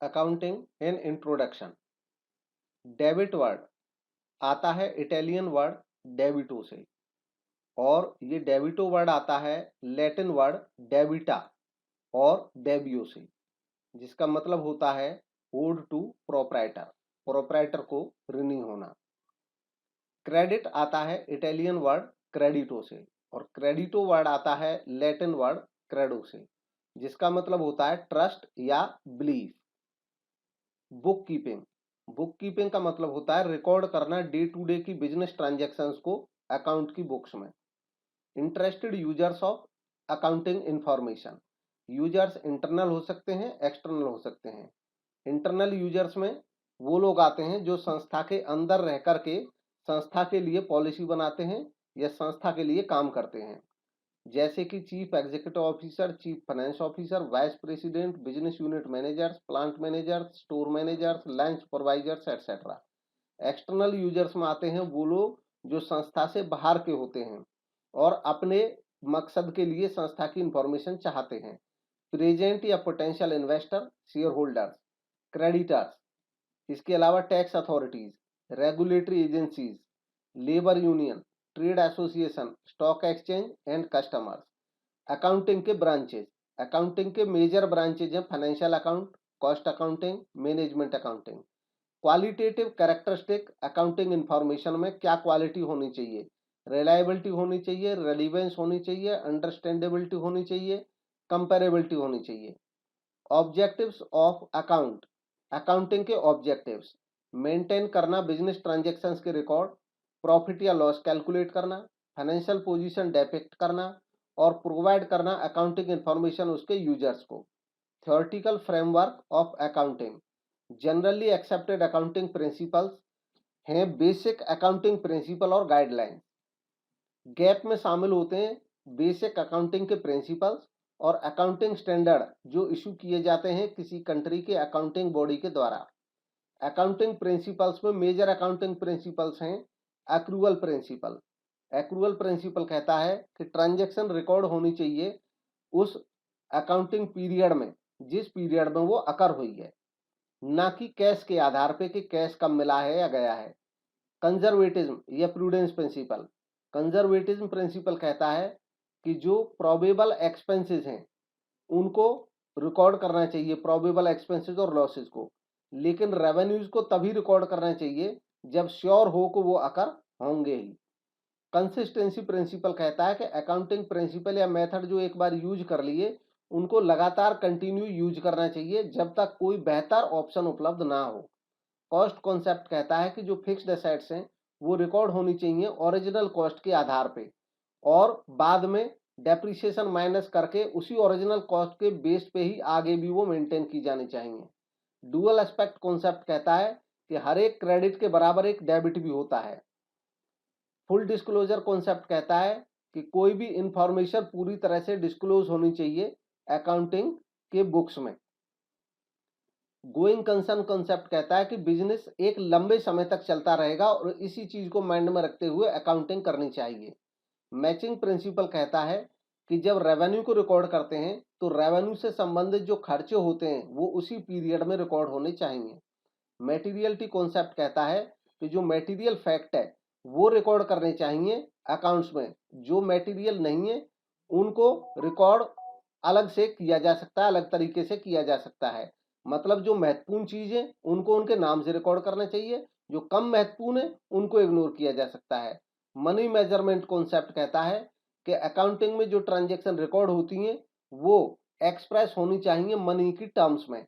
Accounting in introduction. Debit word आता है Italian word डेबिटो से, और ये डेबिटो वर्ड आता है लैटिन वर्ड डेबिटा और डेबियो से, जिसका मतलब होता है ओड टू प्रोप्राइटर, प्रोप्राइटर को ऋणी होना। क्रेडिट आता है इटालियन वर्ड क्रेडिटो से, और क्रेडिटो वर्ड आता है लैटिन वर्ड क्रेडो से, जिसका मतलब होता है ट्रस्ट या belief. Book keeping, book keeping का मतलब होता है रिकॉर्ड करना डे टू डे की बिजनेस ट्रांजैक्शंस को अकाउंट की बुक्स में। Interested users of accounting information, users internal हो सकते हैं, एक्सटर्नल हो सकते हैं। इंटरनल यूजर्स में वो लोग आते हैं जो संस्था के अंदर रह करके संस्था के लिए पॉलिसी बनाते हैं या संस्था के लिए काम करते हैं, जैसे कि chief executive officer, chief finance officer, vice president, business unit managers, plant managers, store managers, land supervisors etcetera. External users में आते हैं वो लोग जो संस्था से बाहर के होते हैं और अपने मकसद के लिए संस्था की इंफॉर्मेशन चाहते हैं। प्रेजेंट या potential investor, share holders, creditors, इसके अलावा tax authorities, regulatory agencies, labour union, trade association, stock exchange and customers. Accounting के ब्रांचेस, अकाउंटिंग के मेजर ब्रांचेज हैं financial account, cost accounting, management accounting. Qualitative characteristic, accounting information में क्या quality होनी चाहिए? Reliability होनी चाहिए, रेलिवेंस होनी चाहिए, अंडरस्टैंडेबिलिटी होनी चाहिए, कंपेरेबिलिटी होनी चाहिए। ऑब्जेक्टिव्स ऑफ अकाउंट, अकाउंटिंग के ऑब्जेक्टिव्स, मेंटेन करना बिजनेस ट्रांजैक्शंस के रिकॉर्ड, प्रॉफिट या लॉस कैलकुलेट करना, फाइनेंशियल पोजीशन डिपिक्ट करना और प्रोवाइड करना अकाउंटिंग इंफॉर्मेशन उसके यूजर्स को। Theoretical framework of accounting, generally accepted accounting principles हैं बेसिक अकाउंटिंग प्रिंसिपल और गाइडलाइन। गैप में शामिल होते हैं बेसिक अकाउंटिंग के प्रिंसिपल्स और अकाउंटिंग स्टैंडर्ड जो इशू किए जाते हैं किसी कंट्री के अकाउंटिंग बॉडी के द्वारा। अकाउंटिंग प्रिंसिपल्स में मेजर अकाउंटिंग प्रिंसिपल्स हैं एक्रूअल प्रिंसिपल। एक्रूअल प्रिंसिपल कहता है कि ट्रांजैक्शन रिकॉर्ड होनी चाहिए उस अकाउंटिंग पीरियड में जिस पीरियड में वो अकर हुई है, ना कि कैश के आधार पे कि कैश कब मिला है या गया है। कंजर्वेटिज्म या प्रूडेंस प्रिंसिपल, कंजर्वेटिज्म प्रिंसिपल कहता है कि जो प्रोबेबल एक्सपेंसेस हैं उनको रिकॉर्ड करना चाहिए, प्रोबेबल एक्सपेंसेस और लॉसेस को, लेकिन रेवेन्यूज को तभी रिकॉर्ड करना चाहिए जब श्योर हो कि वो अकर होंगे ही। कंसिस्टेंसी प्रिंसिपल कहता है कि अकाउंटिंग प्रिंसिपल या मेथड जो एक बार यूज कर लिए उनको लगातार कंटिन्यू यूज करना चाहिए जब तक कोई बेहतर ऑप्शन उपलब्ध ना हो। कॉस्ट कॉन्सेप्ट कहता है कि जो फिक्स्ड एसेट्स हैं वो रिकॉर्ड होनी चाहिए ओरिजिनल कॉस्ट के आधार पे और बाद में डेप्रिसिएशन माइनस करके उसी ओरिजिनल कॉस्ट के बेस पे ही आगे भी वो मेंटेन की जानी चाहिए। डुअल एस्पेक्ट कॉन्सेप्ट कहता है कि हर एक क्रेडिट के बराबर एक डेबिट भी होता है। फुल डिस्क्लोजर कॉन्सेप्ट कहता है कि कोई भी इंफॉर्मेशन पूरी तरह से डिस्क्लोज होनी चाहिए अकाउंटिंग के बुक्स में। गोइंग कंसर्न कॉन्सेप्ट कहता है कि बिजनेस एक लंबे समय तक चलता रहेगा और इसी चीज को माइंड में रखते हुए अकाउंटिंग करनी चाहिए। मैचिंग प्रिंसिपल कहता है कि जब रेवेन्यू को रिकॉर्ड करते हैं तो रेवेन्यू से संबंधित जो खर्चे होते हैं वो उसी पीरियड में रिकॉर्ड होने चाहिए। मेटीरियलिटी कॉन्सेप्ट कहता है कि जो मेटीरियल फैक्ट है वो रिकॉर्ड करने चाहिए अकाउंट्स में, जो मेटीरियल नहीं है उनको रिकॉर्ड अलग से किया जा सकता है, अलग तरीके से किया जा सकता है। मतलब जो महत्वपूर्ण चीज है उनको उनके नाम से रिकॉर्ड करना चाहिए, जो कम महत्वपूर्ण है उनको इग्नोर किया जा सकता है। मनी मेजरमेंट कॉन्सेप्ट कहता है कि अकाउंटिंग में जो ट्रांजैक्शन रिकॉर्ड होती हैं वो एक्सप्रेस होनी चाहिए मनी की टर्म्स में।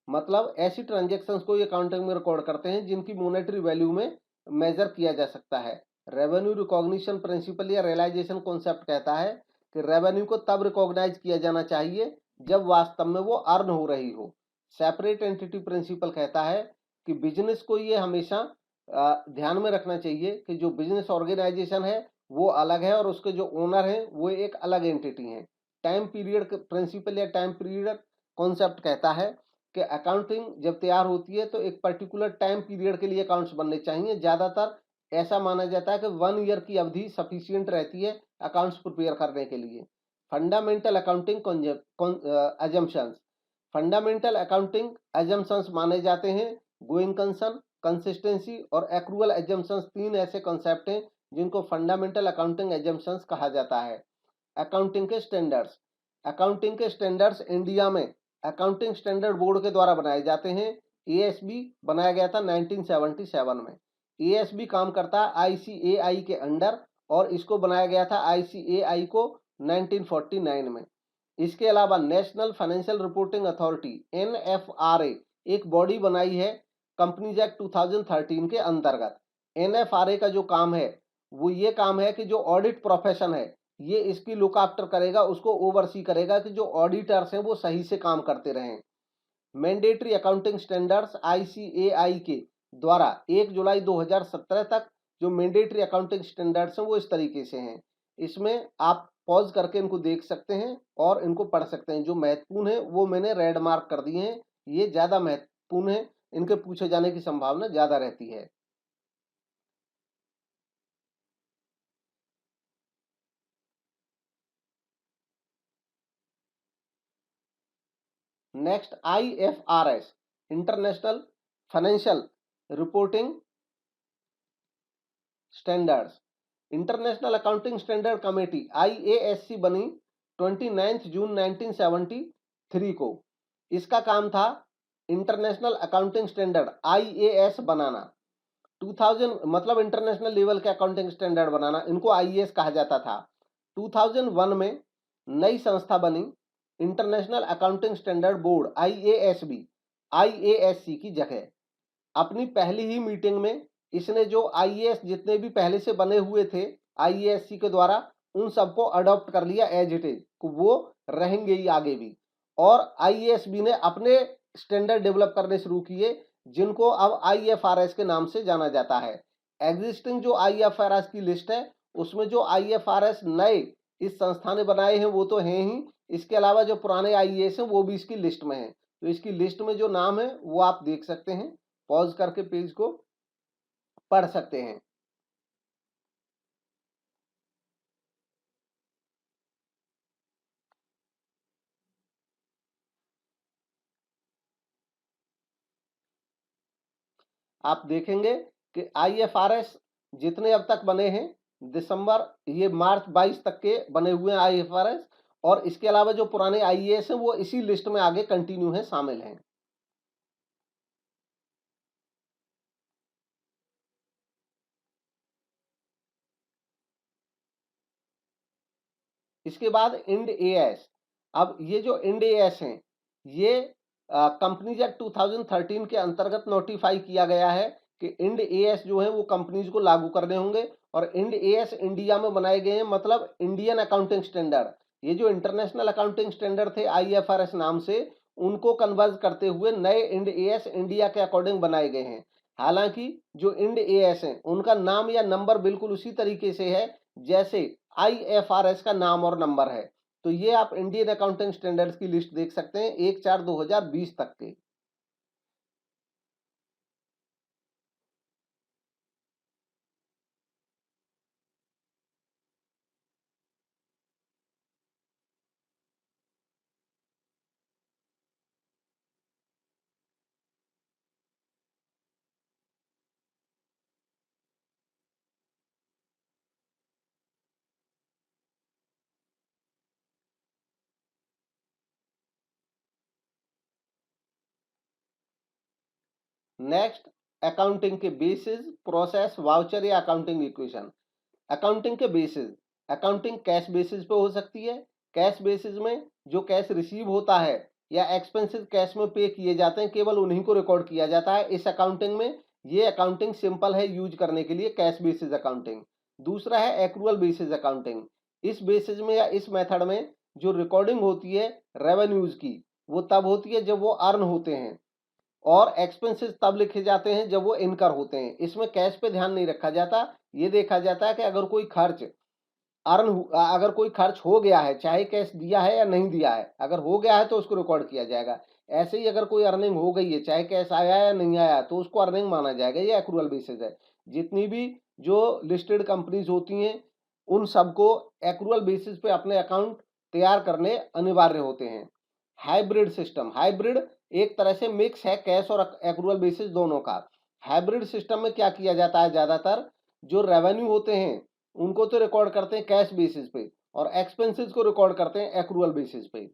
मतलब ऐसी ट्रांजैक्शंस को ये अकाउंटिंग में रिकॉर्ड करते हैं जिनकी मॉनेटरी वैल्यू में मेजर किया जा सकता है। रेवेन्यू रिकॉग्निशन प्रिंसिपल या रियलाइजेशन कॉन्सेप्ट कहता है कि रेवेन्यू को तब रिकॉग्नाइज किया जाना चाहिए जब वास्तव में वो अर्न हो रही हो। सेपरेट एंटिटी प्रिंसिपल कहता है कि बिजनेस को ये हमेशा ध्यान में रखना चाहिए कि जो बिजनेस ऑर्गेनाइजेशन है वो अलग है और उसके जो ओनर हैं वो एक अलग एंटिटी हैं। टाइम पीरियड प्रिंसिपल या टाइम पीरियड कॉन्सेप्ट कहता है कि अकाउंटिंग जब तैयार होती है तो एक पर्टिकुलर टाइम पीरियड के लिए अकाउंट्स बनने चाहिए। ज्यादातर ऐसा माना जाता है कि 1 ईयर की अवधि सफिशियंट रहती है अकाउंट्स प्रिपेयर करने के लिए। Fundamental accounting assumptions, fundamental accounting assumptions माने जाते हैं। गोइंग कंसर्न, कंसिस्टेंसी और एक्रूअल एजम्पशंस 3 ऐसे कॉन्सेप्ट हैं जिनको फंडामेंटल अकाउंटिंग एजम्पशंस कहा जाता है। अकाउंटिंग के स्टैंडर्ड्स, अकाउंटिंग के स्टैंडर्ड्स इंडिया में अकाउंटिंग स्टैंडर्ड बोर्ड के द्वारा बनाए जाते हैं। एएसबी बनाया गया था 1977 में। एएसबी काम करता है आईसीएआई के अंडर और इसको बनाया गया था आईसीएआई को 1949 में। इसके अलावा national financial reporting authority NFRA एक बॉडी बनाई है कंपनीज एक्ट 2013 के अंतर्गत। एनएफआरए का जो काम है वो ये काम है कि जो ऑडिट प्रोफेशन है ये इसकी लुक आफ्टर करेगा, उसको ओवरसी करेगा कि जो ऑडिटर्स हैं वो सही से काम करते रहें। मैंडेटरी अकाउंटिंग स्टैंडर्ड्स आईसीएआई के द्वारा 1 जुलाई 2017 तक जो मैंडेटरी अकाउंटिंग स्टैंडर्ड्स हैं वो इस तरीके से हैं। इसमें आप पॉज करके इनको देख सकते हैं और इनको पढ़ सकते हैं। जो महत्वपूर्ण है वो मैंने रेड मार्क कर दिए हैं, ये ज्यादा महत्वपूर्ण है, इनके पूछे जाने की संभावना ज्यादा रहती है। Next IFRS International Financial Reporting Standards. International Accounting Standard Committee IASC बनी 29 जून 1973 को। इसका काम था इंटरनेशनल अकाउंटिंग स्टैंडर्ड आईएएस बनाना। 2000 मतलब इंटरनेशनल लेवल के अकाउंटिंग स्टैंडर्ड बनाना, इनको आईएएस कहा जाता था। 2001 में नई संस्था बनी इंटरनेशनल अकाउंटिंग स्टैंडर्ड बोर्ड आईएएसबी आईएएससी की जगह। अपनी पहली ही मीटिंग में इसने जो आईएएस जितने भी पहले से बने हुए थे आईएएससी के द्वारा उन सबको अडॉप्ट कर लिया एज इट इज, वो रहेंगे ही आगे भी। और आईएएसबी ने अपने स्टैंडर्ड डेवलप करने शुरू किए जिनको अब आईएफआरएस के नाम से जाना जाता है। एग्जिस्टिंग जो आईएफआरएस की लिस्ट है उसमें जो आईएफआरएस नए इस संस्था ने बनाए हैं वो तो हैं ही, इसके अलावा जो पुराने आईएएस हैं वो भी इसकी लिस्ट में है। तो इसकी लिस्ट में जो नाम है वो आप देख सकते हैं, पॉज करके पेज को पढ़ सकते हैं। आप देखेंगे कि आईएफआरएस जितने अब तक बने हैं दिसंबर ये मार्च 22 तक के बने हुए हैं आईएफआरएस, और इसके अलावा जो पुराने आईएएस हैं वो इसी लिस्ट में आगे कंटिन्यू है, शामिल हैं। इसके बाद इंड एएस। अब ये जो इंड एएस हैं ये कंपनीज एक्ट 2013 के अंतर्गत नोटिफाई किया गया है कि इंड एएस जो है वो कंपनीज को लागू करने होंगे। और इंड एएस इंडिया में बनाए गए हैं, मतलब इंडियन अकाउंटिंग स्टैंडर्ड। ये जो इंटरनेशनल अकाउंटिंग स्टैंडर्ड थे आईएफआरएस नाम से, उनको कन्वर्ज करते हुए नए इंड एएस इंडिया के अकॉर्डिंग बनाए गए हैं। हालांकि जो इंड एएस हैं उनका नाम या नंबर बिल्कुल उसी तरीके से है जैसे आईएफआरएस का नाम और नंबर है। तो ये आप इंडियन अकाउंटिंग स्टैंडर्ड्स की लिस्ट देख सकते हैं 1/4/2020 तक के। नेक्स्ट, अकाउंटिंग के बेसिस, प्रोसेस, वाउचर या अकाउंटिंग इक्वेशन। अकाउंटिंग के बेसिस, अकाउंटिंग कैश बेसिस पे हो सकती है। कैश बेसिस में जो कैश रिसीव होता है या एक्सपेंसेस कैश में पे किए जाते हैं केवल उन्हीं को रिकॉर्ड किया जाता है इस अकाउंटिंग में। ये अकाउंटिंग सिंपल है यूज करने के लिए, कैश बेसिस अकाउंटिंग। दूसरा है एक्रूअल बेसिस अकाउंटिंग। इस बेसिस में या इस मेथड में जो रिकॉर्डिंग होती है रेवेन्यूज की वो तब होती है जब वो अर्न होते हैं, और एक्सपेंसेस तब लिखे जाते हैं जब वो इनकर होते हैं। इसमें कैश पे ध्यान नहीं रखा जाता, ये देखा जाता है कि अगर कोई खर्च अगर कोई खर्च हो गया है, चाहे कैश दिया है या नहीं दिया है, अगर हो गया है तो उसको रिकॉर्ड किया जाएगा। ऐसे ही अगर कोई अर्निंग हो गई है, चाहे कैश आया या नहीं आया, तो उसको अर्निंग माना जाएगा। ये एक्रूअल बेसिस है। जितनी भी जो लिस्टेड कंपनीज होती हैं उन सबको एक्रूअल बेसिस पे अपने अकाउंट तैयार करने अनिवार्य होते हैं। हाइब्रिड सिस्टम, हाइब्रिड एक तरह से मिक्स है कैश और एक्रूअल बेसिस दोनों का। हाइब्रिड सिस्टम में क्या किया जाता है, ज्यादातर जो रेवेन्यू होते हैं उनको तो रिकॉर्ड करते हैं कैश बेसिस पे और एक्सपेंसेस को रिकॉर्ड करते हैं एक्रूअल बेसिस पे।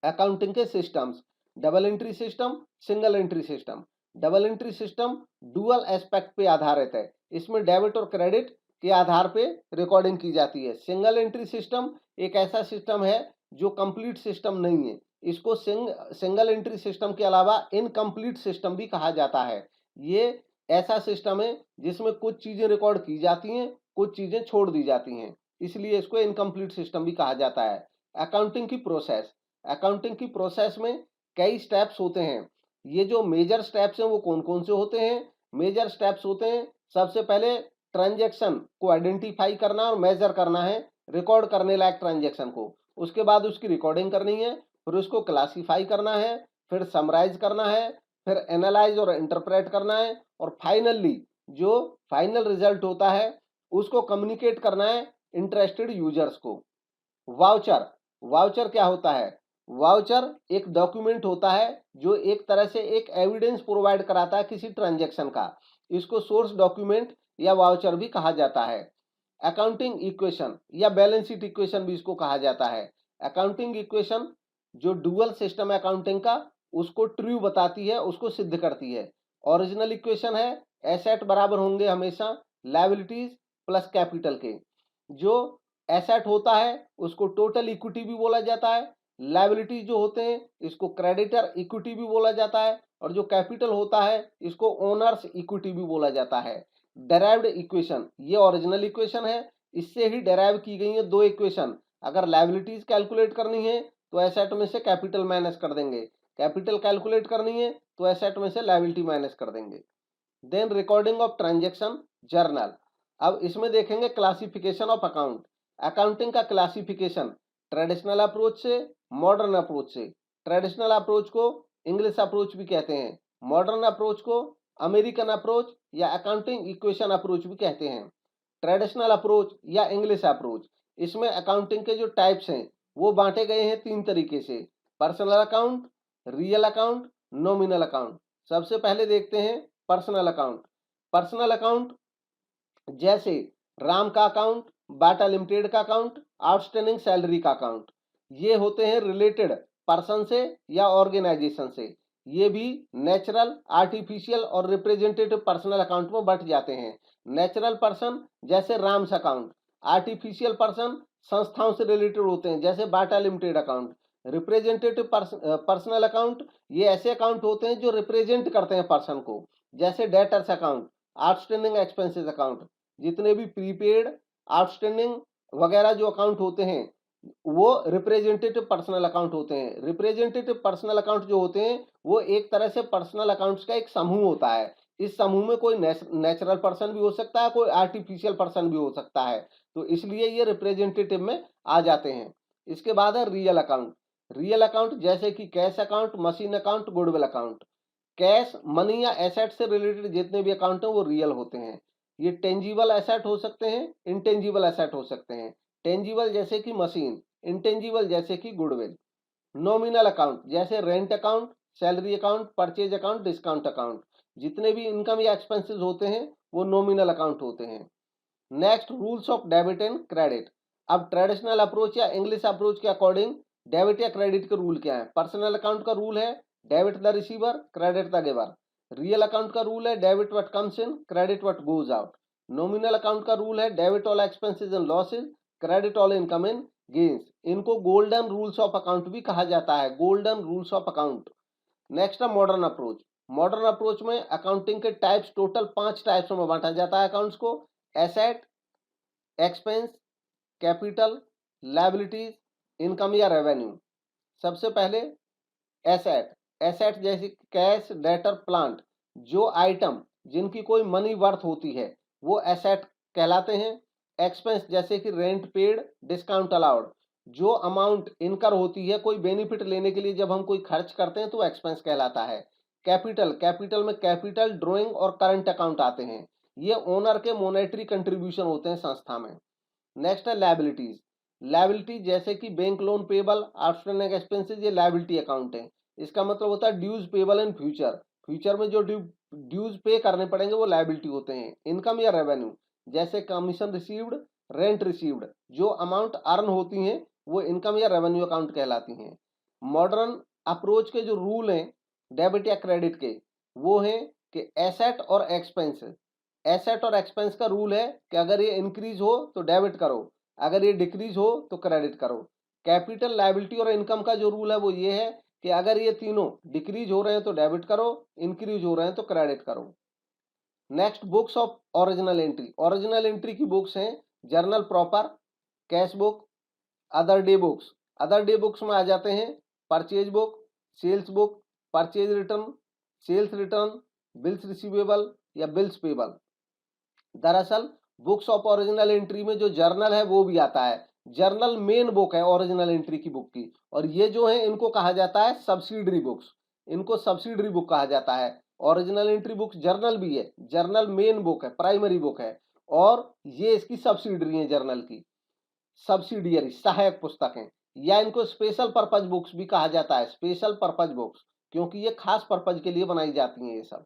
अकाउंटिंग के systems, double entry system, single entry system. Double entry system dual aspect पे आधारित है, इसमें डेबिट और क्रेडिट के आधार पे रिकॉर्डिंग की जाती है। सिंगल एंट्री सिस्टम एक ऐसा सिस्टम है जो कंप्लीट सिस्टम नहीं है, इसको सिंगल एंट्री सिस्टम के अलावा इनकम्प्लीट सिस्टम भी कहा जाता है। ये ऐसा सिस्टम है जिसमें कुछ चीजें रिकॉर्ड की जाती हैं, कुछ चीजें छोड़ दी जाती हैं, इसलिए इसको इनकम्प्लीट सिस्टम भी कहा जाता है। अकाउंटिंग की प्रोसेस, अकाउंटिंग की प्रोसेस में कई स्टेप्स होते हैं। ये जो मेजर स्टेप्स हैं वो कौन कौन से होते हैं? मेजर स्टेप्स होते हैं, सबसे पहले ट्रांजैक्शन को आइडेंटिफाई करना और मेजर करना है, रिकॉर्ड करने लायक ट्रांजैक्शन को। उसके बाद उसकी रिकॉर्डिंग करनी है, फिर उसको क्लासीफाई करना है, फिर समराइज करना है, फिर एनालाइज और इंटरप्रेट करना है, और फाइनली जो फाइनल रिजल्ट होता है उसको कम्युनिकेट करना है इंटरेस्टेड यूजर्स को। वाउचर, वाउचर क्या होता है? वाउचर एक डॉक्यूमेंट होता है जो एक तरह से एक एविडेंस प्रोवाइड कराता है किसी ट्रांजैक्शन का, इसको सोर्स डॉक्यूमेंट या वाउचर भी कहा जाता है। अकाउंटिंग इक्वेशन या बैलेंस शीट इक्वेशन भी इसको कहा जाता है। अकाउंटिंग इक्वेशन जो डुअल सिस्टम है अकाउंटिंग का उसको ट्रू बताती है, उसको सिद्ध करती है। ओरिजिनल इक्वेशन है एसेट बराबर होंगे हमेशा लायबिलिटीज प्लस कैपिटल के। जो एसेट होता है उसको टोटल इक्विटी भी बोला जाता है, लायबिलिटी जो होते हैं इसको क्रेडिटर इक्विटी भी बोला जाता है, और जो कैपिटल होता है इसको ओनर्स इक्विटी भी बोला जाता है। डेराइव्ड इक्वेशन, ये ओरिजिनल इक्वेशन है, इससे ही डेराइव की गई है दो इक्वेशन। अगर लायबिलिटीज कैलकुलेट करनी है तो एसेट में से कैपिटल माइनस कर देंगे, कैपिटल कैलकुलेट करनी है तो एसेट में से लायबिलिटी माइनस कर देंगे। Then recording of transaction journal. अब इसमें देखेंगे क्लासिफिकेशन ऑफ अकाउंट। अकाउंटिंग का क्लासिफिकेशन ट्रेडिशनल अप्रोच से, मॉडर्न अप्रोच से। ट्रेडिशनल अप्रोच को इंग्लिश अप्रोच भी कहते हैं, मॉडर्न अप्रोच को अमेरिकन अप्रोच या अकाउंटिंग इक्वेशन अप्रोच भी कहते हैं। ट्रेडिशनल अप्रोच या इंग्लिश अप्रोच, इसमें अकाउंटिंग के जो टाइप्स हैं वो बांटे गए हैं तीन तरीके से: personal account, real account, nominal account. सबसे पहले देखते हैं पर्सनल अकाउंट। पर्सनल अकाउंट जैसे राम का अकाउंट, बाटा लिमिटेड का अकाउंट, आउटस्टैंडिंग सैलरी का अकाउंट, ये होते हैं रिलेटेड पर्सन से या ऑर्गेनाइजेशन से। ये भी नेचुरल, आर्टिफिशियल और रिप्रेजेंटेटिव पर्सनल अकाउंट में बंट जाते हैं। नेचुरल पर्सन जैसे राम्स अकाउंट, आर्टिफिशियल पर्सन संस्थाओं से रिलेटेड होते हैं जैसे Bata Limited account. Representative personal account, ये ऐसे अकाउंट होते हैं जो रिप्रेजेंट करते हैं पर्सन को, जैसे debtors account, outstanding expenses account. जितने भी प्रीपेड, आउटस्टैंडिंग वगैरह जो अकाउंट होते हैं वो रिप्रेजेंटेटिव पर्सनल अकाउंट होते हैं। रिप्रेजेंटेटिव पर्सनल अकाउंट जो होते हैं वो एक तरह से पर्सनल अकाउंट्स का एक समूह होता है। इस समूह में कोई नेचुरल पर्सन भी हो सकता है, कोई आर्टिफिशियल पर्सन भी हो सकता है, तो इसलिए ये रिप्रेजेंटेटिव में आ जाते हैं। इसके बाद है रियल अकाउंट। रियल अकाउंट जैसे कि cash account, machine account, goodwill account. Cash, money या एसेट से रिलेटेड जितने भी अकाउंट हैं वो रियल होते हैं। ये टेंजिबल एसेट हो सकते हैं, इंटेंजिबल एसेट हो सकते हैं। टेंजिबल जैसे कि मशीन, इंटेंजिबल जैसे कि गुडविल। नॉमिनल अकाउंट जैसे rent account, salary account, purchase account, discount account. जितने भी इनकम या एक्सपेंसेस होते हैं वो नॉमिनल अकाउंट होते हैं। Next, rules of debit and credit. अब ट्रेडिशनल अप्रोच या इंग्लिश अप्रोच के अकॉर्डिंग डेबिट या क्रेडिट के रूल क्या है? पर्सनल अकाउंट का रूल है debit the receiver, credit the giver. Real account का रूल है debit what comes in, credit what goes out. Nominal account का रूल है debit all expenses and losses, credit all income and gains. इनको golden rules of account भी कहा जाता है, golden rules of account. Next है modern approach. Modern approach में accounting के टाइप्स टोटल 5 टाइप्स में बांटा जाता है अकाउंट्स को: asset, expense, capital, liabilities, income या रेवेन्यू। सबसे पहले एसेट। एसेट जैसे कैश, डेटर, प्लांट, जो आइटम जिनकी कोई मनी वर्थ होती है वो एसेट कहलाते हैं। एक्सपेंस जैसे कि रेंट पेड, डिस्काउंट अलाउड, जो अमाउंट इनकर होती है कोई बेनिफिट लेने के लिए जब हम कोई खर्च करते हैं तो एक्सपेंस कहलाता है। कैपिटल, कैपिटल में कैपिटल, ड्रॉइंग और करंट अकाउंट आते हैं, ये ओनर के मोनेटरी कंट्रीब्यूशन होते हैं संस्था में। नेक्स्ट है लायबिलिटीज। लायबिलिटी जैसे कि bank loan payable, outstanding expenses, ये लायबिलिटी अकाउंट है। इसका मतलब होता है dues payable in future, future में जो ड्यूज पे करने पड़ेंगे वो लायबिलिटी होते हैं। इनकम या रेवेन्यू जैसे कमीशन रिसीव्ड, रेंट रिसीव्ड, जो अमाउंट अर्न होती हैं वो इनकम या रेवेन्यू अकाउंट कहलाती हैं। मॉडर्न अप्रोच के जो रूल हैं डेबिट या क्रेडिट के, वो हैं कि एसेट और एक्सपेंस। एसेट और एक्सपेंस का रूल है कि अगर ये इंक्रीज हो तो डेबिट करो, अगर ये डिक्रीज हो तो क्रेडिट करो। कैपिटल, लायबिलिटी और इनकम का जो रूल है वो ये है कि अगर ये तीनों डिक्रीज हो रहे हैं तो डेबिट करो, इंक्रीज हो रहे हैं तो क्रेडिट करो। Next, books of original entry. Original entry की बुक्स हैं journal proper, cash book, other day books. Other day books में आ जाते हैं purchase book, sales book, purchase return, sales return, bills receivable या बिल्स पेबल। दरअसल books of original entry में जो जर्नल है वो भी आता है। जर्नल मेन बुक है ओरिजिनल एंट्री की बुक की, और ये जो है इनको कहा जाता है सब्सिडरी बुक्स, इनको सब्सिडरी बुक कहा जाता है। ओरिजिनल एंट्री बुक जर्नल भी है, जर्नल मेन बुक है, प्राइमरी बुक है, और ये इसकी सब्सिडरी है जर्नल की, सब्सिडियरी सहायक पुस्तकें, या इनको स्पेशल पर्पज बुक्स भी कहा जाता है, स्पेशल पर्पज बुक्स, क्योंकि ये खास पर्पज के लिए बनाई जाती हैं ये सब।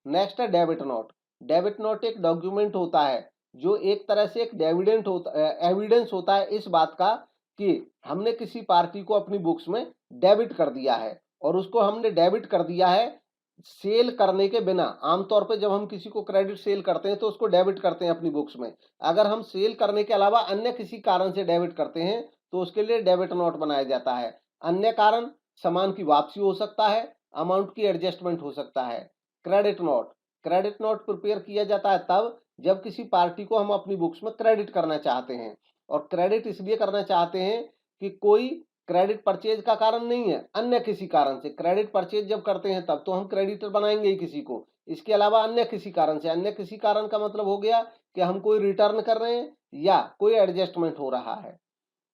नेक्स्ट है डेबिट नोट। डेबिट नोट एक डॉक्यूमेंट होता है जो एक तरह से एक डेविडेंट होता, एविडेंस होता है इस बात का कि हमने किसी पार्टी को अपनी बुक्स में डेबिट कर दिया है, और उसको हमने डेबिट कर दिया है सेल करने के बिना। आमतौर पे जब हम किसी को क्रेडिट सेल करते हैं तो उसको डेबिट करते हैं अपनी बुक्स में। अगर हम सेल करने के अलावा अन्य किसी कारण से डेबिट करते हैं तो उसके लिए डेबिट नोट बनाया जाता है। अन्य कारण सामान की वापसी हो सकता है, अमाउंट की एडजस्टमेंट हो सकता है। Credit note, credit note prepare किया जाता है तब जब किसी पार्टी को हम अपनी बुक्स में क्रेडिट करना चाहते हैं, और क्रेडिट इसलिए करना चाहते हैं कि कोई क्रेडिट परचेज का कारण नहीं है, अन्य किसी कारण से। क्रेडिट परचेज जब करते हैं तब तो हम क्रेडिटर बनाएंगे ही किसी को, इसके अलावा अन्य किसी कारण से। अन्य किसी कारण का मतलब हो गया कि हम कोई रिटर्न कर रहे हैं या कोई एडजस्टमेंट हो रहा है।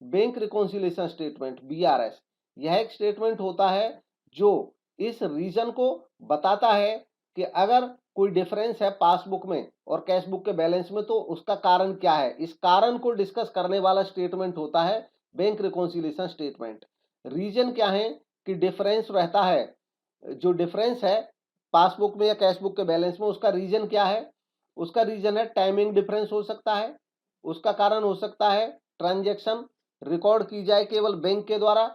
बैंक रिकॉन्सिलिएशन स्टेटमेंट, बीआरएस, यह एक स्टेटमेंट होता है जो इस रीजन को बताता है कि अगर कोई डिफरेंस है पासबुक में और कैश बुक के बैलेंस में तो उसका कारण क्या है। इस कारण को डिस्कस करने वाला स्टेटमेंट होता है बैंक रिकॉन्सिलिएशन स्टेटमेंट। रीजन क्या है कि डिफरेंस रहता है, जो डिफरेंस है पासबुक में या कैश बुक के बैलेंस में, उसका रीजन क्या है। उसका रीजन है टाइमिंग डिफरेंस हो सकता है, उसका कारण हो सकता है ट्रांजैक्शन रिकॉर्ड की जाए केवल बैंक के द्वारा,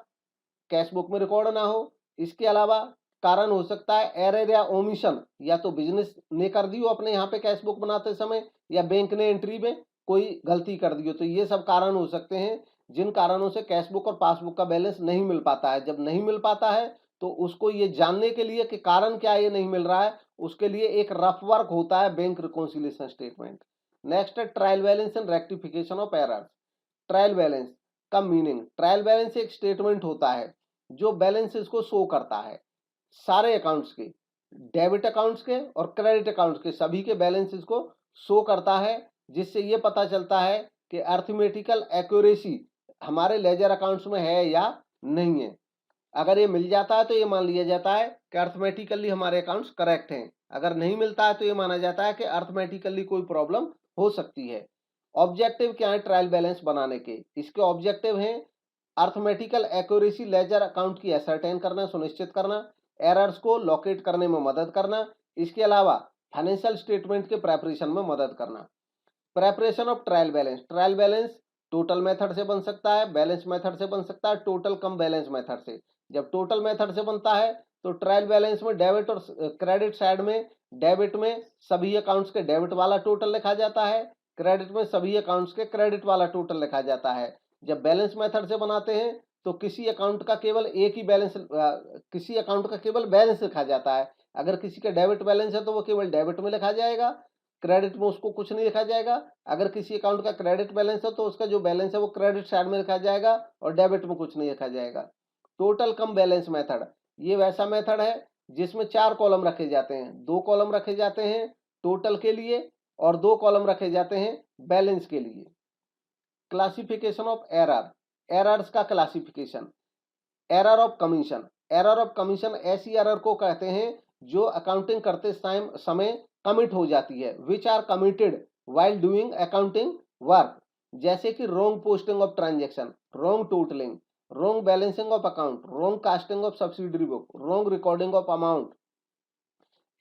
कैश बुक में रिकॉर्ड ना हो। इसके अलावा कारण हो सकता है एरर या ओमिशन, या तो बिजनेस ने कर दी हो अपने यहाँ पे कैश बुक बनाते समय, या बैंक ने एंट्री में कोई गलती कर दी हो। तो ये सब कारण हो सकते हैं जिन कारणों से कैश बुक और पासबुक का बैलेंस नहीं मिल पाता है। जब नहीं मिल पाता है तो उसको ये जानने के लिए कि कारण क्या ये नहीं मिल रहा है, उसके लिए एक रफ वर्क होता है बैंक रिकॉन्सिलिएशन स्टेटमेंट। नेक्स्ट है trial balance and rectification of errors. Trial balance का मीनिंग, ट्रायल बैलेंस एक स्टेटमेंट होता है जो बैलेंसेस को शो करता है, सारे अकाउंट्स के, डेबिट अकाउंट्स के और क्रेडिट अकाउंट्स के, सभी के बैलेंसेस को शो करता है, जिससे ये पता चलता है कि अर्थमेटिकल एक्यूरेसी हमारे लेजर अकाउंट्स में है या नहीं है। अगर ये मिल जाता है तो ये मान लिया जाता है कि अर्थमेटिकली हमारे अकाउंट्स करेक्ट हैं, अगर नहीं मिलता है तो ये माना जाता है कि अर्थमेटिकली कोई प्रॉब्लम हो सकती है। ऑब्जेक्टिव क्या है ट्रायल बैलेंस बनाने के, इसके ऑब्जेक्टिव हैं अर्थमेटिकल एक्यूरेसी, लेजर अकाउंट की असरटेन करना, सुनिश्चित करना, एरर्स को लोकेट करने में मदद करना, इसके अलावा फाइनेंशियल स्टेटमेंट के प्रेपरेशन में मदद करना। Preparation of trial balance, trial balance total method से बन सकता है, बैलेंस मेथड से बन सकता है, टोटल कम बैलेंस मेथड से। जब टोटल मेथड से बनता है तो ट्रायल बैलेंस में डेबिट और क्रेडिट साइड में, डेबिट में सभी अकाउंट्स के डेबिट वाला टोटल लिखा जाता है, क्रेडिट में सभी अकाउंट्स के क्रेडिट वाला टोटल लिखा जाता है। जब बैलेंस मेथड से बनाते हैं तो किसी अकाउंट का केवल एक ही बैलेंस, किसी अकाउंट का केवल बैलेंस लिखा जाता है। अगर किसी का डेबिट बैलेंस है तो वो केवल डेबिट में लिखा जाएगा, क्रेडिट में उसको कुछ नहीं लिखा जाएगा। अगर किसी अकाउंट का क्रेडिट बैलेंस है तो उसका जो बैलेंस है वो क्रेडिट साइड में लिखा जाएगा और डेबिट में कुछ नहीं लिखा जाएगा। टोटल कम बैलेंस मेथड, ये वैसा मेथड है जिसमें 4 कॉलम रखे जाते हैं, 2 कॉलम रखे जाते हैं टोटल के लिए और 2 कॉलम रखे जाते हैं बैलेंस के लिए। क्लासिफिकेशन ऑफ एरर, एरर्स का classification. Error of commission, error of commission ऐसी एरर को कहते हैं जो अकाउंटिंग करते समय कमिट हो जाती है, which are committed while doing accounting work, जैसे कि wrong posting of transaction, wrong totalling, wrong balancing of account, wrong casting of subsidiary book, wrong recording of amount,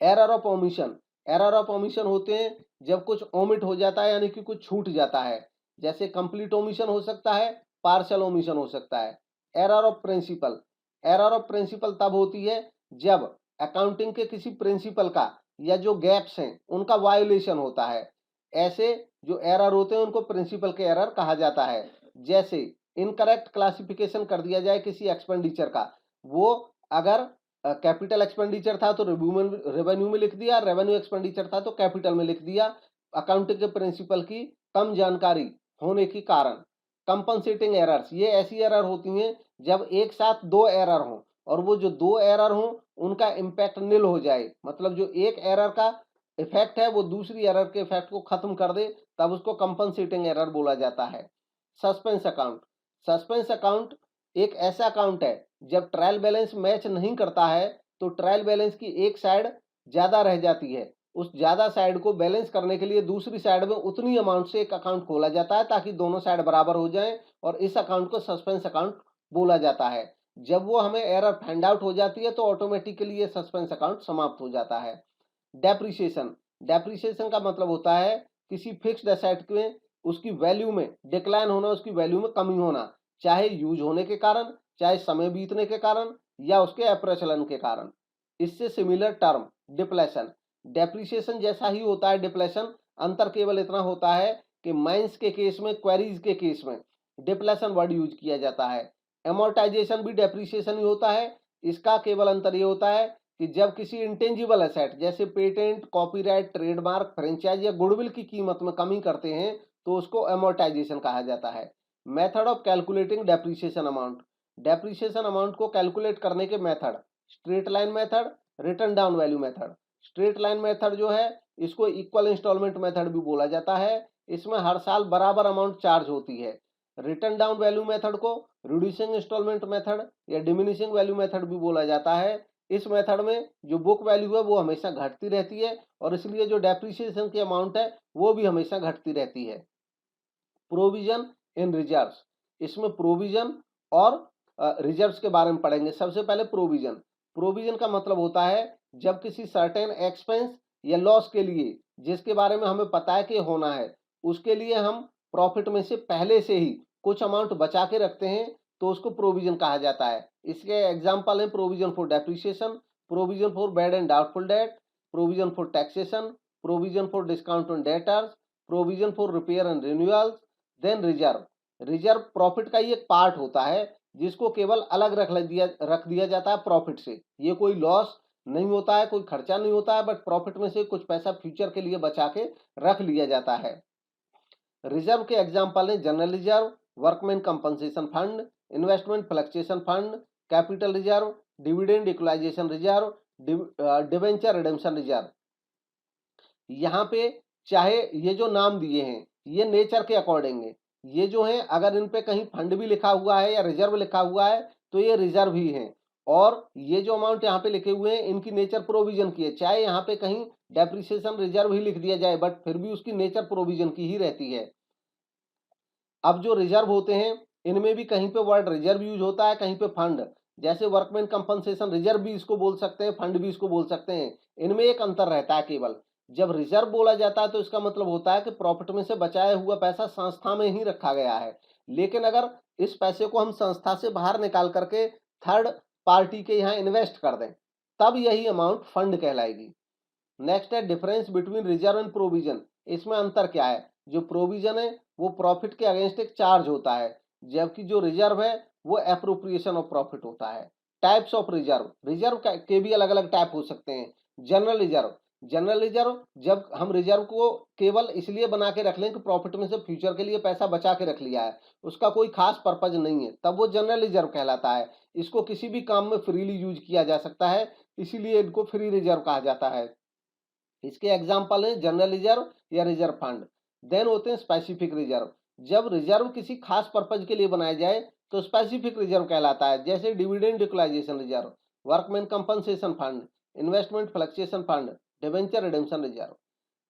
error of omission. Error of omission होते हैं जब कुछ omit हो जाता है यानी कि कुछ छूट जाता है, जैसे कंप्लीट ओमिशन हो सकता है, पार्शियल ओमिशन हो सकता है। Error of principle, error of principle तब होती है जब अकाउंटिंग के किसी प्रिंसिपल का या जो गैप्स हैं उनका वायोलेशन होता है। ऐसे जो एरर होते हैं उनको प्रिंसिपल के एरर कहा जाता है। जैसे इनकरेक्ट क्लासिफिकेशन कर दिया जाए किसी एक्सपेंडिचर का, वो अगर कैपिटल एक्सपेंडिचर था तो रेवेन्यू में लिख दिया, रेवेन्यू एक्सपेंडिचर था तो कैपिटल में लिख दिया, अकाउंटिंग के प्रिंसिपल की कम जानकारी होने के कारण। कंपनसेटिंग एरर्स, ये ऐसी एरर होती हैं जब एक साथ दो एरर हों और वो जो दो एरर हों उनका इम्पैक्ट निल हो जाए, मतलब जो एक एरर का इफेक्ट है वो दूसरी एरर के इफेक्ट को खत्म कर दे, तब उसको कंपनसेटिंग एरर बोला जाता है। सस्पेंस अकाउंट, सस्पेंस अकाउंट एक ऐसा अकाउंट है जब ट्रायल बैलेंस मैच नहीं करता है तो ट्रायल बैलेंस की एक साइड ज्यादा रह जाती है, उस ज्यादा साइड को बैलेंस करने के लिए दूसरी साइड में उतनी अमाउंट से एक अकाउंट खोला जाता है ताकि दोनों साइड बराबर हो जाएं, और इस अकाउंट को सस्पेंस अकाउंट बोला जाता है। जब वो हमें एरर फाइंड आउट हो जाती है तो ऑटोमेटिकली ये सस्पेंस अकाउंट समाप्त हो जाता है। डेप्रिसिएशन, डेप्रिसिएशन का मतलब होता है किसी फिक्स्ड एसेट में उसकी वैल्यू में डिक्लाइन होना, उसकी वैल्यू में कमी होना, चाहे यूज होने के कारण, चाहे समय बीतने के कारण या उसके अप्रचलन के कारण। इससे सिमिलर टर्म डिप्लेशन, डेप्रिसिएशन जैसा ही होता है डिप्लेशन, अंतर केवल इतना होता है कि माइंस के केस में, क्वेरीज के केस में डिप्लेशन वर्ड यूज किया जाता है। एमोर्टाइजेशन भी डेप्रिसिएशन ही होता है, इसका केवल अंतर ये होता है कि जब किसी इंटेंजिबल एसेट जैसे पेटेंट, कॉपीराइट, ट्रेडमार्क, फ्रेंचाइज या गुडविल की कीमत में कमी करते हैं तो उसको एमोर्टाइजेशन कहा जाता है। Method of calculating depreciation amount, depreciation amount को कैलकुलेट करने के method, straight line method, return down value method. Straight line method जो है इसको इक्वल इंस्टॉलमेंट मेथड भी बोला जाता है, इसमें हर साल बराबर अमाउंट चार्ज होती है। रिटर्न डाउन वैल्यू मेथड को रिड्यूसिंग इंस्टॉलमेंट मेथड या डिमिनिशिंग वैल्यू मेथड भी बोला जाता है। इस मेथड में जो बुक वैल्यू है वो हमेशा घटती रहती है और इसलिए जो डेप्रिसिएशन की अमाउंट है वो भी हमेशा घटती रहती है। प्रोविजन इन रिजर्व्स, इसमें प्रोविजन और रिजर्व्स के बारे में पढ़ेंगे। सबसे पहले प्रोविजन, प्रोविजन का मतलब होता है जब किसी सर्टेन एक्सपेंस या लॉस के लिए जिसके बारे में हमें पता है कि होना है, उसके लिए हम प्रॉफिट में से पहले से ही कुछ अमाउंट बचा के रखते हैं तो उसको प्रोविजन कहा जाता है। इसके एग्जाम्पल हैं provision for depreciation, provision for bad and doubtful debt, provision for taxation, provision for discount on debtors, provision for repair and renewals. Then reserve, reserve profit का ही एक पार्ट होता है जिसको केवल अलग रख दिया जाता है प्रॉफिट से। ये कोई लॉस नहीं होता है, कोई खर्चा नहीं होता है, बट प्रॉफिट में से कुछ पैसा फ्यूचर के लिए बचा के रख लिया जाता है। रिजर्व के एग्जाम्पल हैं general reserve, workman compensation fund, investment fluctuation fund, capital reserve, dividend equalisation reserve, debenture redemption reserve. यहाँ पे चाहे ये जो नाम दिए हैं ये नेचर के अकॉर्डिंग है, ये जो है अगर इन पे कहीं फंड भी लिखा हुआ है या रिजर्व लिखा हुआ है तो ये रिजर्व ही है, और ये जो अमाउंट यहाँ पे लिखे हुए हैं इनकी नेचर प्रोविजन की है। चाहे यहाँ पे कहीं डेप्रिसिएशन रिजर्व ही लिख दिया जाए बट फिर भी उसकी नेचर प्रोविजन की ही रहती है। अब जो रिजर्व होते हैं इनमें भी कहीं पे वर्ड रिजर्व यूज होता है, कहीं पे फंड। जैसे वर्कमैन कंपनसेशन रिजर्व भी इसको बोल सकते हैं, फंड भी इसको बोल सकते हैं। इनमें एक अंतर रहता है केवल, जब रिजर्व बोला जाता है तो इसका मतलब होता है कि प्रॉफिट में से बचाया हुआ पैसा संस्था में ही रखा गया है, लेकिन अगर इस पैसे को हम संस्था से बाहर निकाल करके थर्ड पार्टी के यहाँ इन्वेस्ट कर दें तब यही अमाउंट फंड कहलाएगी। नेक्स्ट है difference between reserve and provision. इसमें अंतर क्या है, जो प्रोविजन है वो प्रॉफिट के अगेंस्ट एक चार्ज होता है, जबकि जो रिजर्व है वो एप्रोप्रिएशन ऑफ प्रॉफिट होता है। टाइप्स ऑफ रिजर्व, रिजर्व के भी अलग अलग टाइप हो सकते हैं। जनरल रिजर्व, जनरल रिजर्व जब हम रिजर्व को केवल इसलिए बना के रख लें कि प्रॉफिट में से फ्यूचर के लिए पैसा बचा के रख लिया है, उसका कोई खास पर्पज नहीं है, तब वो जनरल रिजर्व कहलाता है। इसको किसी भी काम में फ्रीली यूज किया जा सकता है, इसीलिए इनको फ्री रिजर्व कहा जाता है। इसके एग्जाम्पल हैं जनरल रिजर्व या रिजर्व फंड। देन होते हैं स्पेसिफिक रिजर्व, जब रिजर्व किसी खास पर्पज के लिए बनाया जाए तो स्पेसिफिक रिजर्व कहलाता है, जैसे dividend equalisation reserve, workman compensation fund, investment fluctuation fund, debenture redemption reserve.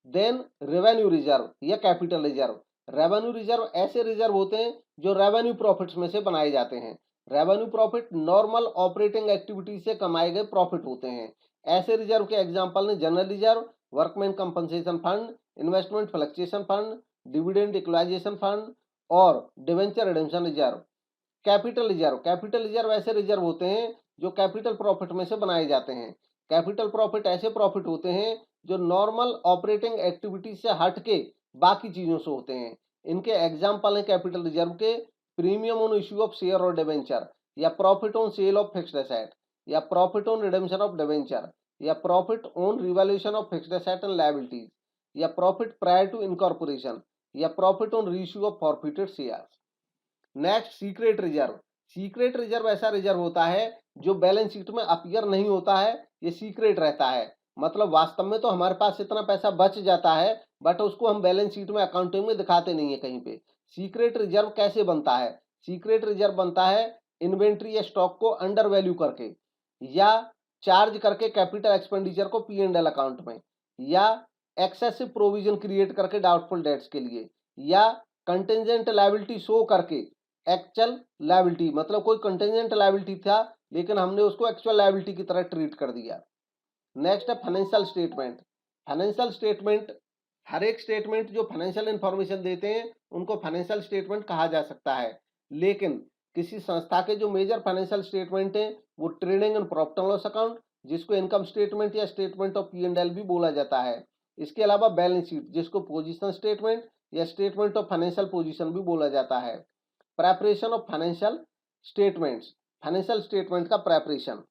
Then revenue reserve या कैपिटल रिजर्व, रेवेन्यू रिजर्व ऐसे रिजर्व होते हैं जो रेवेन्यू प्रॉफिट्स में से बनाए जाते हैं। Revenue profit normal operating activity से कमाए गए प्रॉफिट होते हैं। ऐसे रिजर्व के एग्जांपल हैं general reserve, workman compensation fund, investment fluctuation fund, dividend equalisation fund और debenture redemption reserve. Capital reserve ऐसे रिजर्व होते हैं जो कैपिटल प्रॉफिट में से बनाए जाते हैं। कैपिटल प्रॉफिट ऐसे प्रॉफिट होते हैं जो नॉर्मल ऑपरेटिंग एक्टिविटी से हट के बाकी चीजों से होते हैं। इनके एग्जाम्पल हैं कैपिटल रिजर्व के premium on issue of share और डिवेंचर, या profit on sale of fixed asset, या profit on redemption of debenture, या profit on revaluation of fixed asset and liabilities, या प्रॉफिट प्रायर टू इनकॉर्पोरेशन, या profit on reissue of forfeited shares. Next, secret reserve. Secret reserve ऐसा reserve होता है जो balance sheet में appear नहीं होता है, ये सीक्रेट रहता है। मतलब वास्तव में तो हमारे पास इतना पैसा बच जाता है, बट उसको हम बैलेंस शीट में अकाउंटिंग में दिखाते नहीं है कहीं पे। सीक्रेट रिजर्व कैसे बनता है? सीक्रेट रिजर्व बनता है इन्वेंट्री या स्टॉक को अंडर वैल्यू करके, या चार्ज करके कैपिटल एक्सपेंडिचर को P&L अकाउंट में, या एक्सेसिव प्रोविजन क्रिएट करके डाउटफुल डेट्स के लिए, या कंटेंजेंट लायबिलिटी शो करके एक्चुअल लायबिलिटी, मतलब कोई कंटेंजेंट लायबिलिटी था लेकिन हमने उसको एक्चुअल लायबिलिटी की तरह ट्रीट कर दिया। नेक्स्ट है फाइनेंशियल स्टेटमेंट। फाइनेंशियल स्टेटमेंट, हर एक स्टेटमेंट जो फाइनेंशियल इंफॉर्मेशन देते हैं उनको फाइनेंशियल स्टेटमेंट कहा जा सकता है। लेकिन किसी संस्था के जो मेजर फाइनेंशियल स्टेटमेंट हैं वो trading and profit and loss account, जिसको इनकम स्टेटमेंट या स्टेटमेंट ऑफ P&L भी बोला जाता है। इसके अलावा बैलेंस शीट, जिसको पोजीशन स्टेटमेंट या स्टेटमेंट ऑफ फाइनेंशियल पोजीशन भी बोला जाता है। Preparation of financial statements, financial statement का प्रेपरेशन,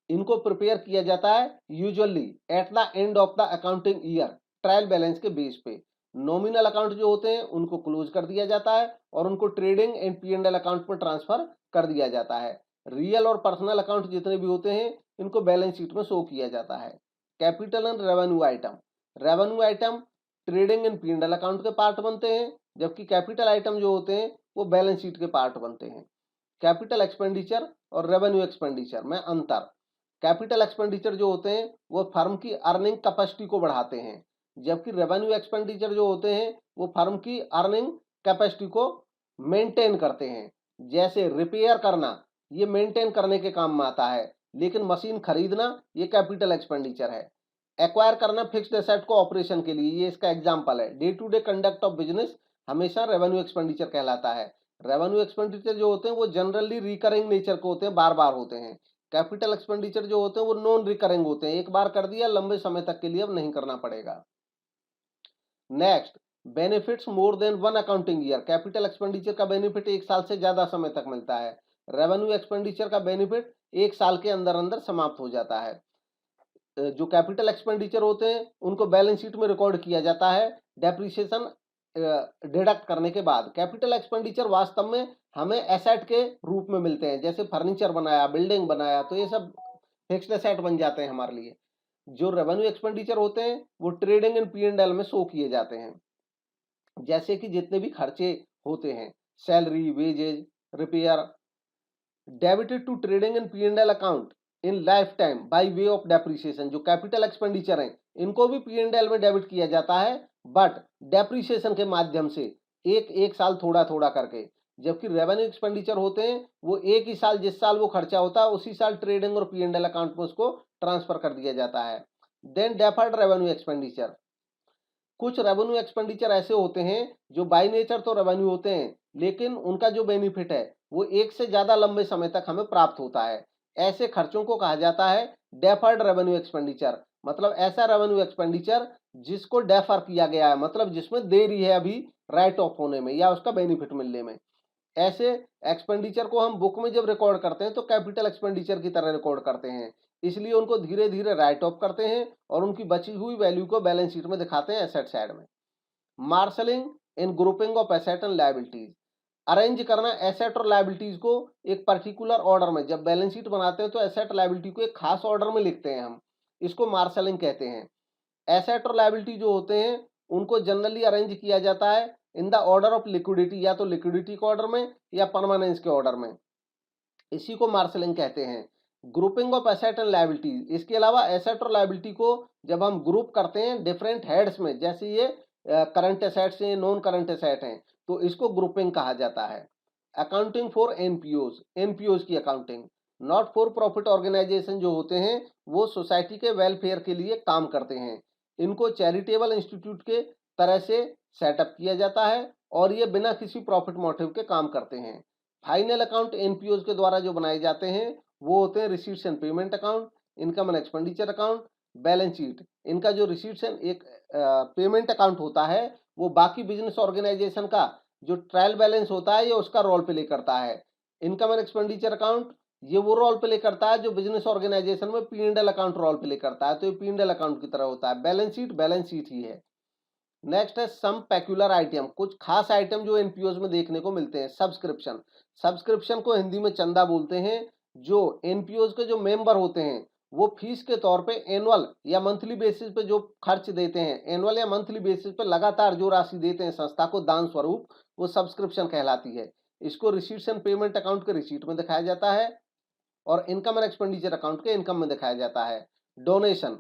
इनको प्रिपेयर किया जाता है usually eight the end of the accounting year, trial balance के बेस पे। नॉमिनल अकाउंट जो होते हैं उनको क्लोज कर दिया जाता है और उनको ट्रेडिंग एंड P&L अकाउंट में ट्रांसफर कर दिया जाता है। रियल और पर्सनल अकाउंट जितने भी होते हैं इनको बैलेंस शीट में शो किया जाता है। Capital and revenue item, revenue item trading and P&L account के पार्ट बनते हैं, जबकि कैपिटल आइटम जो होते हैं वो बैलेंस शीट के पार्ट बनते हैं। कैपिटल एक्सपेंडिचर और रेवेन्यू एक्सपेंडिचर में अंतर। कैपिटल एक्सपेंडिचर जो होते हैं वो फर्म की अर्निंग कैपेसिटी को बढ़ाते हैं, जबकि रेवेन्यू एक्सपेंडिचर जो होते हैं वो फर्म की अर्निंग कैपेसिटी को मेंटेन करते हैं। जैसे रिपेयर करना, ये मेंटेन करने के काम में आता है, लेकिन मशीन खरीदना ये कैपिटल एक्सपेंडिचर है। एक्वायर करना फिक्स्ड एसेट को ऑपरेशन के लिए, ये इसका एग्जाम्पल है। Day to day conduct of business हमेशा रेवेन्यू एक्सपेंडिचर कहलाता है। रेवेन्यू एक्सपेंडिचर जो होते हैं वो जनरली रिकरिंग नेचर के होते हैं, बार बार होते हैं। कैपिटल एक्सपेंडिचर जो होते हैं वो नॉन रिकरिंग होते हैं, एक बार कर दिया, लंबे समय तक के लिए अब नहीं करना पड़ेगा। Next, benefits more than one accounting year. Capital expenditure का बेनिफिट एक साल से ज्यादा समय तक मिलता है। रेवेन्यू एक्सपेंडिचर का बेनिफिट एक साल के अंदर अंदर समाप्त हो जाता है। जो कैपिटल एक्सपेंडिचर होते हैं उनको बैलेंस शीट में रिकॉर्ड किया जाता है डेप्रिसिएशन डिडक्ट करने के बाद। कैपिटल एक्सपेंडिचर वास्तव में हमें एसेट के रूप में मिलते हैं, जैसे फर्नीचर बनाया, बिल्डिंग बनाया, तो ये सब फिक्स्ड एसेट बन जाते हैं हमारे लिए। जो रेवेन्यू एक्सपेंडिचर होते हैं वो ट्रेडिंग एंड P&L में शो किए जाते हैं, जैसे कि जितने भी खर्चे होते हैं, salary, wages, repair, debited to trading and P&L account in lifetime by way of depreciation. जो कैपिटल एक्सपेंडिचर है इनको भी P&L में डेबिट किया जाता है, बट डेप्रिसिएशन के माध्यम से एक एक साल थोड़ा थोड़ा करके। जबकि रेवेन्यू एक्सपेंडिचर होते हैं वो एक ही साल, जिस साल वो खर्चा होता है उसी साल ट्रेडिंग और P&L अकाउंट में उसको ट्रांसफर कर दिया जाता है। देन डेफर्ड रेवेन्यू एक्सपेंडिचर, कुछ रेवेन्यू एक्सपेंडिचर ऐसे होते हैं जो बाय नेचर तो रेवेन्यू होते हैं, लेकिन उनका जो बेनिफिट है वो एक से ज्यादा लंबे समय तक हमें प्राप्त होता है। ऐसे खर्चों को कहा जाता है डेफर्ड रेवेन्यू एक्सपेंडिचर। मतलब ऐसा रेवेन्यू एक्सपेंडिचर जिसको डेफर किया गया है, मतलब जिसमें देरी है अभी राइट ऑफ होने में या उसका बेनिफिट मिलने में। ऐसे एक्सपेंडिचर को हम बुक में जब रिकॉर्ड करते हैं तो कैपिटल एक्सपेंडिचर की तरह रिकॉर्ड करते हैं, इसलिए उनको धीरे धीरे राइट ऑफ करते हैं और उनकी बची हुई वैल्यू को बैलेंस शीट में दिखाते हैं एसेट साइड में। Marshalling in grouping of asset and liabilities, arrange करना एसेट और लायबिलिटीज को एक पर्टिकुलर ऑर्डर में। जब बैलेंस शीट बनाते हैं तो एसेट लायबिलिटी को एक खास ऑर्डर में लिखते हैं हम, इसको मार्शलिंग कहते हैं। एसेट और लायबिलिटी जो होते हैं उनको जनरली अरेंज किया जाता है in the order of liquidity, या तो लिक्विडिटी के ऑर्डर में या परमानेंस के ऑर्डर में, इसी को मार्शलिंग कहते हैं। Grouping of asset and liability, इसके अलावा एसेट और लायबिलिटी को जब हम ग्रुप करते हैं डिफरेंट हेड्स में, जैसे ये करंट एसेट्स हैं, नॉन करंट एसेट हैं, तो इसको ग्रुपिंग कहा जाता है। अकाउंटिंग फॉर एनपीओज, एनपीओज की accounting. Not for profit organization जो होते हैं वो सोसाइटी के वेलफेयर के लिए काम करते हैं, इनको चैरिटेबल इंस्टीट्यूट के तरह से सेटअप किया जाता है और ये बिना किसी प्रॉफिट मोटिव के काम करते हैं। फाइनल अकाउंट एनपीओज के द्वारा जो बनाए जाते हैं वो होते हैं receipts and payment account, income and expenditure account, balance sheet. इनका जो रिसीट्स एंड एक पेमेंट अकाउंट होता है वो बाकी बिजनेस ऑर्गेनाइजेशन का जो ट्रायल बैलेंस होता है ये उसका रोल प्ले करता है। इनकम एंड एक्सपेंडिचर अकाउंट ये वो रोल प्ले करता है जो बिजनेस ऑर्गेनाइजेशन में P&L अकाउंट रोल प्ले करता है, तो ये P&L अकाउंट की तरह होता है। बैलेंस शीट ही है। नेक्स्ट है सम पेक्युलर आइटम, कुछ खास आइटम जो एनपीओज में देखने को मिलते हैं। सब्सक्रिप्शन, सब्सक्रिप्शन को हिंदी में चंदा बोलते हैं। जो एनपीओज के जो मेंबर होते हैं वो फीस के तौर पे एनुअल या मंथली बेसिस पे जो खर्च देते हैं, एनुअल या मंथली बेसिस पे लगातार जो राशि देते हैं संस्था को दान स्वरूप, वो सब्सक्रिप्शन कहलाती है। इसको रिसीट्स एंड पेमेंट अकाउंट के रिसीट में दिखाया जाता है और इनकम एंड एक्सपेंडिचर अकाउंट के इनकम में दिखाया जाता है। डोनेशन,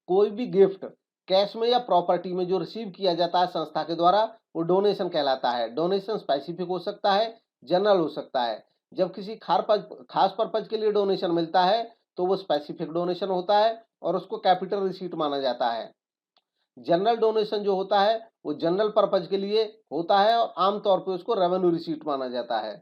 कोई भी गिफ्ट कैश में या प्रॉपर्टी में जो रिसीव किया जाता है संस्था के द्वारा वो डोनेशन कहलाता है। डोनेशन स्पेसिफिक हो सकता है, जनरल हो सकता है। जब किसी खास पर्पज के लिए डोनेशन मिलता है तो वो स्पेसिफिक डोनेशन होता है और उसको कैपिटल रिसीट माना जाता है। जनरल डोनेशन जो होता है वो जनरल पर्पज के लिए होता है और आमतौर पर उसको रेवेन्यू रिसीट माना जाता है।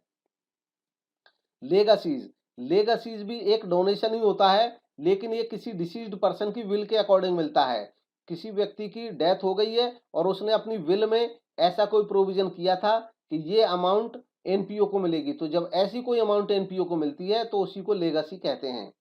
लेगासीज, लेगासीज भी एक डोनेशन ही होता है लेकिन ये किसी डिसीज्ड पर्सन की विल के अकॉर्डिंग मिलता है। किसी व्यक्ति की डेथ हो गई है और उसने अपनी विल में ऐसा कोई प्रोविजन किया था कि ये अमाउंट एनपीओ को मिलेगी, तो जब ऐसी कोई अमाउंट एनपीओ को मिलती है तो उसी को लेगासी कहते हैं।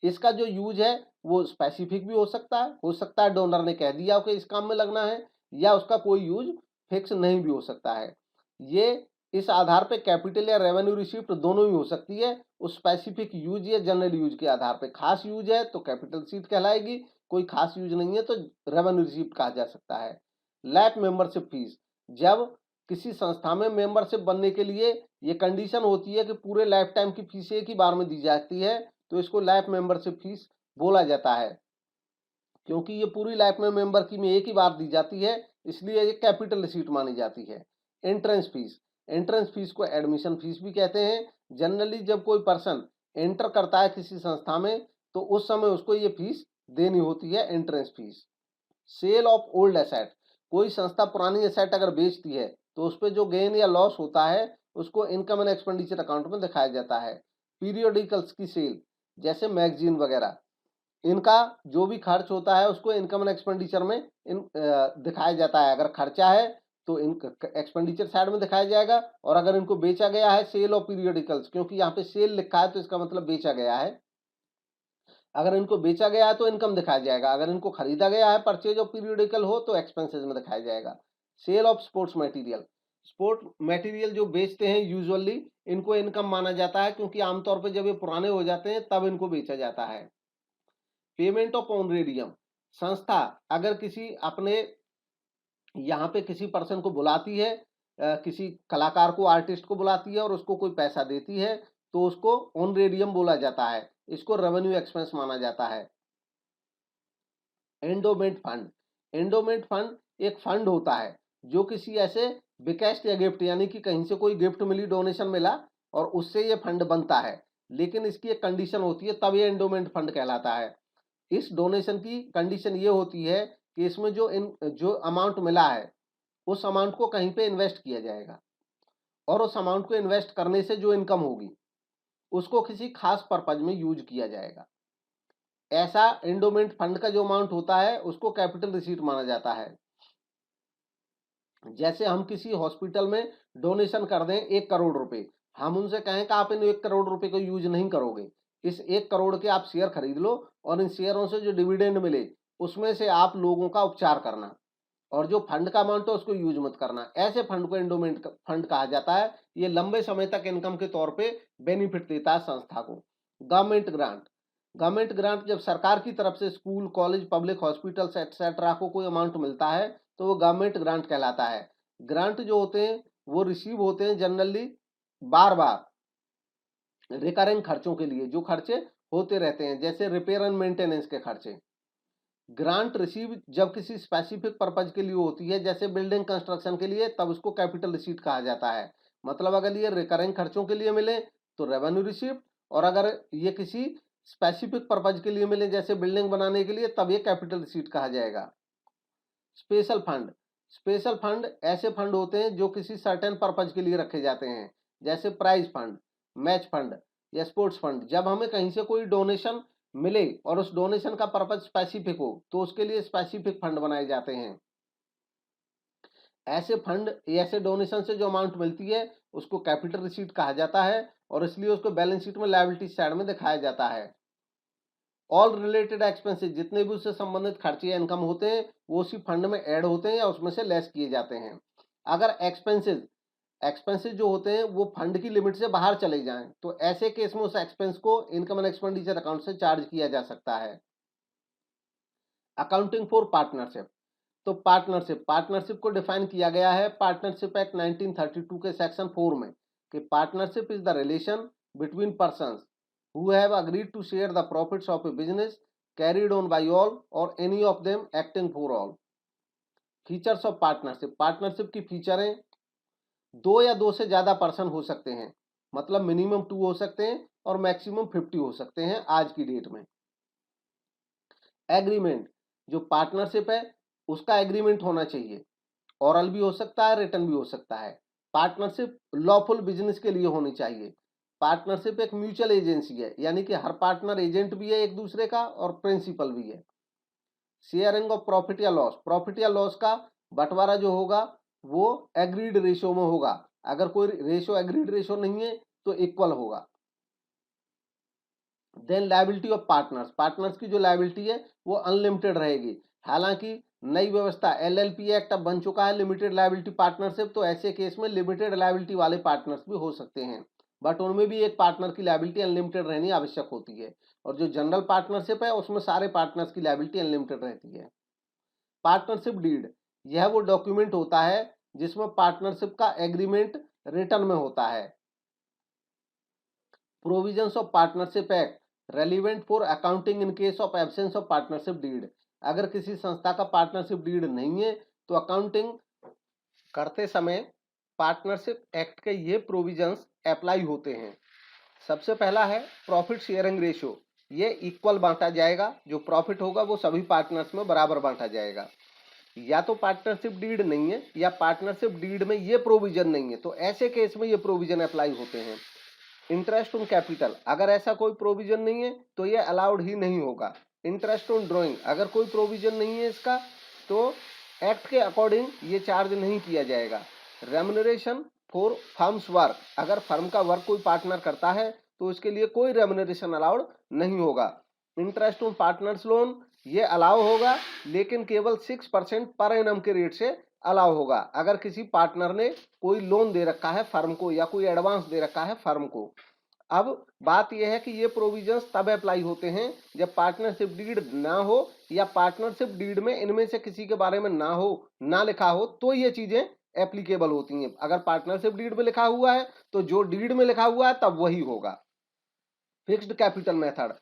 इसका जो यूज है वो स्पेसिफिक भी हो सकता है डोनर ने कह दिया कि इस काम में लगना है, या उसका कोई यूज फिक्स नहीं भी हो सकता है। ये इस आधार पे कैपिटल या रेवेन्यू रिसीप्ट दोनों ही हो सकती है, उस स्पेसिफिक यूज या जनरल यूज के आधार पे। खास यूज है तो कैपिटल रिसीप्ट कहलाएगी, कोई खास यूज नहीं है तो रेवेन्यू रिसीप्ट कहा जा सकता है। लैप मेंबरशिप फीस, जब किसी संस्था में मेंबरशिप बनने के लिए ये कंडीशन होती है कि पूरे लाइफ टाइम की फीस एक ही बार में दी जाती है, तो इसको लाइफ मेंबरशिप फीस बोला जाता है। क्योंकि ये पूरी लाइफ में मेंबर की में एक ही बार दी जाती है इसलिए ये कैपिटल रिसीट मानी जाती है। एंट्रेंस फीस, एंट्रेंस फीस को एडमिशन फीस भी कहते हैं। जनरली जब कोई पर्सन एंटर करता है किसी संस्था में तो उस समय उसको ये फीस देनी होती है, entrance fees. Sale of old asset, कोई संस्था पुरानी एसेट अगर बेचती है तो उस पर जो गेन या लॉस होता है उसको इनकम एंड एक्सपेंडिचर अकाउंट में दिखाया जाता है। पीरियोडिकल्स की सेल जैसे मैगजीन वगैरह, इनका जो भी खर्च होता है उसको इनकम एंड एक्सपेंडिचर में दिखाया जाता है। अगर खर्चा है तो एक्सपेंडिचर साइड में दिखाया जाएगा, और अगर इनको बेचा गया है, सेल ऑफ पीरियोडिकल्स, क्योंकि यहाँ पे सेल लिखा है तो इसका मतलब बेचा गया है। अगर इनको बेचा गया है तो इनकम दिखाया जाएगा, अगर इनको खरीदा गया है, परचेज ऑफ पीरियोडिकल हो तो एक्सपेंसेस में दिखाया जाएगा। Sale of sports material, sport material जो बेचते हैं यूजुअली इनको इनकम माना जाता है क्योंकि आमतौर पर जब ये पुराने हो जाते हैं तब इनको बेचा जाता है। पेमेंट ऑफ ऑनरेरियम, संस्था अगर किसी अपने यहाँ पे किसी पर्सन को बुलाती है, किसी कलाकार को, आर्टिस्ट को बुलाती है और उसको कोई पैसा देती है तो उसको ऑनरेरियम बोला जाता है, इसको रेवेन्यू एक्सपेंस माना जाता है। एंडोमेंट फंड, एंडोमेंट फंड एक फंड होता है जो किसी ऐसे बिकेस्ट या गिफ्ट, यानी कि कहीं से कोई गिफ्ट मिली, डोनेशन मिला और उससे ये फंड बनता है, लेकिन इसकी एक कंडीशन होती है तब ये एंडोमेंट फंड कहलाता है। इस डोनेशन की कंडीशन ये होती है कि इसमें जो अमाउंट मिला है उस अमाउंट को कहीं पे इन्वेस्ट किया जाएगा और उस अमाउंट को इन्वेस्ट करने से जो इनकम होगी उसको किसी खास पर्पज में यूज किया जाएगा। ऐसा एंडोमेंट फंड का जो अमाउंट होता है उसको कैपिटल रिसीट माना जाता है। जैसे हम किसी हॉस्पिटल में डोनेशन कर दें 1 करोड़ रुपए, हम उनसे कहें कि आप इन 1 करोड़ रुपए को यूज नहीं करोगे, इस 1 करोड़ के आप शेयर खरीद लो और इन शेयरों से जो डिविडेंड मिले उसमें से आप लोगों का उपचार करना, और जो फंड का अमाउंट है उसको यूज मत करना। ऐसे फंड को एंडोमेंट फंड कहा जाता है। ये लंबे समय तक इनकम के तौर पे बेनिफिट देता है संस्था को। गवर्नमेंट ग्रांट, गवर्नमेंट ग्रांट जब सरकार की तरफ से school, college, public hospitals etcetera को कोई अमाउंट मिलता है तो वो गवर्नमेंट ग्रांट कहलाता है। ग्रांट जो होते हैं वो रिसीव होते हैं जनरली बार बार रिकरिंग खर्चों के लिए, जो खर्चे होते रहते हैं, जैसे रिपेयर एंड मेंटेनेंस के खर्चे। ग्रांट रिसीव जब किसी स्पेसिफिक पर्पज के लिए होती है, जैसे बिल्डिंग कंस्ट्रक्शन के लिए, तब उसको कैपिटल रिसीट कहा जाता है। मतलब अगर ये रिकरिंग खर्चों के लिए मिले तो रेवेन्यू रिसीप्ट, और अगर ये किसी स्पेसिफिक पर्पज के लिए मिले जैसे बिल्डिंग बनाने के लिए, तब ये कैपिटल रिसीट कहा जाएगा। स्पेशल फंड, स्पेशल फंड ऐसे फंड होते हैं जो किसी सर्टेन पर्पज के लिए रखे जाते हैं, जैसे प्राइज फंड, मैच फंड या स्पोर्ट्स फंड। जब हमें कहीं से कोई डोनेशन मिले और उस डोनेशन का पर्पज स्पेसिफिक हो तो उसके लिए स्पेसिफिक फंड बनाए जाते हैं। ऐसे फंड, ऐसे डोनेशन से जो अमाउंट मिलती है उसको कैपिटल रिसीट कहा जाता है, और इसलिए उसको बैलेंस शीट में लायबिलिटी साइड में दिखाया जाता है। ऑल रिलेटेड एक्सपेंसेस, जितने भी उससे संबंधित खर्चे या इनकम होते हैं वो उसी फंड में ऐड होते हैं या उसमें से लेस किए जाते हैं। अगर एक्सपेंसेस जो होते हैं वो फंड की लिमिट से बाहर चले जाएं तो ऐसे केस में उस एक्सपेंस को इनकम एंड एक्सपेंडिचर अकाउंट से चार्ज किया जा सकता है। अकाउंटिंग फॉर पार्टनरशिप, तो पार्टनरशिप को डिफाइन किया गया है पार्टनरशिप एक्ट 1932 के सेक्शन 4 में कि partnership is the relation between persons who have agreed to share the profits of a business carried on by all or any of them acting for all। Features of partnership, partnership की फीचरें, दो या दो से ज्यादा person हो सकते हैं, मतलब मिनिमम 2 हो सकते हैं और मैक्सिमम 50 हो सकते हैं आज की डेट में। एग्रीमेंट, जो पार्टनरशिप है उसका एग्रीमेंट होना चाहिए, ओरल भी हो सकता है, रिटन भी हो सकता है। पार्टनरशिप लॉफुल बिजनेस के लिए होनी चाहिए। पार्टनरशिप एक म्यूचुअल एजेंसी है, यानी कि हर पार्टनर एजेंट भी है एक दूसरे का और प्रिंसिपल भी है। शेयरिंग ऑफ प्रॉफिट या लॉस, प्रॉफिट या लॉस का बंटवारा जो होगा वो एग्रीड रेशियो में होगा। अगर कोई रेशियो एग्रीड रेशियो नहीं है तो इक्वल होगा। Then liability of partners, partners की जो लायबिलिटी है वो अनलिमिटेड रहेगी। हालांकि नई व्यवस्था एलएलपी एक्ट अब बन चुका है लिमिटेड लायबिलिटी पार्टनरशिप, तो ऐसे केस में लिमिटेड लायबिलिटी वाले पार्टनर्स भी हो सकते हैं, बट उनमें भी एक पार्टनर की लायबिलिटी अनलिमिटेड रहनी आवश्यक होती है। और जो जनरल पार्टनरशिप है उसमें सारे पार्टनर्स की लायबिलिटी अनलिमिटेड रहती है। पार्टनरशिप डीड, यह वो डॉक्यूमेंट होता है जिसमें पार्टनरशिप का एग्रीमेंट रिटर्न में होता है। Provisions of partnership act relevant for accounting in case of absence of partnership deed, अगर किसी संस्था का पार्टनरशिप डीड नहीं है तो अकाउंटिंग करते समय पार्टनरशिप एक्ट के ये प्रोविजंस अप्लाई होते हैं। सबसे पहला है प्रॉफिट शेयरिंग रेशियो, ये इक्वल बांटा जाएगा, जो प्रॉफिट होगा वो सभी पार्टनर्स में बराबर बांटा जाएगा। या तो पार्टनरशिप डीड नहीं है या पार्टनरशिप डीड में ये प्रोविजन नहीं है, तो ऐसे केस में ये प्रोविजन अप्लाई होते हैं। इंटरेस्ट ऑन कैपिटल, अगर ऐसा कोई प्रोविजन नहीं है तो ये अलाउड ही नहीं होगा। इंटरेस्ट ऑन ड्रॉइंग, अगर कोई प्रोविजन नहीं है इसका तो एक्ट के अकॉर्डिंग ये चार्ज नहीं किया जाएगा। रेम्युनरेशन फॉर फर्म्स वर्क, अगर फर्म का वर्क कोई पार्टनर करता है तो उसके लिए कोई रेम्युनरेशन अलाउड नहीं होगा। इंटरेस्ट ऑन पार्टनर्स लोन, ये अलाउ होगा लेकिन केवल 6% पर एनम के रेट से अलाउ होगा, अगर किसी पार्टनर ने कोई लोन दे रखा है फर्म को या कोई एडवांस दे रखा है फर्म को। अब बात यह है कि ये प्रोविजंस तब अप्लाई होते हैं जब पार्टनरशिप डीड ना हो या पार्टनरशिप डीड में इनमें से किसी के बारे में ना हो, ना लिखा हो, तो ये चीजें एप्लीकेबल होती हैं। अगर पार्टनरशिप डीड में लिखा हुआ है तो जो डीड में लिखा हुआ है तब वही होगा। फिक्स्ड कैपिटल मेथड,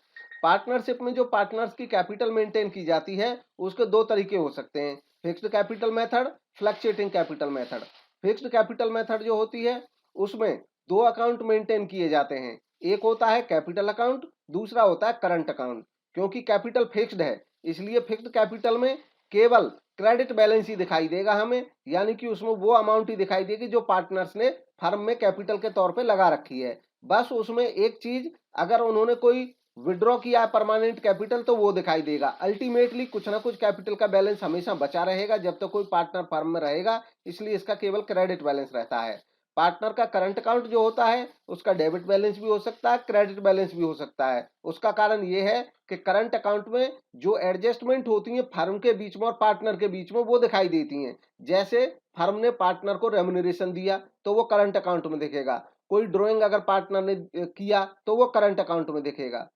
पार्टनरशिप में जो पार्टनर्स की कैपिटल मेंटेन की जाती है उसके दो तरीके हो सकते हैं, fixed capital method, fluctuating capital method. Fixed capital method जो होती है उसमें दो अकाउंट मेंटेन किए जाते हैं, एक होता है कैपिटल अकाउंट, दूसरा होता है करंट अकाउंट। क्योंकि कैपिटल फिक्स्ड है इसलिए फिक्स्ड कैपिटल में केवल क्रेडिट बैलेंस ही दिखाई देगा हमें, यानी कि उसमें वो अमाउंट ही दिखाई देगी जो पार्टनर्स ने फर्म में कैपिटल के तौर पे लगा रखी है। बस उसमें एक चीज, अगर उन्होंने कोई विड्रॉ किया है परमानेंट कैपिटल तो वो दिखाई देगा। अल्टीमेटली कुछ ना कुछ कैपिटल का बैलेंस हमेशा बचा रहेगा जब तक तो कोई पार्टनर फर्म में रहेगा, इसलिए इसका केवल क्रेडिट बैलेंस रहता है। पार्टनर का करंट अकाउंट जो होता है उसका डेबिट बैलेंस भी हो सकता है, क्रेडिट बैलेंस भी हो सकता है। उसका कारण ये है कि करंट अकाउंट में जो एडजस्टमेंट होती है फर्म के बीच में और पार्टनर के बीच में वो दिखाई देती हैं। जैसे फर्म ने पार्टनर को रेम्युनरेशन दिया तो वो करंट अकाउंट में दिखेगा, कोई ड्राइंग अगर पार्टनर ने किया तो वो करंट अकाउंट में दिखेगा।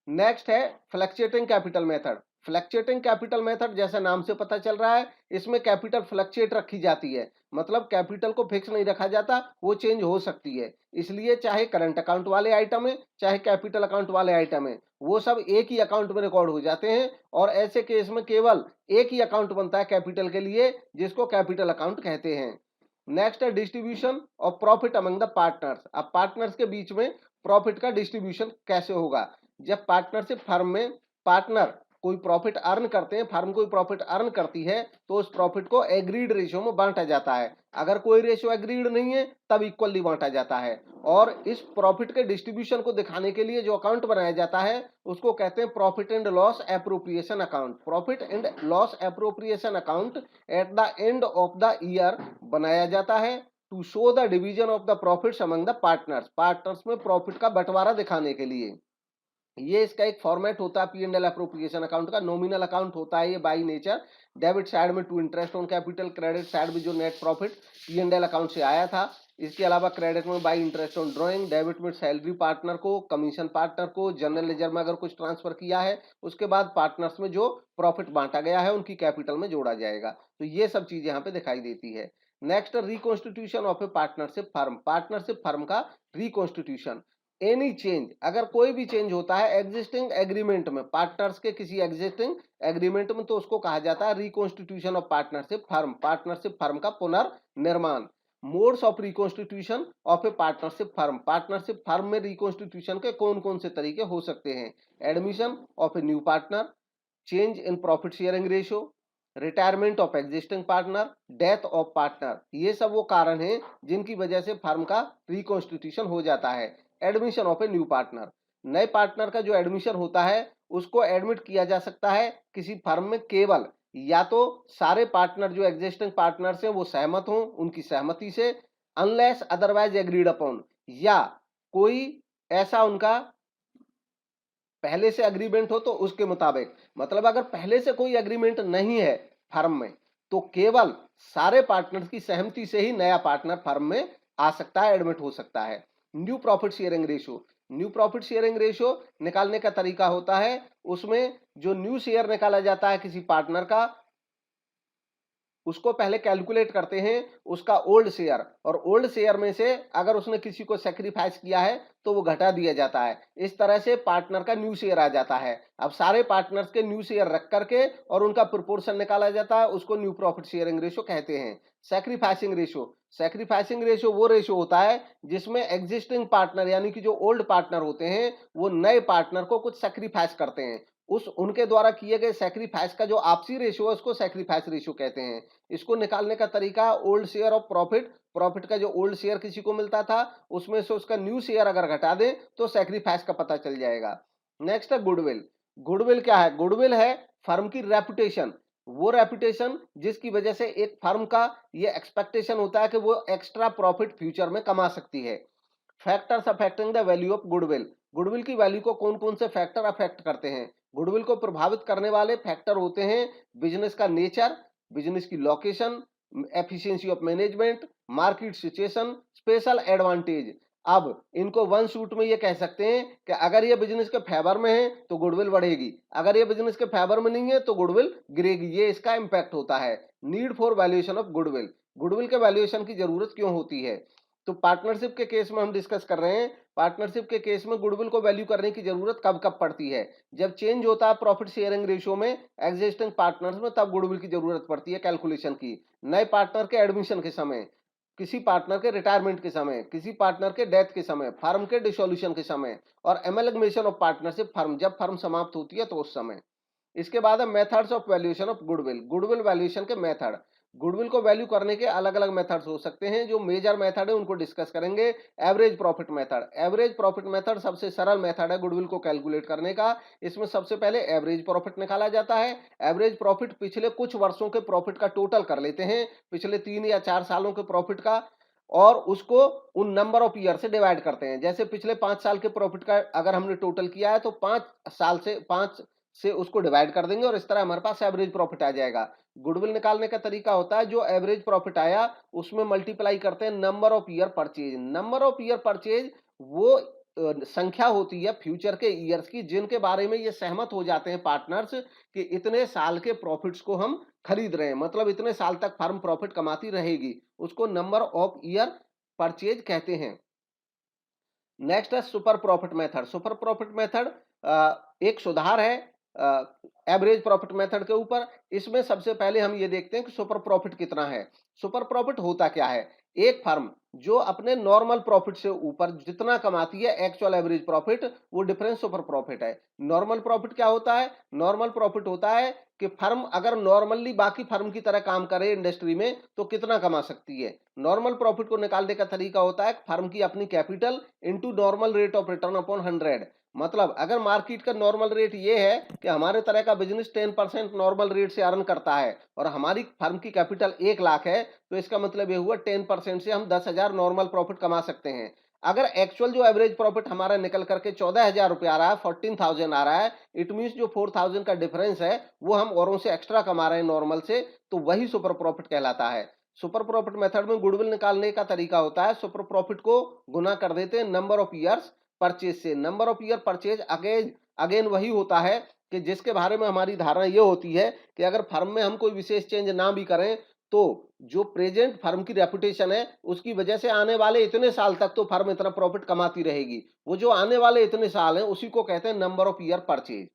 नेक्स्ट है fluctuating capital method. Fluctuating capital method जैसा नाम से पता चल रहा है, इसमें कैपिटल फ्लक्चुएट रखी जाती है, मतलब कैपिटल को फिक्स नहीं रखा जाता, वो चेंज हो सकती है। इसलिए चाहे करंट अकाउंट वाले आइटम है, चाहे कैपिटल अकाउंट वाले आइटम है, वो सब एक ही अकाउंट में रिकॉर्ड हो जाते हैं और ऐसे केस में केवल एक ही अकाउंट बनता है कैपिटल के लिए, जिसको कैपिटल अकाउंट कहते हैं। नेक्स्ट है distribution of profit among the partners. अब पार्टनर्स के बीच में प्रॉफिट का डिस्ट्रीब्यूशन कैसे होगा? जब पार्टनरशिप फर्म में पार्टनर कोई प्रॉफिट अर्न करते हैं, फर्म कोई प्रॉफिट अर्न करती है, तो उस प्रॉफिट को एग्रीड रेशियो में बांटा जाता है। अगर कोई रेशियो एग्रीड नहीं है तब इक्वली बांटा जाता है। और इस प्रॉफिट के डिस्ट्रीब्यूशन को दिखाने के लिए जो अकाउंट बनाया जाता है उसको कहते हैं profit and loss appropriation account. Profit and loss appropriation account at the end of the year बनाया जाता है to show the division of the profits among the partners. Partners में प्रॉफिट का बंटवारा दिखाने के लिए ये इसका एक फॉर्मेट होता है P and L appropriation account का। नॉमिनल अकाउंट होता है ये बाई नेचर। डेबिट साइड में to interest on capital, credit side में जो net profit P and L account से आया था। इसके अलावा क्रेडिट में by interest on drawing, debit में सैलरी पार्टनर को, कमीशन पार्टनर को, जनरल लेजर में अगर कुछ ट्रांसफर किया है, उसके बाद पार्टनर्स में जो प्रॉफिट बांटा गया है उनकी कैपिटल में जोड़ा जाएगा। तो ये सब चीज यहाँ पे दिखाई देती है। Next reconstitution of A partnership firm. Partnership firm का रिकॉन्स्टिट्यूशन। एनी चेंज, अगर कोई भी चेंज होता है एग्जिस्टिंग एग्रीमेंट में, पार्टनर्स के किसी एग्जिस्टिंग एग्रीमेंट में, तो उसको कहा जाता है reconstitution of partnership firm, partnership firm का पुनर्निर्माण। Modes of reconstitution of A partnership firm. Partnership firm में रिकॉन्स्टिट्यूशन के कौन कौन से तरीके हो सकते हैं? Admission of a new partner, change in profit sharing ratio, retirement of existing partner, death of partner. ये सब वो कारण हैं जिनकी वजह से फर्म का रिकॉन्स्टिट्यूशन हो जाता है। Admission of a new partner, नए पार्टनर का जो एडमिशन होता है उसको एडमिट किया जा सकता है किसी फर्म में केवल या तो सारे पार्टनर जो एग्जिस्टिंग पार्टनर्स हैं वो सहमत हों, उनकी सहमति से, अनलेस अदरवाइज एग्रीड अपॉन, या कोई ऐसा उनका पहले से एग्रीमेंट हो तो उसके मुताबिक। मतलब अगर पहले से कोई एग्रीमेंट नहीं है फर्म में तो केवल सारे पार्टनर्स की सहमति से ही नया पार्टनर फर्म में आ सकता है, एडमिट हो सकता है। New profit sharing ratio. New profit sharing ratio निकालने का तरीका होता है, उसमें जो न्यू शेयर निकाला जाता है किसी पार्टनर का, उसको पहले कैलकुलेट करते हैं उसका ओल्ड शेयर, और ओल्ड शेयर में से अगर उसने किसी को सेक्रीफाइस किया है तो वो घटा दिया जाता है। इस तरह से पार्टनर का न्यू शेयर आ जाता है। अब सारे पार्टनर्स के न्यू शेयर रख करके और उनका प्रोपोर्शन निकाला जाता है, उसको न्यू प्रॉफिट शेयरिंग रेशियो कहते हैं। Sacrificing ratio. सैक्रिफाइसिंग रेशियो वो रेशियो होता है जिसमें एग्जिस्टिंग पार्टनर यानी कि जो ओल्ड पार्टनर होते हैं वो नए पार्टनर को कुछ सैक्रिफाइस करते हैं। उस उनके द्वारा किए गए सैक्रिफाइस का जो आपसी रेशियो है उसको सैक्रिफाइस रेशियो कहते हैं। इसको निकालने का तरीका old share of profit. Profit का जो ओल्ड शेयर किसी को मिलता था उसमें से उसका न्यू शेयर अगर घटा दें तो सैक्रिफाइस का पता चल जाएगा। नेक्स्ट है गुडविल। गुडविल क्या है? गुडविल है फर्म की रेपुटेशन, वो रेपुटेशन जिसकी वजह से एक फर्म का ये एक्सपेक्टेशन होता है कि वो एक्स्ट्रा प्रॉफिट फ्यूचर में कमा सकती है। Factors affecting the value of goodwill. Goodwill की वैल्यू को कौन कौन से फैक्टर अफेक्ट करते हैं? गुडविल को प्रभावित करने वाले फैक्टर होते हैं बिजनेस का नेचर, बिजनेस की location, efficiency of management, market situation, special advantage. अब इनको वन शूट में ये कह सकते हैं कि अगर ये बिजनेस के फेवर में है तो गुडविल बढ़ेगी, अगर ये बिजनेस के फेवर में नहीं है तो गुडविल गिरेगी। ये इसका इंपैक्ट होता है। Need for valuation of goodwill. Goodwill के वैल्यूएशन की जरूरत क्यों होती है? तो पार्टनरशिप के केस में हम डिस्कस कर रहे हैं। पार्टनरशिप के केस में गुडविल को वैल्यू करने की जरूरत कब कब पड़ती है? जब चेंज होता है प्रॉफिट शेयरिंग रेशियो में एग्जिस्टिंग पार्टनर्स में, तब गुडविल की जरूरत पड़ती है कैलकुलेशन की। नए पार्टनर के एडमिशन के समय, किसी पार्टनर के रिटायरमेंट के समय, किसी पार्टनर के डेथ के समय, फर्म के डिसोल्यूशन के समय, और एमलगमेशन ऑफ पार्टनरशिप फर्म, जब फर्म समाप्त होती है तो उस समय। इसके बाद है methods of valuation of goodwill. Goodwill valuation के मेथड। गुडविल को वैल्यू करने के अलग अलग मेथड्स हो सकते हैं। जो मेजर मेथड है उनको डिस्कस करेंगे। Average profit method. Average profit method सबसे सरल मेथड है गुडविल को कैलकुलेट करने का। इसमें सबसे पहले एवरेज प्रॉफिट निकाला जाता है। एवरेज प्रॉफिट पिछले कुछ वर्षों के प्रॉफिट का टोटल कर लेते हैं, पिछले 3 या 4 सालों के प्रॉफिट का, और उसको उन नंबर ऑफ ईयर से डिवाइड करते हैं। जैसे पिछले 5 साल के प्रॉफिट का अगर हमने टोटल किया है तो 5 से उसको डिवाइड कर देंगे और इस तरह हमारे पास एवरेज प्रॉफिट आ जाएगा। गुडविल निकालने का तरीका होता है जो एवरेज प्रॉफिट आया उसमें मल्टीप्लाई करते हैं number of year purchase. Number of year purchase वो संख्या होती है फ्यूचर के ईयर्स की जिनके बारे में ये सहमत हो जाते हैं पार्टनर्स कि इतने साल के प्रॉफिट्स को हम खरीद रहे हैं, मतलब इतने साल तक फर्म प्रॉफिट कमाती रहेगी, उसको नंबर ऑफ ईयर परचेज कहते हैं। नेक्स्ट है super profit method. Super profit method एक सुधार है एवरेज प्रॉफिट मेथड के ऊपर। इसमें सबसे पहले हम ये देखते हैं कि सुपर प्रॉफिट कितना है। सुपर प्रॉफिट होता क्या है? एक फर्म जो अपने नॉर्मल प्रॉफिट से ऊपर जितना कमाती है एक्चुअल एवरेज प्रॉफिट, वो डिफरेंस सुपर प्रॉफिट है। नॉर्मल प्रॉफिट क्या होता है? नॉर्मल प्रॉफिट होता है कि फर्म अगर नॉर्मली बाकी फर्म की तरह काम करे इंडस्ट्री में तो कितना कमा सकती है। नॉर्मल प्रॉफिट को निकालने का तरीका होता है फर्म की अपनी capital into normal rate of return upon 100। मतलब अगर मार्केट का नॉर्मल रेट ये है कि हमारे तरह का बिजनेस 10% नॉर्मल रेट से अर्न करता है और हमारी फर्म की कैपिटल 1 लाख है, तो इसका मतलब ये हुआ 10% से हम 10,000 नॉर्मल प्रॉफिट कमा सकते हैं। अगर एक्चुअल जो एवरेज प्रॉफिट हमारा निकल करके 14,000 रुपये आ रहा है, 14,000 आ रहा है, इट मीन्स जो 4,000 का डिफरेंस है वो हम औरों से एक्स्ट्रा कमा रहे हैं नॉर्मल से, तो वही सुपर प्रॉफिट कहलाता है। सुपर प्रॉफिट मेथड में गुडविल निकालने का तरीका होता है, सुपर प्रॉफिट को गुना कर देते हैं नंबर ऑफ ईयर्स परचेज से। Number of year purchase again again वही होता है कि जिसके बारे में हमारी धारणा ये होती है कि अगर फर्म में हम कोई विशेष चेंज ना भी करें तो जो प्रेजेंट फर्म की रेपुटेशन है उसकी वजह से आने वाले इतने साल तक तो फर्म इतना प्रॉफिट कमाती रहेगी। वो जो आने वाले इतने साल हैं उसी को कहते हैं number of year purchase.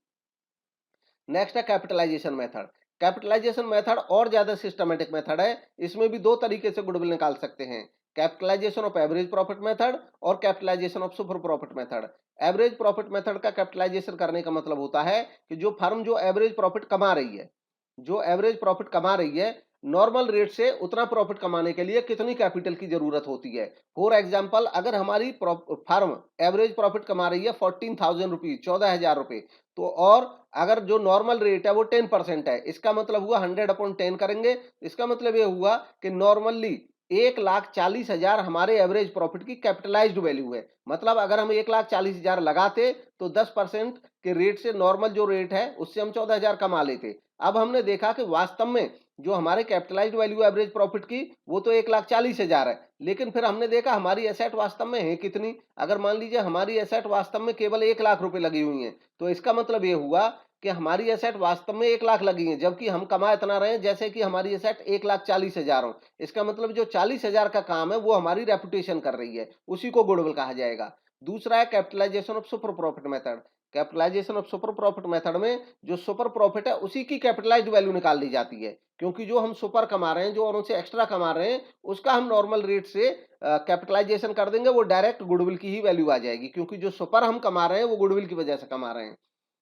Next है कैपिटलाइजेशन मेथड। कैपिटलाइजेशन मेथड और ज्यादा सिस्टमेटिक मेथड है। इसमें भी दो तरीके से गुडविल निकाल सकते हैं, capitalisation of average profit method और capitalisation of super profit method. Average profit method का कैपिटलाइजेशन करने का मतलब होता है कि जो फर्म जो एवरेज प्रॉफिट कमा रही है, जो एवरेज प्रॉफिट कमा रही है, नॉर्मल रेट से उतना प्रॉफिट कमाने के लिए कितनी कैपिटल की जरूरत होती है। फॉर एग्जांपल अगर हमारी फर्म एवरेज प्रॉफिट कमा रही है 14,000 रुपीज, 14,000 रुपए, तो और अगर जो नॉर्मल रेट है वो 10% है, इसका मतलब हुआ 100/10 करेंगे। इसका मतलब ये हुआ कि नॉर्मली 1,40,000 हमारे एवरेज प्रॉफिट की कैपिटलाइज्ड वैल्यू है। मतलब अगर हम 1,40,000 लगाते तो 10% के रेट से नॉर्मल जो रेट है उससे हम 14,000 कमा लेते। अब हमने देखा कि वास्तव में जो हमारे कैपिटलाइज्ड वैल्यू एवरेज प्रॉफिट की वो तो 1,40,000 है, लेकिन फिर हमने देखा हमारी एसेट वास्तव में है कितनी। अगर मान लीजिए हमारी एसेट वास्तव में केवल 1 लाख रुपए लगी हुई है, तो इसका मतलब ये हुआ कि हमारी एसेट वास्तव में 1 लाख लगी है, जबकि हम कमा इतना रहे हैं जैसे कि हमारी एसेट 1,40,000 हो। इसका मतलब जो 40,000 का काम है वो हमारी रेपुटेशन कर रही है, उसी को गुडविल कहा जाएगा। दूसरा है capitalization of super profit method. Capitalization of super profit method में जो सुपर प्रॉफिट है उसी की कैपिटलाइज्ड वैल्यू निकाल ली जाती है, क्योंकि जो हम सुपर कमा रहे हैं, जो और उनसे एक्स्ट्रा कमा रहे हैं, उसका हम नॉर्मल रेट से कैपिटलाइजेशन कर देंगे, वो डायरेक्ट गुडविल की ही वैल्यू आ जाएगी, क्योंकि जो सुपर हम कमा रहे हैं वो गुडविल की वजह से कमा रहे हैं।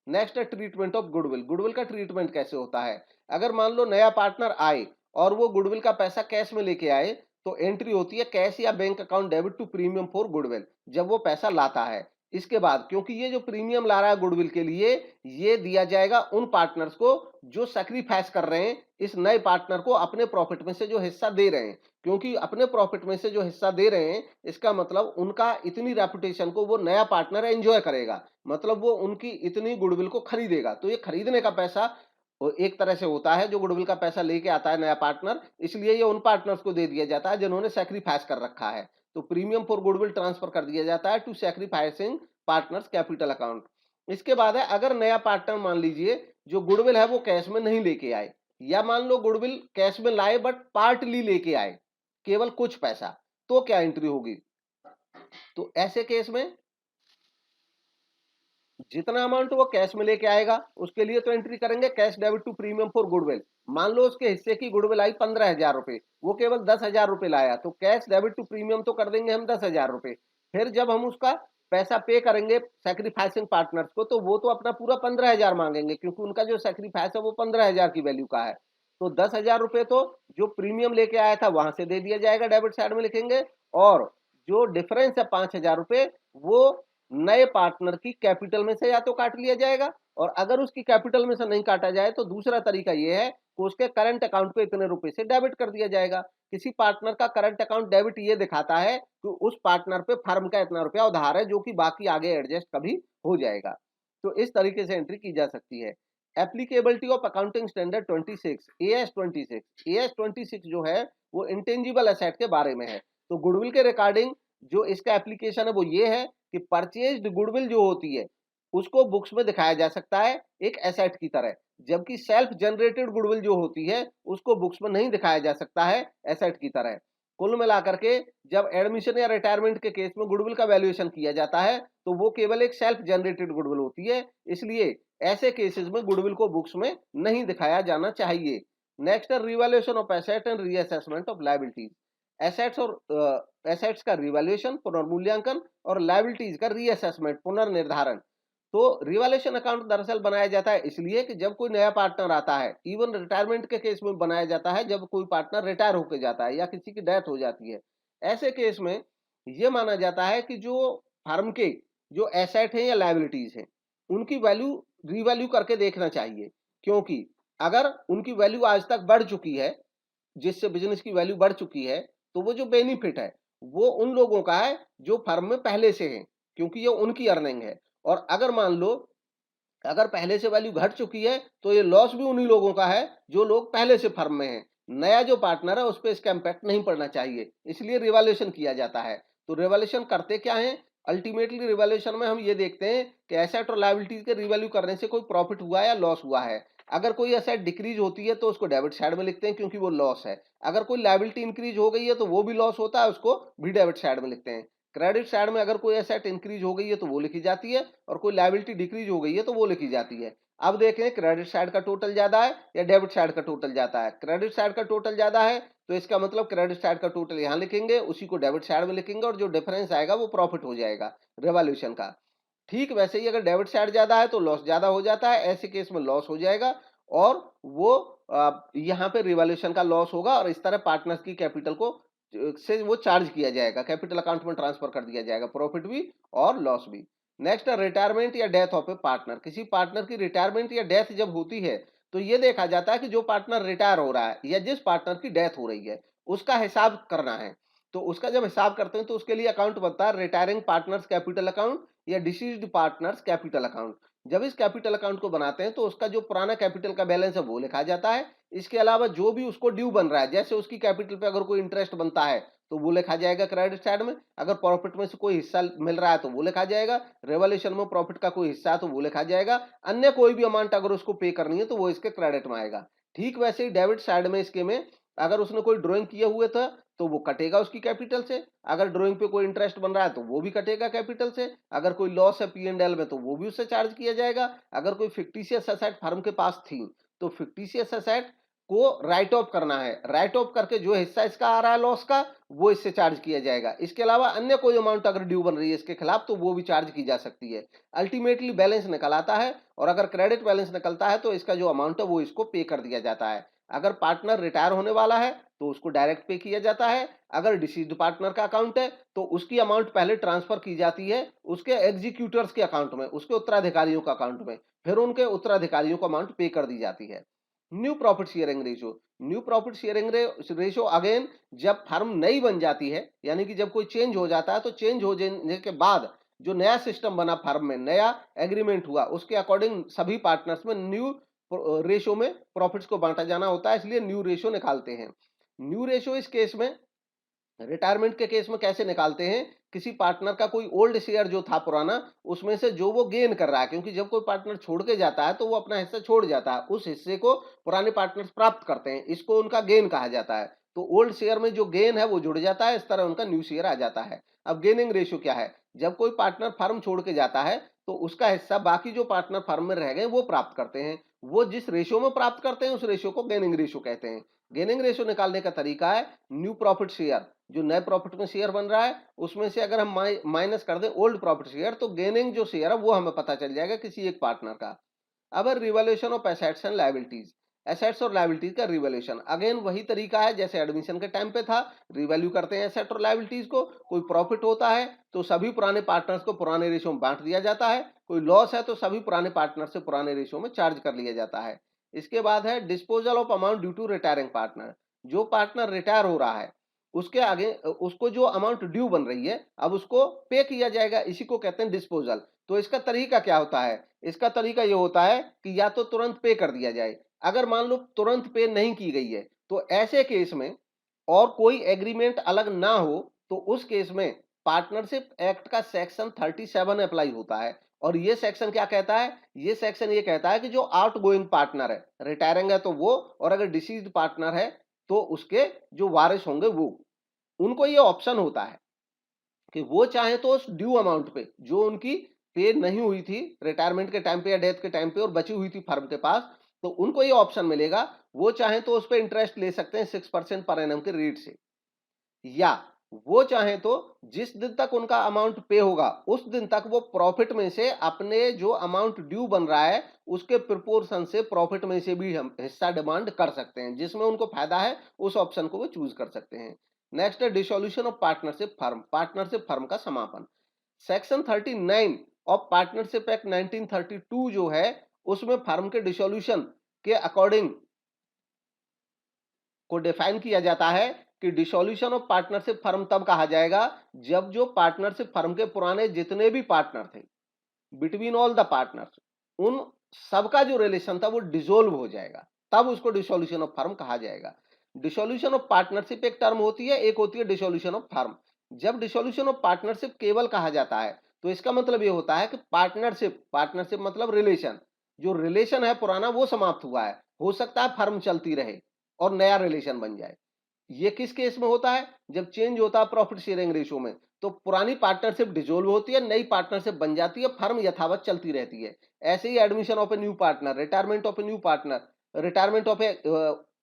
नेक्स्ट है ट्रीटमेंट ऑफ गुडविल। गुडविल का ट्रीटमेंट कैसे होता है? अगर मान लो नया पार्टनर आए और वो गुडविल का पैसा कैश में लेके आए, तो एंट्री होती है कैश या bank account debit to premium for goodwill, जब वो पैसा लाता है। इसके बाद क्योंकि ये जो प्रीमियम ला रहा है गुडविल के लिए, ये दिया जाएगा उन पार्टनर्स को जो सैक्रिफाइस कर रहे हैं इस नए पार्टनर को अपने प्रॉफिट में से जो हिस्सा दे रहे हैं। क्योंकि अपने प्रॉफिट में से जो हिस्सा दे रहे हैं, इसका मतलब उनका इतनी रेपुटेशन को वो नया पार्टनर एंजॉय करेगा, मतलब वो उनकी इतनी गुडविल को खरीदेगा। तो ये खरीदने का पैसा एक तरह से होता है जो गुडविल का पैसा लेके आता है नया पार्टनर, इसलिए ये उन पार्टनर्स को दे दिया जाता है जिन्होंने सैक्रिफाइस कर रखा है। तो प्रीमियम फॉर गुडविल ट्रांसफर कर दिया जाता है to sacrificing partners capital account. इसके बाद है अगर नया पार्टनर मान लीजिए जो गुडविल है वो कैश में नहीं लेके आए, या मान लो गुडविल कैश में लाए बट पार्टली लेके आए, केवल कुछ पैसा, तो क्या एंट्री होगी? तो ऐसे केस में जितना अमाउंट वो कैश में लेके आएगा उसके लिए तो एंट्री करेंगे cash debit to premium for goodwill. मान लो उसके हिस्से की गुडविल आई 15,000 रुपए, वो केवल 10,000 रुपए लाया, तो कैश डेबिट टू प्रीमियम तो कर देंगे हम 10,000 रुपए। फिर जब हम उसका पैसा पे करेंगे सैक्रिफाइसिंग पार्टनर्स को, तो वो तो अपना पूरा 15,000 मांगेंगे, क्योंकि उनका जो सैक्रिफाइस है वो 15,000 की वैल्यू का है। तो 10,000 रुपए तो जो प्रीमियम लेके आया था वहां से दे दिया जाएगा, डेबिट साइड में लिखेंगे, और जो डिफरेंस है 5,000 रुपए वो नए पार्टनर की कैपिटल में से या तो काट लिया जाएगा, और अगर उसकी कैपिटल में से नहीं काटा जाए तो दूसरा तरीका यह है कि उसके करंट अकाउंट पे इतने रुपए से डेबिट कर दिया जाएगा। किसी पार्टनर का करंट अकाउंट डेबिट ये दिखाता है कि उस पार्टनर पे फर्म का इतना रुपया उधार है, जो कि बाकी आगे एडजस्ट कभी हो जाएगा। तो इस तरीके से एंट्री की जा सकती है। Applicability of accounting standard 26 AS 26 जो है वो इंटेंजिबल एसेट के बारे में है। तो गुडविल के रिगार्डिंग जो इसका एप्लीकेशन है वो ये है कि परचेज्ड गुडविल जो होती है उसको बुक्स में दिखाया जा सकता है एक एसेट की तरह, जबकि सेल्फ जनरेटेड गुडविल जो होती है उसको बुक्स में नहीं दिखाया जा सकता है एसेट की तरह। कुल मिलाकर के जब एडमिशन या रिटायरमेंट के केस में गुडविल का वैल्यूएशन किया जाता है तो वो केवल एक सेल्फ जनरेटेड गुडविल होती है, इसलिए ऐसे केसेस में गुडविल को बुक्स में नहीं दिखाया जाना चाहिए। नेक्स्ट है revaluation of asset and reassessment of liabilities. Assets और एसेट्स का रिवैल्यूएशन पुनर्मूल्यांकन और लायबिलिटीज का रीअसेसमेंट पुनर्निर्धारण। तो रिवैल्यूएशन अकाउंट दरअसल बनाया जाता है इसलिए कि जब कोई नया पार्टनर आता है, इवन रिटायरमेंट के केस में बनाया जाता है जब कोई पार्टनर रिटायर होकर जाता है या किसी की डेथ हो जाती है, ऐसे केस में यह माना जाता है कि जो फर्म के जो एसेट है या लायबिलिटीज है उनकी वैल्यू रीवैल्यू करके देखना चाहिए, क्योंकि अगर उनकी वैल्यू आज तक बढ़ चुकी है, जिससे बिजनेस की वैल्यू बढ़ चुकी है, तो वो जो बेनिफिट है वो उन लोगों का है जो फर्म में पहले से हैं, क्योंकि ये उनकी अर्निंग है। और अगर मान लो अगर पहले से वैल्यू घट चुकी है तो ये लॉस भी उन्हीं लोगों का है जो लोग पहले से फर्म में हैं। नया जो पार्टनर है उस पर इसका इम्पैक्ट नहीं पड़ना चाहिए, इसलिए रिवैल्यूएशन किया जाता है। तो रिवैल्यूएशन करते क्या है, अल्टीमेटली रिवैल्यूएशन में हम ये देखते हैं कि एसेट और लायबिलिटीज के रिवैल्यू करने से कोई प्रॉफिट हुआ या लॉस हुआ है। अगर कोई एसेट डिक्रीज होती है तो उसको डेबिट साइड में लिखते हैं क्योंकि वो लॉस है। अगर कोई लायबिलिटी इंक्रीज हो गई है तो वो भी लॉस होता है, उसको भी डेबिट साइड में लिखते हैं। क्रेडिट साइड में अगर कोई एसेट इंक्रीज हो गई है तो वो लिखी जाती है और कोई लायबिलिटी डिक्रीज हो गई है तो वो लिखी जाती है। अब देखें क्रेडिट साइड का टोटल ज्यादा है या डेबिट साइड का टोटल ज्यादा है। क्रेडिट साइड का टोटल ज्यादा है तो इसका मतलब क्रेडिट साइड का टोटल यहां लिखेंगे, उसी को डेबिट साइड में लिखेंगे और जो डिफरेंस आएगा वो प्रॉफिट हो जाएगा रिवैल्यूएशन का। ठीक वैसे ही अगर डेबिट साइड ज्यादा है तो लॉस ज्यादा हो जाता है, ऐसे केस में लॉस हो जाएगा और वो यहाँ पे रिवैल्यूएशन का लॉस होगा और इस तरह पार्टनर्स की कैपिटल को से वो चार्ज किया जाएगा, कैपिटल अकाउंट में ट्रांसफर कर दिया जाएगा, प्रॉफिट भी और लॉस भी। नेक्स्ट है रिटायरमेंट या डेथ ऑफ ए पार्टनर। किसी पार्टनर की रिटायरमेंट या डेथ जब होती है तो ये देखा जाता है कि जो पार्टनर रिटायर हो रहा है या जिस पार्टनर की डेथ हो रही है उसका हिसाब करना है। तो उसका जब हिसाब करते हैं तो उसके लिए अकाउंट बनता है रिटायरिंग पार्टनर्स कैपिटल अकाउंट या डिसीज्ड पार्टनर्स कैपिटल अकाउंट। जब इस कैपिटल अकाउंट को बनाते हैं तो उसका जो पुराना कैपिटल का बैलेंस है वो लिखा जाता है। इसके अलावा जो भी उसको ड्यू बन रहा है, जैसे उसकी कैपिटल पे अगर कोई इंटरेस्ट बनता है तो वो लिखा जाएगा क्रेडिट साइड में, अगर प्रॉफिट में से कोई हिस्सा मिल रहा है तो वो लिखा जाएगा, रेवोल्यूशन में प्रॉफिट का कोई हिस्सा है तो वो लिखा जाएगा, अन्य कोई भी अमाउंट अगर उसको पे करनी है तो वो इसके क्रेडिट में आएगा। ठीक वैसे ही डेबिट साइड में इसके में अगर उसने कोई ड्राइंग किए हुए था तो वो कटेगा उसकी कैपिटल से, अगर ड्राइंग पे कोई इंटरेस्ट बन रहा है तो वो भी कटेगा कैपिटल से, अगर कोई लॉस है P&L में तो वो भी उससे चार्ज किया जाएगा। अगर कोई फिक्टिशियस एसेट फर्म के पास थी तो फिक्टिशियस एसेट को राइट ऑफ करना है, राइट ऑफ करके जो हिस्सा इसका आ रहा है लॉस का वो इससे चार्ज किया जाएगा। इसके अलावा अन्य कोई अमाउंट अगर ड्यू बन रही है इसके खिलाफ तो वो भी चार्ज की जा सकती है। अल्टीमेटली बैलेंस निकल आता है और अगर क्रेडिट बैलेंस निकलता है तो इसका जो अमाउंट है वो इसको पे कर दिया जाता है। अगर पार्टनर रिटायर होने वाला है तो उसको डायरेक्ट पे किया जाता है, अगर डिसीज्ड पार्टनर का अकाउंट है तो उसकी अमाउंट पहले ट्रांसफर की जाती है उसके एग्जीक्यूटर्स के अकाउंट में, उसके उत्तराधिकारियों का अकाउंट में, फिर उनके उत्तराधिकारियों को अमाउंट पे कर दी जाती है। New profit sharing ratio. New profit sharing ratio again जब फर्म नई बन जाती है, यानी कि जब कोई चेंज हो जाता है तो चेंज हो जाने के बाद जो नया सिस्टम बना फर्म में, नया एग्रीमेंट हुआ, उसके अकॉर्डिंग सभी पार्टनर्स में न्यू रेशियो में प्रॉफिट्स को बांटा जाना होता है, इसलिए न्यू रेशियो निकालते हैं। न्यू रेशियो इस केस में रिटायरमेंट के केस में कैसे निकालते हैं, किसी पार्टनर का कोई ओल्ड शेयर जो था पुराना उसमें से जो वो गेन कर रहा है, क्योंकि जब कोई पार्टनर छोड़ के जाता है तो वो अपना हिस्सा छोड़ जाता है, उस हिस्से को पुराने पार्टनर्स प्राप्त करते हैं, इसको उनका गेन कहा जाता है। तो ओल्ड शेयर में जो गेन है वो जुड़ जाता है, इस तरह उनका न्यू शेयर आ जाता है। अब गेनिंग रेशियो क्या है, जब कोई पार्टनर फर्म छोड़ के जाता है तो उसका हिस्सा बाकी जो पार्टनर फर्म में रह गए वो प्राप्त करते हैं, वो जिस रेशियो में प्राप्त करते हैं उस रेशियो को गेनिंग रेशियो कहते हैं। गेनिंग रेशियो निकालने का तरीका है न्यू प्रॉफिट शेयर, जो नए प्रॉफिट में शेयर बन रहा है उसमें से अगर हम माइनस कर दें ओल्ड प्रॉफिट शेयर तो गेनिंग जो शेयर है वो हमें पता चल जाएगा किसी एक पार्टनर का। अब revaluation of assets and liabilities. Assets और लायबिलिटीज का रिवैल्यूएशन अगेन वही तरीका है जैसे एडमिशन के टाइम पे था, रिवैल्यू करते हैं एसेट और लायबिलिटीज को। कोई प्रॉफिट होता है तो सभी पुराने पार्टनर्स को पुराने रेशियो में बांट दिया जाता है, कोई लॉस है तो सभी पुराने पार्टनर से पुराने रेशियो में चार्ज कर लिया जाता है। इसके बाद है disposal of amount due to retiring partner. जो पार्टनर रिटायर हो रहा है उसके आगे उसको जो अमाउंट ड्यू बन रही है अब उसको पे किया जाएगा, इसी को कहते हैं डिस्पोजल। तो इसका तरीका क्या होता है, इसका तरीका ये होता है कि या तो तुरंत पे कर दिया जाए, अगर मान लो तुरंत पे नहीं की गई है तो ऐसे केस में और कोई एग्रीमेंट अलग ना हो तो उस केस में पार्टनरशिप एक्ट का सेक्शन 37 अप्लाई होता है। और ये सेक्शन क्या कहता है? ये सेक्शन ये कहता है कि जो आउट गोइंग पार्टनर है, रिटायरिंग है तो वो, और अगर डिसीज्ड पार्टनर है तो उसके जो वारिस होंगे वो, उनको ये ऑप्शन होता है कि वो चाहे तो उस ड्यू अमाउंट पे, जो उनकी पे नहीं हुई थी रिटायरमेंट के टाइम पे या डेथ के टाइम पे और बची हुई थी फर्म के पास, तो उनको ये ऑप्शन मिलेगा, वो चाहे तो उस पर इंटरेस्ट ले सकते हैं 6% पर एनम के रेट से, या वो चाहे तो जिस दिन तक उनका अमाउंट पे होगा उस दिन तक वो प्रॉफिट में से अपने जो अमाउंट ड्यू बन रहा है उसके प्रोपोर्शन से प्रॉफिट में से भी हम हिस्सा डिमांड कर सकते हैं, जिसमें उनको फायदा है उस ऑप्शन को वो चूज कर सकते हैं। नेक्स्ट है dissolution of partnership firm, partnership firm का समापन। सेक्शन 39 ऑफ पार्टनरशिप एक्ट 1932 जो है उसमें फर्म के डिसोल्यूशन के अकॉर्डिंग को डिफाइन किया जाता है कि डिसोल्यूशन ऑफ पार्टनरशिप फर्म तब कहा जाएगा जब जो पार्टनरशिप फर्म के पुराने जितने भी पार्टनर थे, बिटवीन ऑल द पार्टनर्स, उन सबका जो रिलेशन था वो डिसोल्व हो जाएगा, तब उसको डिसोल्यूशन ऑफ फर्म कहा जाएगा। डिसोल्यूशन ऑफ पार्टनरशिप एक टर्म होती है, एक होती है डिसोल्यूशन ऑफ फर्म। जब डिसोल्यूशन ऑफ पार्टनरशिप केवल कहा जाता है तो इसका मतलब ये होता है कि पार्टनरशिप, पार्टनरशिप मतलब रिलेशन, जो रिलेशन है पुराना वो समाप्त हुआ है, हो सकता है फर्म चलती रहे और नया रिलेशन बन जाए। ये किस केस में होता है? जब चेंज होता है प्रॉफिट शेयरिंग रेशियो में, तो पुरानी पार्टनरशिप डिसोल्व होती है, नई पार्टनरशिप बन जाती है, फर्म यथावत चलती रहती है। ऐसे ही admission of a new partner, retirement of a new partner, retirement of a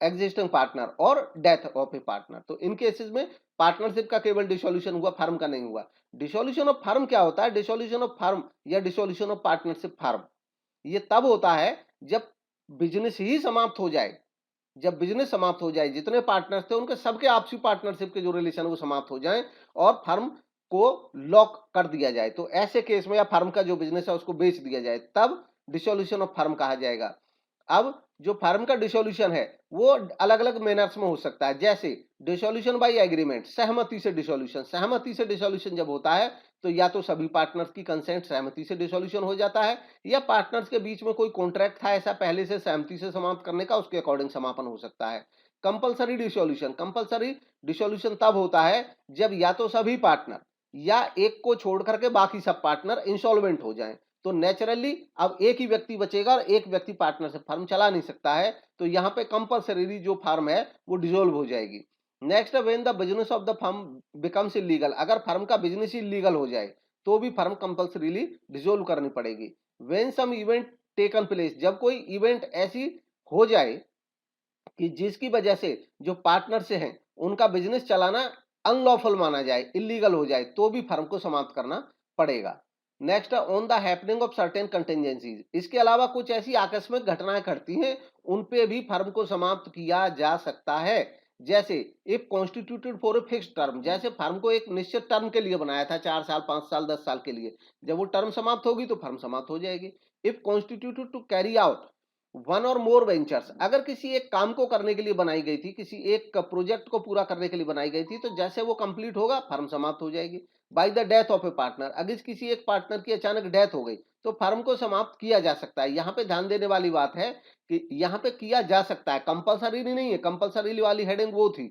existing partner और डेथ ऑफ ए पार्टनर, तो इन केसेस में पार्टनरशिप का केवल डिसोल्यूशन हुआ, फर्म का नहीं हुआ। डिसोल्यूशन ऑफ फर्म क्या होता है? डिसोल्यूशन ऑफ फर्म या डिसोल्यूशन ऑफ पार्टनरशिप फर्म ये तब होता है जब बिजनेस ही समाप्त हो जाए, जब बिजनेस समाप्त हो जाए, जितने पार्टनर्स थे उनके सबके आपसी पार्टनरशिप के जो रिलेशन वो समाप्त हो जाएं और फर्म को लॉक कर दिया जाए, तो ऐसे केस में या फर्म का जो बिजनेस है उसको बेच दिया जाए, तब डिसोल्यूशन ऑफ फर्म कहा जाएगा। अब जो फर्म का डिसोल्यूशन है वो अलग अलग मैनर्स में हो सकता है, जैसे डिसोल्यूशन बाय एग्रीमेंट, सहमति से डिसोल्यूशन। सहमति से डिसोल्यूशन जब होता है तो या तो सभी पार्टनर्स की कंसेंट सहमति से डिसोल्यूशन हो जाता है, या पार्टनर्स के बीच में कोई कॉन्ट्रैक्ट था ऐसा पहले से सहमति से समाप्त करने का, उसके अकॉर्डिंग समापन हो सकता है। कंपलसरी डिसोल्यूशन, कंपलसरी डिसोल्यूशन तब होता है जब या तो सभी पार्टनर या एक को छोड़ करके बाकी सब पार्टनर इंसॉल्वेंट हो जाएं, तो नेचुरली अब एक ही व्यक्ति बचेगा और एक व्यक्ति पार्टनर से फर्म चला नहीं सकता है, तो यहाँ पे कंपलसरी जो फर्म है वो डिसोल्व हो जाएगी। Next, when the business of the firm becomes illegal, अगर फर्म का बिजनेस इलीगल हो जाए तो भी फर्म कंपलसरीली डिसोल्व करनी पड़ेगी। When some event taken place, जब कोई इवेंट ऐसी हो जाए कि जिसकी वजह से जो पार्टनर से हैं उनका बिजनेस चलाना अनलॉफुल माना जाए, इलीगल हो जाए, तो भी फर्म को समाप्त करना पड़ेगा। Next, on the happening of certain contingencies, इसके अलावा कुछ ऐसी आकस्मिक घटनाएं घटती हैं उन पे भी फर्म को समाप्त किया जा सकता है। जैसे if constituted for a fixed term, जैसे फर्म को एक निश्चित टर्म के लिए बनाया था, 4 साल 5 साल 10 साल के लिए, जब वो टर्म समाप्त होगी तो फर्म समाप्त हो जाएगी। If constituted to carry out one or more ventures, अगर किसी एक काम को करने के लिए बनाई गई थी, किसी एक प्रोजेक्ट को पूरा करने के लिए बनाई गई थी, तो जैसे वो कंप्लीट होगा फर्म समाप्त हो जाएगी। By the death of a partner, अगर किसी एक पार्टनर की अचानक डेथ हो गई तो फर्म को समाप्त किया जा सकता है। यहाँ पे ध्यान देने वाली बात है कि यहाँ पे किया जा सकता है, कंपलसरी नहीं है, कंपलसरी वाली हेडिंग वो थी,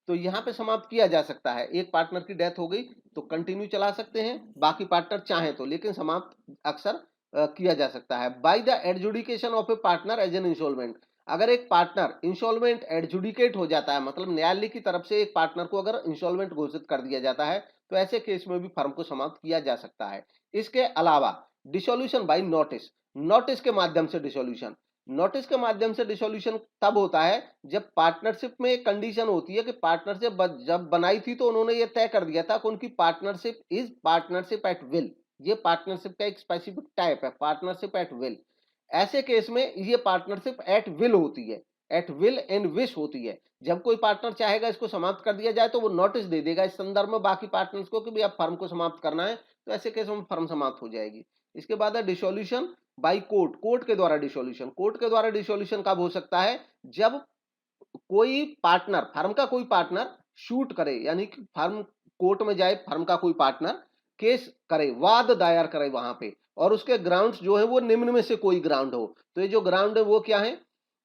तो यहाँ पे समाप्त किया जा सकता है। एक पार्टनर की डेथ हो गई तो कंटिन्यू चला सकते हैं बाकी पार्टनर चाहें तो, लेकिन समाप्त अक्सर किया जा सकता है। By the adjudication of a partner as an installment, अगर एक पार्टनर इंस्टॉलमेंट एडजुडिकेट हो जाता है, मतलब न्यायालय की तरफ से एक पार्टनर को अगर इंस्टॉलमेंट घोषित कर दिया जाता है, तो ऐसे केस में भी फर्म को समाप्त किया जा सकता है। इसके अलावा डिसोल्यूशन बाय नोटिस, नोटिस के माध्यम से डिसोल्यूशन, नोटिस के माध्यम से डिसोल्यूशन तब होता है जब पार्टनरशिप में एक कंडीशन होती है कि पार्टनरशिप जब बनाई थी तो उन्होंने ये तय कर दिया था कि उनकी partnership is partnership at will, ये पार्टनरशिप का एक स्पेसिफिक टाइप है, पार्टनरशिप एट विल। ऐसे केस में ये पार्टनरशिप एट विल होती है, एट विल एंड विश होती है। जब कोई पार्टनर चाहेगा इसको समाप्त कर दिया जाए तो वो नोटिस दे देगा इस संदर्भ में बाकी पार्टनर्स को कि भाई अब फर्म को समाप्त करना है, तो ऐसे केस में फर्म समाप्त हो जाएगी। इसके बाद है डिसोल्यूशन बाई कोर्ट, कोर्ट के द्वारा डिसोल्यूशन। कोर्ट के द्वारा डिसोल्यूशन कब हो सकता है? जब कोई पार्टनर, फर्म का कोई पार्टनर शूट करे, यानी कि फर्म कोर्ट में जाए, फर्म का कोई पार्टनर केस करे, वाद दायर करे वहां पे, और उसके ग्राउंड्स जो है वो निम्न में से कोई ग्राउंड हो, तो ये जो ग्राउंड है वो क्या है?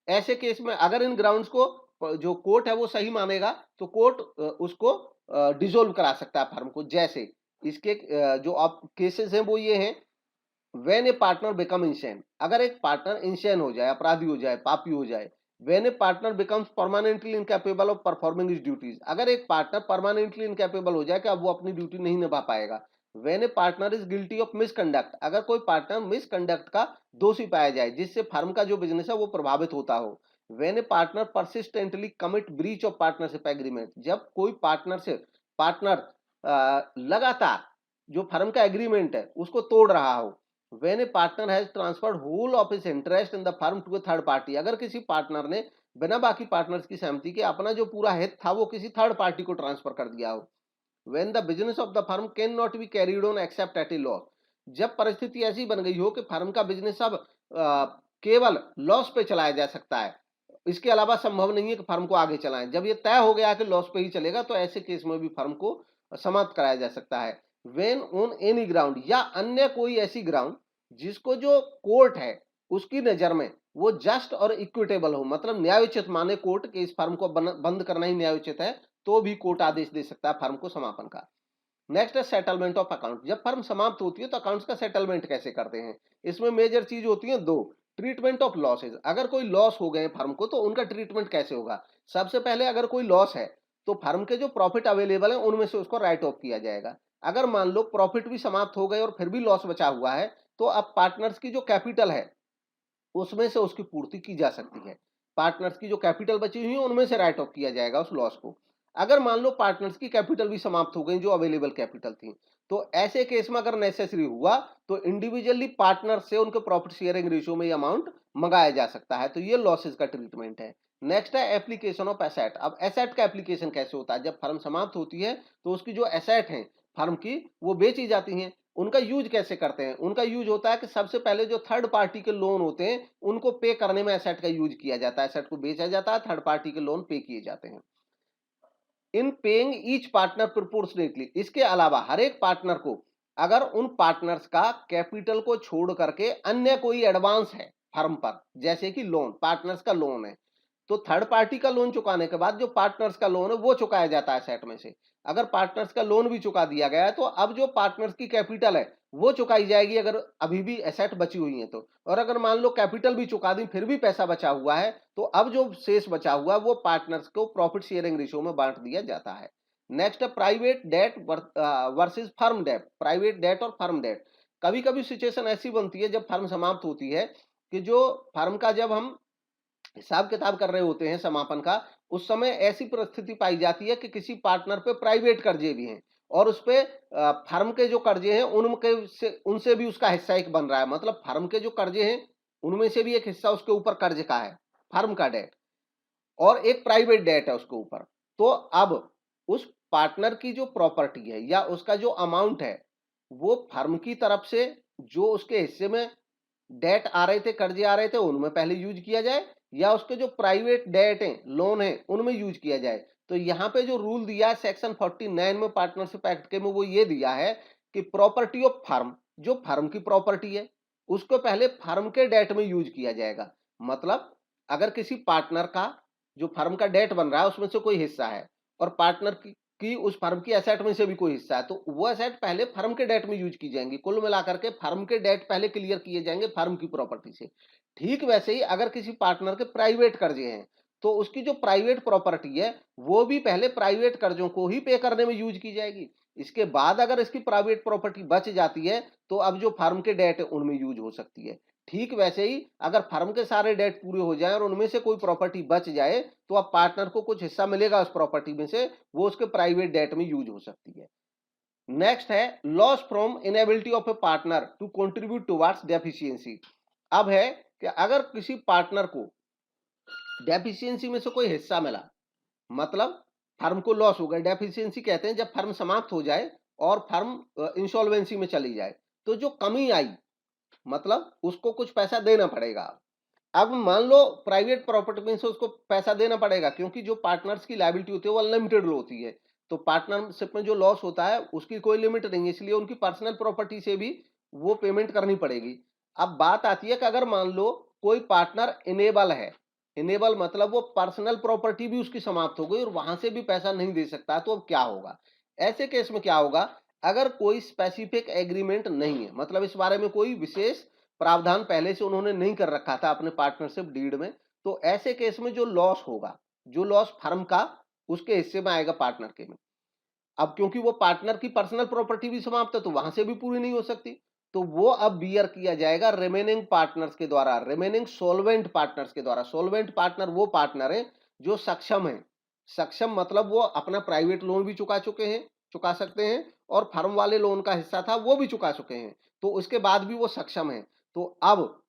ऐसे केस में अगर इन ग्राउंड्स को जो कोर्ट है वो सही मानेगा तो कोर्ट उसको डिसॉल्व करा सकता है फर्म को। जैसे इसके जो आप केसेस हैं वो ये हैं, when A partner become insane, अगर एक पार्टनर इंसेन हो जाए, अपराधी हो जाए, पापी हो जाए। When A partner becomes permanently incapable of performing his duties, अगर एक पार्टनर परमानेंटली इनकैपेबल हो जाए कि अब वो अपनी ड्यूटी नहीं निभा पाएगा। When A partner is guilty of misconduct, अगर कोई पार्टनर मिसकंडक्ट का दोषी पाया जाए जिससे फर्म का जो बिजनेस है वो प्रभावित होता हो। When A partner persistently commit breach of partnership agreement, जब कोई पार्टनर लगातार जो फर्म का एग्रीमेंट है उसको तोड़ रहा हो। When a partner has transferred whole of his interest in the firm to a third party, अगर किसी पार्टनर ने बिना बाकी पार्टनर्स की सहमति के अपना जो पूरा हित था वो किसी थर्ड पार्टी को ट्रांसफर कर दिया हो। When the business of the firm cannot be carried on except at a loss, जब परिस्थिति ऐसी बन गई हो कि फर्म का बिजनेस अब केवल लॉस पे चलाया जा सकता है, इसके अलावा संभव नहीं है कि फर्म को आगे चलाएं। जब ये तय हो गया कि लॉस पे ही चलेगा तो ऐसे केस में भी फर्म को समाप्त कराया जा सकता है। वेन ऑन एनी ग्राउंड, या अन्य कोई ऐसी ग्राउंड जिसको जो कोर्ट है उसकी नजर में वो जस्ट और इक्विटेबल हो, मतलब न्यायोचित माने कोर्ट के इस फर्म को बंद करना ही न्यायोचित है, तो भी कोर्ट आदेश दे सकता है फर्म को समापन का। नेक्स्ट है सेटलमेंट ऑफ अकाउंट, जब फर्म समाप्त होती है तो अकाउंट्स का सेटलमेंट कैसे करते हैं। इसमें मेजर चीज होती है दो। ट्रीटमेंट ऑफ लॉसेज, अगर कोई लॉस हो गए फर्म को तो उनका ट्रीटमेंट कैसे होगा। सबसे पहले अगर कोई लॉस है तो फर्म के जो प्रॉफिट अवेलेबल है उनमें से उसको राइट ऑफ किया जाएगा। अगर मान लो प्रॉफिट भी समाप्त हो गए और फिर भी लॉस बचा हुआ है तो अब पार्टनर्स की जो कैपिटल है उसमें से उसकी पूर्ति की जा सकती है। पार्टनर्स की जो कैपिटल बची हुई है उनमें से राइट ऑफ किया जाएगा उस लॉस को। अगर मान लो पार्टनर्स की कैपिटल भी समाप्त हो गई जो अवेलेबल कैपिटल थी, तो ऐसे केस में अगर नेसेसरी हुआ तो इंडिविजुअली पार्टनर से उनके प्रॉफिट शेयरिंग रेशियो में अमाउंट मंगाया जा सकता है। तो ये लॉसेस का ट्रीटमेंट है। नेक्स्ट है एप्लीकेशन ऑफ एसेट। अब एसेट का एप्लीकेशन कैसे होता है, जब फर्म समाप्त होती है तो उसकी जो एसेट है फर्म की वो बेची जाती हैं। उनका यूज कैसे करते हैं, उनका यूज होता है कि सबसे पहले जो थर्ड पार्टी के लोन होते हैं उनको पे करने में एसेट का यूज किया जाता है। एसेट को बेचा जाता है, थर्ड पार्टी के लोन पे किए जाते हैं। इन पेइंग ईच पार्टनर प्रोपोर्शनेटली, इसके अलावा हर एक पार्टनर को अगर उन पार्टनर्स का कैपिटल को छोड़ करके अन्य कोई एडवांस है फर्म पर, जैसे कि लोन, पार्टनर्स का लोन है, तो थर्ड पार्टी का लोन चुकाने के बाद जो पार्टनर्स का लोन है वो चुकाया जाता है सेट में से। अगर पार्टनर्स का लोन भी चुका दिया गया है तो अब जो पार्टनर्स की कैपिटल है वो चुकाई जाएगी अगर अभी भी एसेट बची हुई है तो। और अगर मान लो कैपिटल भी चुका दी फिर भी पैसा बचा हुआ है तो अब जो शेष बचा हुआ है वो पार्टनर्स को प्रॉफिट शेयरिंग रेशियो में बांट दिया जाता है। नेक्स्ट है private debt versus firm debt. Private debt और फर्म डेट, कभी कभी सिचुएशन ऐसी बनती है जब फर्म समाप्त होती है कि जो फर्म का जब हम हिसाब किताब कर रहे होते हैं समापन का, उस समय ऐसी परिस्थिति पाई जाती है कि किसी पार्टनर पे प्राइवेट कर्जे भी हैं और उस पे फर्म के जो कर्जे हैं उनसे भी उसका हिस्सा एक बन रहा है। मतलब फर्म के जो कर्जे हैं उनमें से भी एक हिस्सा उसके ऊपर कर्ज का है, फर्म का डेट, और एक प्राइवेट डेट है उसके ऊपर। तो अब उस पार्टनर की जो प्रॉपर्टी है या उसका जो अमाउंट है वो फर्म की तरफ से जो उसके हिस्से में डेट आ रहे थे, कर्जे आ रहे थे, उनमें पहले यूज किया जाए या उसके जो प्राइवेट डेट है, लोन है, उनमें यूज किया जाए। तो यहाँ पे जो रूल दिया है सेक्शन 49 में पार्टनरशिप एक्ट के में, वो ये दिया है कि प्रॉपर्टी ऑफ फर्म, जो फर्म की प्रॉपर्टी है उसको पहले फर्म के डेट में यूज किया जाएगा। मतलब अगर किसी पार्टनर का जो फर्म का डेट बन रहा है उसमें से कोई हिस्सा है और पार्टनर की उस फर्म की एसेट में से भी कोई हिस्सा है तो वो एसेट पहले फर्म के डेट में यूज की जाएंगी। कुल मिलाकर के फर्म के डेट पहले क्लियर किए जाएंगे फर्म की प्रॉपर्टी से। ठीक वैसे ही अगर किसी पार्टनर के प्राइवेट कर्जे हैं तो उसकी जो प्राइवेट प्रॉपर्टी है वो भी पहले प्राइवेट कर्जों को ही पे करने में यूज की जाएगी। इसके बाद अगर इसकी प्राइवेट प्रॉपर्टी बच जाती है तो अब जो फर्म के डेट है उनमें यूज हो सकती है। ठीक वैसे ही अगर फर्म के सारे डेट पूरे हो जाएं और उनमें से कोई प्रॉपर्टी बच जाए तो अब पार्टनर को कुछ हिस्सा मिलेगा उस प्रॉपर्टी में से, वो उसके प्राइवेट डेट में यूज हो सकती है। नेक्स्ट है loss from inability of a partner to contribute towards deficiency. अब है कि अगर किसी पार्टनर को डेफिशिएंसी में से कोई हिस्सा मिला, मतलब फर्म को लॉस हो गया, डेफिशिएंसी कहते हैं जब फर्म समाप्त हो जाए और फर्म इंसॉल्वेंसी में चली जाए तो जो कमी आई मतलब उसको कुछ पैसा देना पड़ेगा। अब मान लो प्राइवेट प्रॉपर्टी में से उसको पैसा देना पड़ेगा क्योंकि जो पार्टनर्स की लायबिलिटी होती है वो अनलिमिटेड होती है, तो पार्टनरशिप में जो लॉस होता है उसकी कोई लिमिट नहीं है, इसलिए उनकी पर्सनल प्रॉपर्टी से भी वो पेमेंट करनी पड़ेगी। अब बात आती है कि अगर मान लो कोई पार्टनर इनेबल है, इनेबल मतलब वो पर्सनल प्रॉपर्टी भी उसकी समाप्त हो गई और वहां से भी पैसा नहीं दे सकता, तो अब क्या होगा? ऐसे केस में क्या होगा? अगर कोई स्पेसिफिक एग्रीमेंट नहीं है, मतलब इस बारे में कोई विशेष प्रावधान पहले से उन्होंने नहीं कर रखा था अपने पार्टनरशिप डीड में, तो ऐसे केस में जो लॉस होगा, जो लॉस फर्म का उसके हिस्से में आएगा पार्टनर के में। अब क्योंकि वो पार्टनर की पर्सनल प्रॉपर्टी भी समाप्त है तो वहां से भी पूरी नहीं हो सकती, तो वो अब बियर किया जाएगा रिमेनिंग पार्टनर्स के द्वारा, रिमेनिंग सोलवेंट पार्टनर्स के द्वारा। सोलवेंट पार्टनर वो पार्टनर है जो सक्षम है। सक्षम मतलब वो अपना प्राइवेट लोन भी चुका चुके हैं, चुका सकते हैं, और फर्म वाले लोन का हिस्सा था वो भी चुका चुके हैं, तो उसके बाद भी वो सक्षम है। तो अब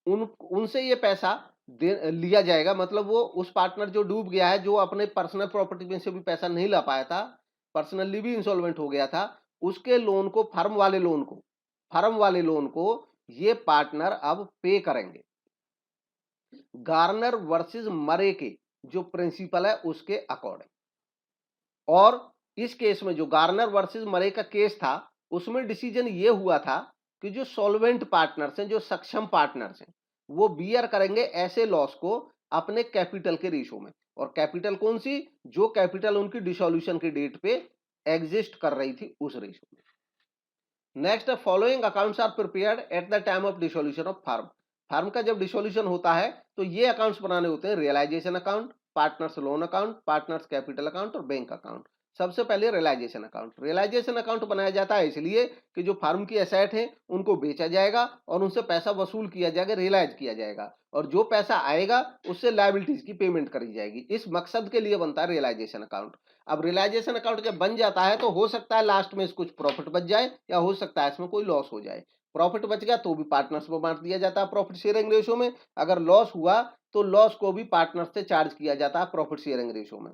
उनसे ये पैसा लिया जाएगा, मतलब वो उस पार्टनर जो डूब गया है, जो अपने पर्सनल प्रॉपर्टी में से भी पैसा नहीं ला पाया था, पर्सनली भी इंसॉल्वेंट हो गया था, उसके लोन को फर्म वाले लोन को ये पार्टनर अब पे करेंगे गार्नर वर्सेस मरे के जो प्रिंसिपल है उसके अकॉर्डिंग। और इस केस में जो गार्नर वर्सेस मरे का केस था, उसमें डिसीजन ये हुआ था कि जो सॉल्वेंट पार्टनर्स हैं, जो सक्षम पार्टनर्स हैं, वो बियर करेंगे ऐसे लॉस को अपने कैपिटल के रेशो में। और कैपिटल कौन सी? जो कैपिटल उनकी डिसोल्यूशन की डेट पे एग्जिस्ट कर रही थी उस रेशो में। Next, following accounts are prepared at the time of dissolution of firm. Firm का जब डिसोल्यूशन होता है तो ये अकाउंट्स बनाने होते हैं: realization account, partners loan account, partners capital account और बैंक अकाउंट। सबसे पहले रियलाइजेशन अकाउंट। रियलाइजेशन अकाउंट बनाया जाता है इसलिए कि जो फर्म की एसेट है उनको बेचा जाएगा और उनसे पैसा वसूल किया जाएगा, रियलाइज किया जाएगा, और जो पैसा आएगा उससे लायबिलिटीज की पेमेंट करी जाएगी। इस मकसद के लिए बनता है रियलाइजेशन अकाउंट। अब रियलाइजेशन अकाउंट जब बन जाता है तो हो सकता है लास्ट में कुछ प्रॉफिट बच जाए या हो सकता है इसमें कोई लॉस हो जाए। प्रॉफिट बच गया तो भी पार्टनर्स को बांट दिया जाता है प्रॉफिट शेयरिंग रेशो में। अगर लॉस हुआ तो लॉस को भी पार्टनर से चार्ज किया जाता है प्रॉफिट शेयरिंग रेशो में।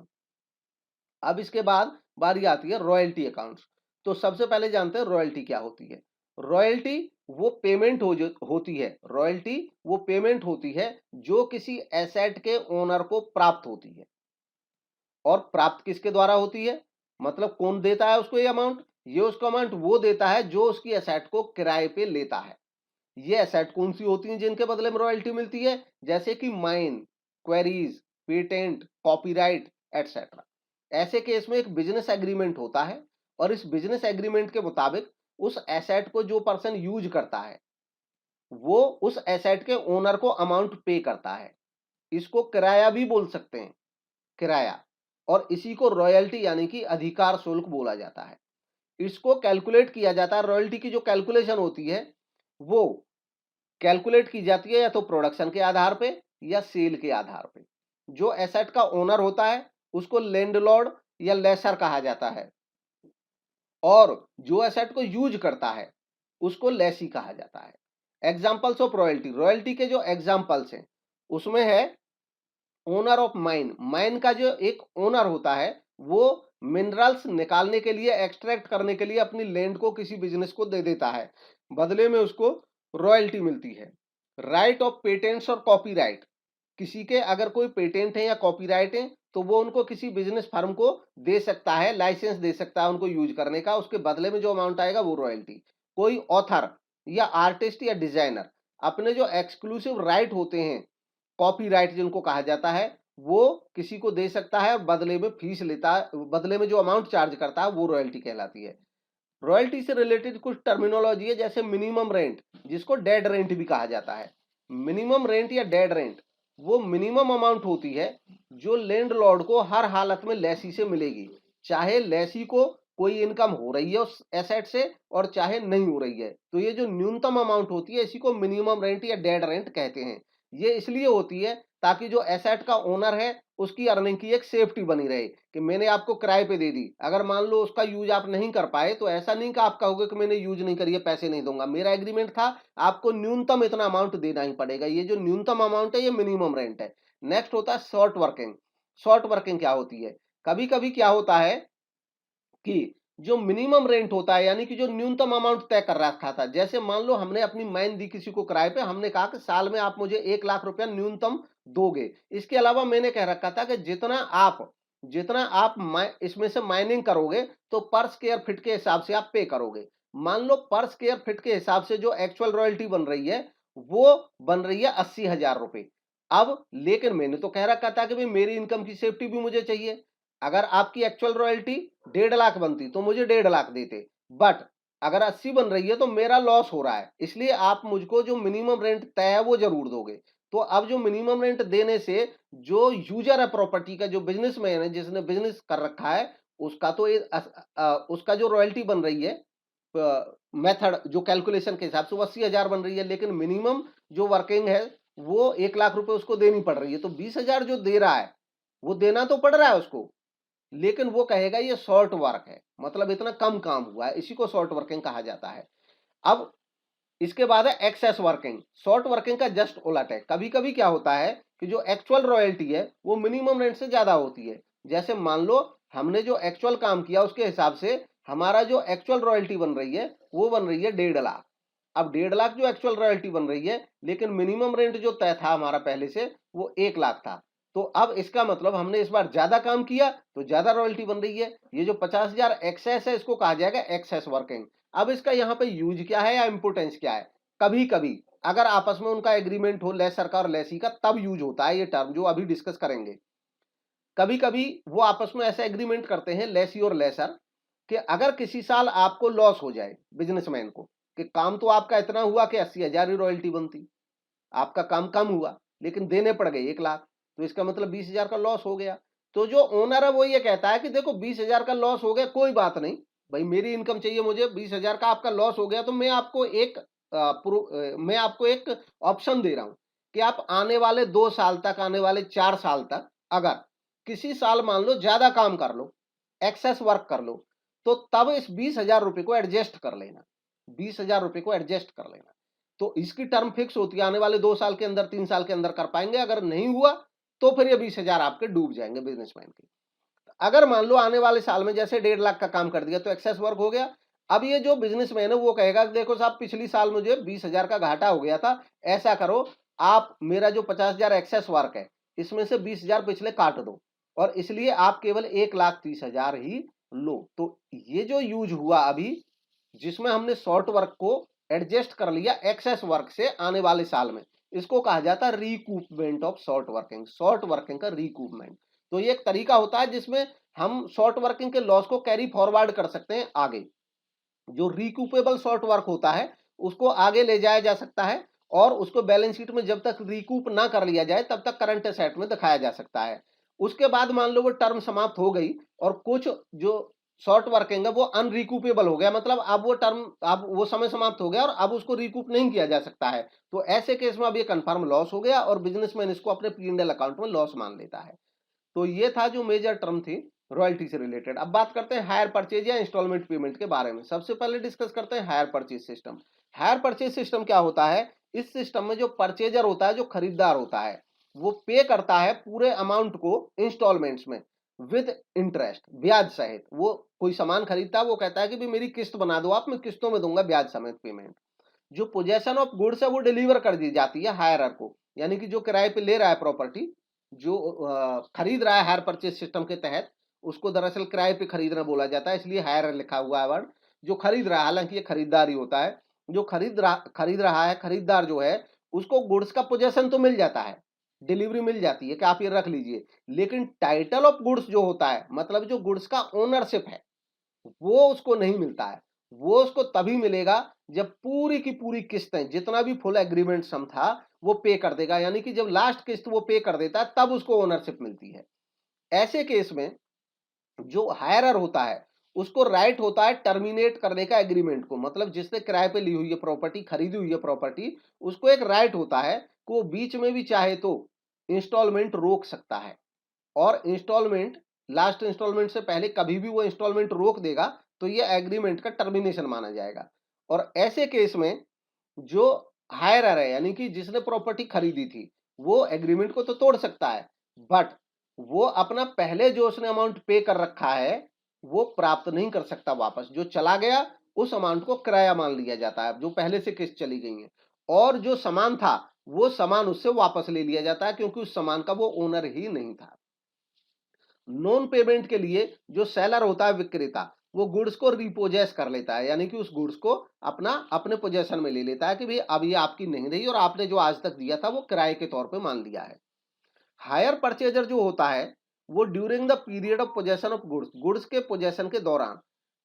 अब इसके बाद बारी आती है रॉयल्टी अकाउंट्स। तो सबसे पहले जानते हैं रॉयल्टी क्या होती है। रॉयल्टी वो पेमेंट होती है, रॉयल्टी वो पेमेंट होती है जो किसी एसेट के ओनर को प्राप्त होती है। और प्राप्त किसके द्वारा होती है? मतलब कौन देता है उसको ये अमाउंट? ये उसको अमाउंट वो देता है जो उसकी एसेट को किराए पे लेता है। ये एसेट कौन सी होती है जिनके बदले में रॉयल्टी मिलती है? जैसे कि mine, queries, patent, copyright etcetera. ऐसे केस में एक बिजनेस एग्रीमेंट होता है और इस बिजनेस एग्रीमेंट के मुताबिक उस एसेट को जो पर्सन यूज करता है वो उस एसेट के ओनर को अमाउंट पे करता है। इसको किराया भी बोल सकते हैं, किराया। और इसी को रॉयल्टी यानी कि अधिकार शुल्क बोला जाता है। इसको कैलकुलेट किया जाता है, रॉयल्टी की जो कैलकुलेशन होती है वो कैलकुलेट की जाती है या तो प्रोडक्शन के आधार पे या सेल के आधार पे। जो एसेट का ओनर होता है उसको लैंडलॉर्ड या लेसर कहा जाता है, और जो एसेट को यूज करता है उसको लेसी कहा जाता है। Examples of royalty. रॉयल्टी के जो एग्जांपल्स हैं उसमें है ओनर ऑफ माइन। माइन का जो एक ओनर होता है वो मिनरल्स निकालने के लिए, एक्सट्रैक्ट करने के लिए अपनी लैंड को किसी बिजनेस को दे देता है, बदले में उसको रॉयल्टी मिलती है। राइट ऑफ पेटेंट्स और कॉपीराइट। किसी के अगर कोई पेटेंट है या कॉपीराइट है तो वो उनको किसी बिजनेस फर्म को दे सकता है, लाइसेंस दे सकता है उनको यूज करने का, उसके बदले में जो अमाउंट आएगा वो रॉयल्टी। कोई ऑथर या आर्टिस्ट या डिजाइनर अपने जो एक्सक्लूसिव राइट होते हैं, कॉपीराइट जिनको कहा जाता है, वो किसी को दे सकता है और बदले में फीस लेता है, बदले में जो अमाउंट चार्ज करता है वो रॉयल्टी कहलाती है। रॉयल्टी से रिलेटेड कुछ टर्मिनोलॉजी है जैसे मिनिमम रेंट, जिसको डेड रेंट भी कहा जाता है। मिनिमम रेंट या डेड रेंट वो मिनिमम अमाउंट होती है जो लैंडलॉर्ड को हर हालत में लेसी से मिलेगी, चाहे लेसी को कोई इनकम हो रही है उस एसेट से और चाहे नहीं हो रही है। तो ये जो न्यूनतम अमाउंट होती है इसी को मिनिमम रेंट या डेड रेंट कहते हैं। ये इसलिए होती है ताकि जो एसेट का ओनर है उसकी अर्निंग की एक सेफ्टी बनी रहे कि मैंने आपको किराए पे दे दी, अगर मान लो उसका यूज आप नहीं कर पाए तो ऐसा नहीं कि आप कहोगे कि मैंने यूज नहीं करी है पैसे नहीं दूंगा, मेरा एग्रीमेंट था आपको न्यूनतम इतना अमाउंट देना ही पड़ेगा। ये जो न्यूनतम अमाउंट है ये मिनिमम रेंट है। नेक्स्ट होता है शॉर्ट वर्किंग। शॉर्ट वर्किंग क्या होती है? कभी कभी क्या होता है कि जो मिनिमम रेंट होता है यानी कि जो न्यूनतम अमाउंट तय कर रखा था, जैसे मान लो हमने अपनी माइन दी किसी को किराए पे, हमने कहा कि साल में आप मुझे 1 लाख रुपया न्यूनतम दोगे। इसके अलावा मैंने कह रखा था कि जितना आप इसमें से माइनिंग करोगे तो पर स्क्वायर फीट के हिसाब से आप पे करोगे। मान लो पर स्क्वायर फीट के हिसाब से जो एक्चुअल रॉयल्टी बन रही है वो बन रही है 80,000 रुपए। अब लेकिन मैंने तो कह रखा था कि भाई मेरी इनकम की सेफ्टी भी मुझे चाहिए। अगर आपकी एक्चुअल रॉयल्टी 1.5 लाख बनती तो मुझे 1.5 लाख देते, बट अगर 80 बन रही है तो मेरा लॉस हो रहा है, इसलिए आप मुझको जो मिनिमम रेंट तय है वो जरूर दोगे। तो अब जो मिनिमम रेंट देने से जो यूजर है प्रॉपर्टी का, जो बिजनेसमैन है जिसने बिजनेस कर रखा है, उसका तो उसका जो रॉयल्टी बन रही है मेथड जो कैलकुलेशन के हिसाब से वो 80,000 बन रही है, लेकिन मिनिमम जो वर्किंग है वो 1 लाख रुपए उसको देनी पड़ रही है। तो 20,000 जो दे रहा है वो देना तो पड़ रहा है उसको, लेकिन वो कहेगा ये शॉर्ट वर्क है, मतलब इतना कम काम हुआ है, इसी को शॉर्ट वर्किंग कहा जाता है। अब इसके बाद है एक्सेस वर्किंग। शॉर्ट वर्किंग का जस्ट उलट है। कभी कभी क्या होता है कि जो एक्चुअल रॉयल्टी है वो मिनिमम रेंट से ज्यादा होती है। जैसे मान लो हमने जो एक्चुअल काम किया उसके हिसाब से हमारा जो एक्चुअल रॉयल्टी बन रही है वो बन रही है 1.5 लाख। अब 1.5 लाख जो एक्चुअल रॉयल्टी बन रही है, लेकिन मिनिमम रेंट जो तय था हमारा पहले से वो 1 लाख था। तो अब इसका मतलब हमने इस बार ज्यादा काम किया तो ज्यादा रॉयल्टी बन रही है। ये जो 50,000 एक्सेस है इसको कहा जाएगा एक्सेस वर्किंग। अब इसका यहाँ पे यूज क्या है या इंपोर्टेंस क्या है? कभी कभी अगर आपस में उनका एग्रीमेंट हो लेसर का और लेसी का, तब यूज होता है ये टर्म जो अभी डिस्कस करेंगे। कभी कभी वो आपस में ऐसा एग्रीमेंट करते हैं लेसी और लेसर कि अगर किसी साल आपको लॉस हो जाए बिजनेसमैन को, कि काम तो आपका इतना हुआ कि 80,000 ही रॉयल्टी बनती, आपका काम कम हुआ लेकिन देने पड़ गए 1 लाख, तो इसका मतलब 20,000 का लॉस हो गया। तो जो ओनर है वो ये कहता है कि देखो 20,000 का लॉस हो गया, कोई बात नहीं भाई, मेरी इनकम चाहिए मुझे, 20,000 का आपका लॉस हो गया तो मैं आपको एक ऑप्शन दे रहा हूं कि आप आने वाले 2 साल तक, आने वाले 4 साल तक अगर किसी साल मान लो ज्यादा काम कर लो, एक्सेस वर्क कर लो, तो तब इस 20,000 रुपए को एडजस्ट कर लेना, 20,000 रुपए को एडजस्ट कर लेना। तो इसकी टर्म फिक्स होती है, आने वाले 2 साल के अंदर, 3 साल के अंदर कर पाएंगे, अगर नहीं हुआ तो फिर ये 20,000 आपके डूब जाएंगे बिजनेसमैन के। अगर मान लो आने वाले साल में जैसे 1.5 लाख का काम कर दिया तो एक्सेस वर्क हो गया। अब ये जो बिजनेसमैन है वो कहेगा देखो साहब पिछली साल मुझे 20,000 का घाटा हो गया था, ऐसा करो आप मेरा जो 50,000 एक्सेस वर्क है इसमें से 20,000 पिछले काट दो, और इसलिए आप केवल 1,30,000 ही लो। तो ये जो यूज हुआ अभी, जिसमें हमने शॉर्ट वर्क को एडजस्ट कर लिया एक्सेस वर्क से आने वाले साल में, इसको कहा जाता है recoupment of short working, short working का रिकूपमेंट। तो ये एक तरीका होता है जिसमें हम शॉर्ट वर्किंग के लॉस को कैरी फॉरवर्ड कर सकते हैं आगे। जो रिकूपेबल शॉर्ट वर्क होता है उसको आगे ले जाया जा सकता है, और उसको बैलेंस शीट में जब तक रिकूप ना कर लिया जाए तब तक करंट एसेट में दिखाया जा सकता है। उसके बाद मान लो वो टर्म समाप्त हो गई और कुछ जो शॉर्ट वर्किंग है वो अनरिकूपेबल हो गया, मतलब अब वो टर्म, अब वो समय समाप्त हो गया और अब उसको रिकूप नहीं किया जा सकता है, तो ऐसे केस में अब ये कंफर्म लॉस हो गया और बिजनेसमैन इसको अपने P&L अकाउंट में लॉस मान लेता है। तो ये था जो मेजर टर्म थी रॉयल्टी से रिलेटेड। अब बात करते हैं हायर परचेज या इंस्टॉलमेंट पेमेंट के बारे में। सबसे पहले डिस्कस करते हैं hire purchase system. Hire purchase system क्या होता है? इस सिस्टम में जो परचेजर होता है, जो खरीदार होता है, वो पे करता है पूरे अमाउंट को इंस्टॉलमेंट्स में विद इंटरेस्ट, ब्याज सहित। वो कोई सामान खरीदता है, वो कहता है कि भाई मेरी किस्त बना दो आप, मैं किस्तों में दूंगा ब्याज समेत पेमेंट। जो पोजेशन ऑफ गुड्स है वो डिलीवर कर दी जाती है हायरर को, यानी कि जो किराए पे ले रहा है प्रॉपर्टी, जो खरीद रहा है हायर परचेज सिस्टम के तहत, उसको दरअसल किराए पे खरीदना बोला जाता है, इसलिए हायर लिखा हुआ है वर्ड। जो खरीद रहा है, हालांकि ये खरीदार ही होता है, जो खरीद रहा है, खरीदार जो है उसको गुड्स का पोजेशन तो मिल जाता है, डिलीवरी मिल जाती है कि आप ये रख लीजिए, लेकिन टाइटल ऑफ गुड्स जो होता है, मतलब जो गुड्स का ओनरशिप है, वो उसको नहीं मिलता है। वो उसको तभी मिलेगा जब पूरी की पूरी किस्तें, जितना भी फुल एग्रीमेंट सम था वो पे कर देगा, यानी कि जब लास्ट किस्त वो पे कर देता है तब उसको ओनरशिप मिलती है। ऐसे केस में जो हायरर होता है उसको राइट होता है टर्मिनेट करने का एग्रीमेंट को, मतलब जिसने किराए पे ली हुई है प्रॉपर्टी, खरीदी हुई है प्रॉपर्टी, उसको एक राइट होता है कि वो बीच में भी चाहे तो इंस्टॉलमेंट रोक सकता है, और इंस्टॉलमेंट, लास्ट इंस्टॉलमेंट से पहले कभी भी वो इंस्टॉलमेंट रोक देगा तो ये एग्रीमेंट का टर्मिनेशन माना जाएगा। और ऐसे केस में जो हायरर है, यानी कि जिसने प्रॉपर्टी खरीदी थी, वो एग्रीमेंट को तो तोड़ सकता है, बट वो अपना पहले जो उसने अमाउंट पे कर रखा है वो प्राप्त नहीं कर सकता वापस। जो चला गया उस अमाउंट को किराया मान लिया जाता है, जो पहले से किस्त चली गई है, और जो सामान था वो सामान उससे वापस ले लिया जाता है, क्योंकि उस सामान का वो ओनर ही नहीं था। नॉन पेमेंट के लिए जो सेलर होता है, विक्रेता, वो गुड्स को रिपोजेस कर लेता है, यानी कि उस गुड्स को अपने पोजेशन में ले लेता है कि भाई अब ये आपकी नहीं रही और आपने जो आज तक दिया था वो किराए के तौर पे मान लिया है। हायर परचेजर जो होता है वो during the period of possession of goods, goods के पोजेशन के दौरान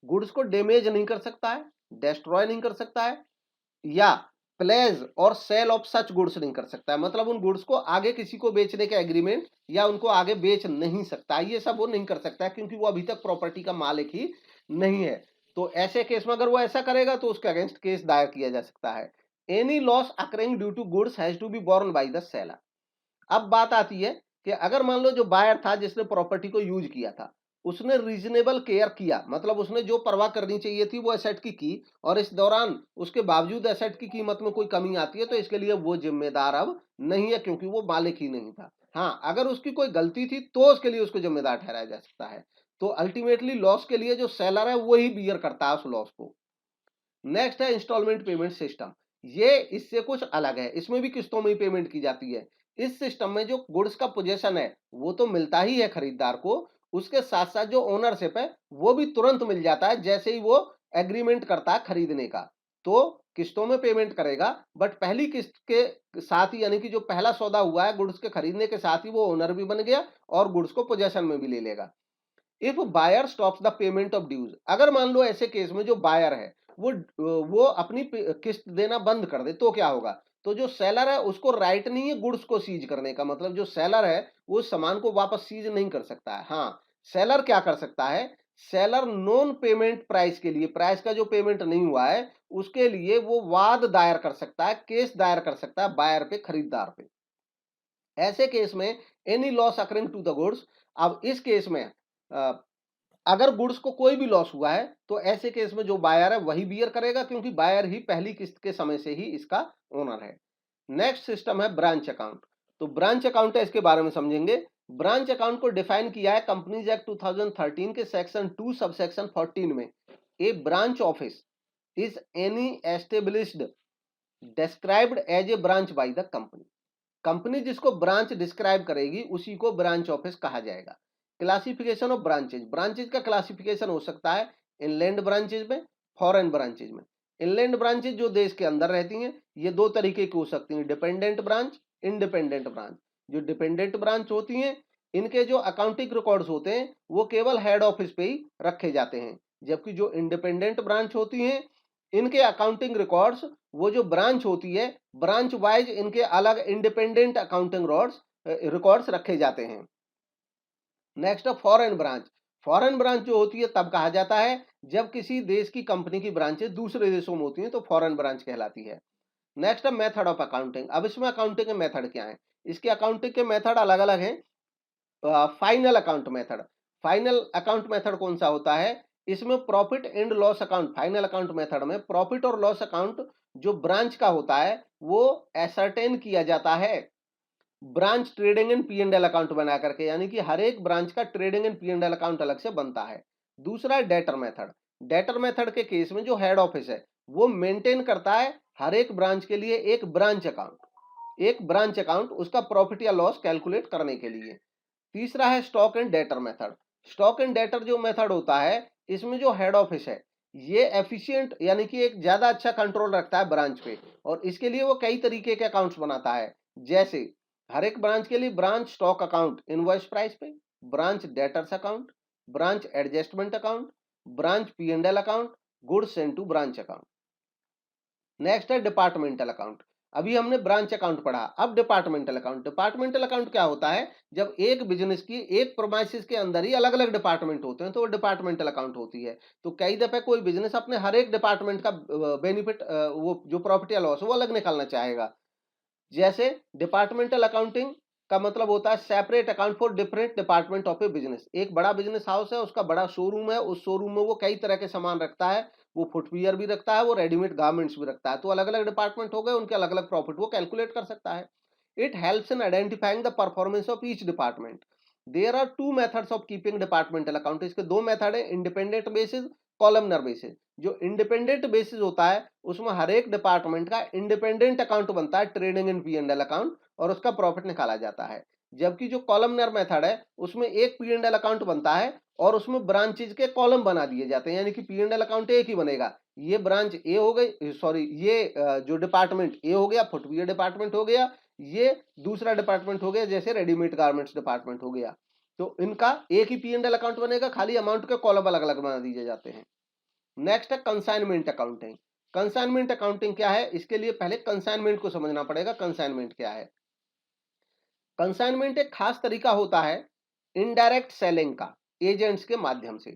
गुड्स को डैमेज नहीं कर सकता है, डिस्ट्रॉय नहीं कर सकता है, या प्लेज और सेल ऑफ सच गुड्स नहीं कर सकता है, मतलब उन गुड्स को आगे किसी को बेचने का एग्रीमेंट या उनको आगे बेच नहीं सकता, ये सब वो नहीं कर सकता है क्योंकि वो अभी तक प्रॉपर्टी का मालिक ही नहीं है। तो ऐसे केस में अगर वो ऐसा करेगा तो उसके अगेंस्ट केस दायर किया जा सकता है। Any loss accruing due to goods has to be borne by the seller. अब बात आती है कि अगर मान लो जो बायर था जिसने प्रॉपर्टी को यूज किया था उसने रीजनेबल केयर किया, मतलब उसने जो परवाह करनी चाहिए थी वो एसेट की और इस दौरान उसके बावजूद एसेट की कीमत में कोई कमी आती है तो इसके लिए वो जिम्मेदार अब नहीं है क्योंकि वो मालिक ही नहीं था। हाँ, अगर उसकी कोई गलती थी तो उसके लिए उसको जिम्मेदार ठहराया जा सकता है। तो अल्टीमेटली लॉस के लिए जो सेलर है वही बियर करता है उस लॉस को। नेक्स्ट है इंस्टॉलमेंट पेमेंट सिस्टम। ये इससे कुछ अलग है, इसमें भी किस्तों में ही पेमेंट की जाती है। इस सिस्टम में जो गुड्स का पोजेशन है वो तो मिलता ही है खरीदार को, उसके साथ साथ जो ओनरशिप है वो भी तुरंत मिल जाता है जैसे ही वो एग्रीमेंट करता है खरीदने का। तो किस्तों में पेमेंट करेगा बट पहली किस्त के साथ ही, यानी कि जो पहला सौदा हुआ है गुड्स के खरीदने के साथ ही वो ओनर भी बन गया और गुड्स को पोजेशन में भी ले लेगा। If buyer stops the payment of dues, अगर मान लो ऐसे केस में जो बायर है वो अपनी किस्त देना बंद कर दे तो क्या होगा? तो जो सेलर है उसको राइट नहीं है गुड्स को सीज करने का, मतलब जो सेलर है वो सामान को वापस सीज नहीं कर सकता है। हाँ, सेलर क्या कर सकता है, सेलर नॉन पेमेंट प्राइस के लिए, प्राइस का जो पेमेंट नहीं हुआ है उसके लिए वो वाद दायर कर सकता है, केस दायर कर सकता है बायर पे, खरीदार पे। ऐसे केस में any loss accruing to the goods, अब इस केस में अगर गुड्स को कोई भी लॉस हुआ है तो ऐसे केस में जो बायर है वही बियर करेगा क्योंकि बायर ही पहली किस्त के समय से ही इसका ओनर है। नेक्स्ट सिस्टम है ब्रांच अकाउंट। तो ब्रांच अकाउंट है, इसके बारे में समझेंगे। ब्रांच अकाउंट को डिफाइन किया है कंपनीज एक्ट 2013 के सेक्शन 2 सबसेक्शन 14 में। A branch office is any established described as a branch by the company. Company जिसको ब्रांच डिस्क्राइब करेगी उसी को ब्रांच ऑफिस कहा जाएगा। क्लासिफिकेशन ऑफ ब्रांचेज, ब्रांचेज का क्लासिफिकेशन हो सकता है इनलैंड ब्रांचेज में, फॉरेन ब्रांचेज में। इनलैंड ब्रांचेज जो देश के अंदर रहती हैं ये दो तरीके की हो सकती हैं, डिपेंडेंट ब्रांच, इंडिपेंडेंट ब्रांच। जो डिपेंडेंट ब्रांच होती हैं इनके जो अकाउंटिंग रिकॉर्ड्स होते हैं वो केवल हेड ऑफिस पे ही रखे जाते हैं, जबकि जो इंडिपेंडेंट ब्रांच होती हैं इनके अकाउंटिंग रिकॉर्ड्स, वो जो ब्रांच होती है ब्रांच वाइज इनके अलग इंडिपेंडेंट अकाउंटिंग रिकॉर्ड्स रखे जाते हैं। नेक्स्ट है फॉरेन ब्रांच। फॉरेन ब्रांच जो होती है तब कहा जाता है जब किसी देश की कंपनी की ब्रांचेस दूसरे देशों में होती हैं तो फॉरेन ब्रांच कहलाती है। नेक्स्ट है मेथड ऑफ अकाउंटिंग। अब इसमें अकाउंटिंग के मेथड क्या है, इसके अकाउंटिंग के मेथड अलग अलग हैं। Final account method, final account method कौन सा होता है, इसमें profit and loss account, final account method में प्रॉफिट और लॉस अकाउंट जो ब्रांच का होता है वो एसर्टेन किया जाता है branch trading and P and L account बना करके, यानी कि हर एक ब्रांच का trading and P and L account अलग से बनता है। दूसरा है डेटर मेथड। डेटर मेथड के केस में जो हेड ऑफिस है वो मेंटेन करता है हर एक ब्रांच के लिए एक ब्रांच अकाउंट, एक ब्रांच अकाउंट उसका प्रॉफिट या लॉस कैलकुलेट करने के लिए। तीसरा है stock and debtor method. Stock and debtor जो मेथड होता है इसमें जो हेड ऑफिस है ये एफिशिएंट यानी कि एक ज्यादा अच्छा कंट्रोल रखता है ब्रांच पे और इसके लिए वो कई तरीके के अकाउंट्स बनाता है, जैसे हर एक ब्रांच के लिए branch stock account invoice price पे, branch debtors account, branch adjustment account, branch P and L account, goods sent to branch account. Next है डिपार्टमेंटल अकाउंट। अभी हमने ब्रांच अकाउंट पढ़ा, अब डिपार्टमेंटल अकाउंट। डिपार्टमेंटल अकाउंट क्या होता है, जब एक बिजनेस की एक प्रोमाइसिस के अंदर ही अलग अलग डिपार्टमेंट होते हैं तो वो डिपार्टमेंटल अकाउंट होती है। तो कई दफे कोई बिजनेस अपने हर एक डिपार्टमेंट का बेनिफिट, वो जो प्रॉफिट या लॉस वो अलग निकालना चाहेगा। जैसे डिपार्टमेंटल अकाउंटिंग का मतलब होता है separate account for different department of A business. एक बड़ा बिजनेस हाउस है, उसका बड़ा शोरूम है, उस शोरूम में वो कई तरह के सामान रखता है, वो फुटवियर भी रखता है, वो रेडीमेड गारमेंट्स भी रखता है, तो अलग अलग डिपार्टमेंट हो गए, उनके अलग अलग प्रॉफिट वो कैलकुलेट कर सकता है। It helps in identifying the performance of each department. There are two methods of keeping departmental account. इसके दो मेथड है, इंडिपेंडेंट बेसिस, कॉलमनर बेसिस। जो इंडिपेंडेंट बेसिस होता है उसमें हर एक डिपार्टमेंट का इंडिपेंडेंट अकाउंट बनता है, trading and P and L account, और उसका प्रॉफिट निकाला जाता है। जबकि जो कॉलमनर मेथड है उसमें एक P&L अकाउंट बनता है और उसमें ब्रांचेज के कॉलम बना दिए जाते हैं, यानी कि P&L अकाउंट एक ही बनेगा। ये ब्रांच ए हो गई, सॉरी ये जो डिपार्टमेंट ए हो गया, फुटवियर डिपार्टमेंट हो गया, ये दूसरा डिपार्टमेंट हो गया जैसे रेडीमेड गारमेंट्स डिपार्टमेंट हो गया। तो इनका एक ही P&L अकाउंट बनेगा, खाली अमाउंट के कॉलम अलग अलग बना दिए जाते हैं। नेक्स्ट है कंसाइनमेंट अकाउंटिंग। कंसाइनमेंट अकाउंटिंग क्या है, इसके लिए पहले कंसाइनमेंट को समझना पड़ेगा। कंसाइनमेंट क्या है? कंसाइनमेंट एक खास तरीका होता है इनडायरेक्ट सेलिंग का एजेंट्स के माध्यम से।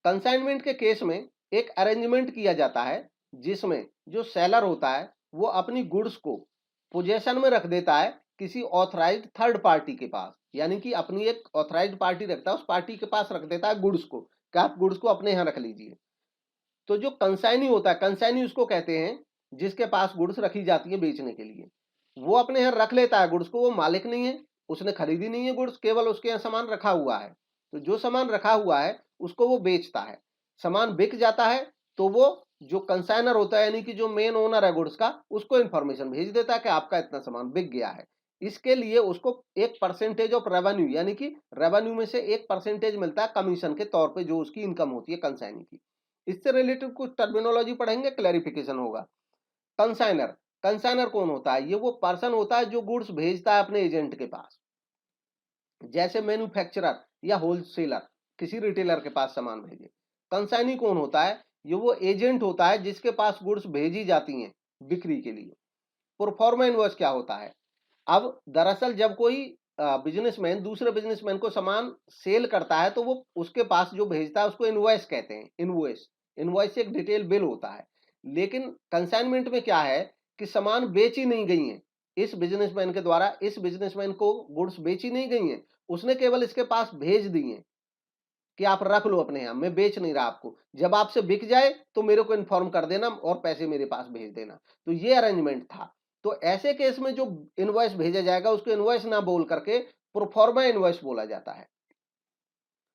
कंसाइनमेंट के केस में एक अरेंजमेंट किया जाता है जिसमें जो सेलर होता है वो अपनी गुड्स को पोजेशन में रख देता है किसी ऑथराइज्ड थर्ड पार्टी के पास, यानी कि अपनी एक ऑथराइज्ड पार्टी रखता है, उस पार्टी के पास रख देता है गुड्स को कि आप गुड्स को अपने यहाँ रख लीजिए। तो जो कंसाइनी होता है, कंसाइनी उसको कहते हैं जिसके पास गुड्स रखी जाती है बेचने के लिए। वो अपने यहाँ रख लेता है गुड्स को, वो मालिक नहीं है, उसने खरीदी नहीं है गुड्स, केवल उसके यहाँ सामान रखा हुआ है। तो जो सामान रखा हुआ है उसको वो बेचता है। सामान बिक जाता है तो वो जो कंसाइनर होता है, यानी कि जो मेन ओनर है गुड्स का, उसको इन्फॉर्मेशन भेज देता है कि आपका इतना सामान बिक गया है। इसके लिए उसको एक परसेंटेज ऑफ रेवेन्यू, यानी कि रेवेन्यू में से एक परसेंटेज मिलता है कमीशन के तौर पे, जो उसकी इनकम होती है कंसाइनी की। इससे रिलेटेड कुछ टर्मिनोलॉजी पढ़ेंगे, क्लैरिफिकेशन होगा। कंसाइनर, कंसाइनर कौन होता है? ये वो पर्सन होता है जो गुड्स भेजता है अपने एजेंट के पास, जैसे मैन्युफैक्चरर या होलसेलर किसी रिटेलर के पास सामान भेजे। कंसाइनी कौन होता है? ये वो एजेंट होता है जिसके पास गुड्स भेजी जाती हैं बिक्री के लिए। प्रोफॉर्मा इनवॉइस क्या होता है? अब दरअसल जब कोई बिजनेसमैन दूसरे बिजनेसमैन को सामान सेल करता है तो वो उसके पास जो भेजता है उसको इनवॉइस कहते हैं। इनवॉइस, इनवॉइस एक डिटेल बिल होता है। लेकिन कंसाइनमेंट में क्या है कि सामान बेची नहीं गई है इस बिजनेसमैन के द्वारा, इस बिजनेसमैन को गुड्स बेची नहीं गई है, उसने केवल इसके पास भेज दी है कि आप रख लो अपने यहाँ, मैं बेच नहीं रहा आपको, जब आपसे बिक जाए तो मेरे को इन्फॉर्म कर देना और पैसे मेरे पास भेज देना। तो ये अरेंजमेंट था। तो ऐसे केस में जो इनवॉइस भेजा जाएगा उसको इनवॉइस ना बोल करके प्रोफॉर्मा इनवॉइस बोला जाता है।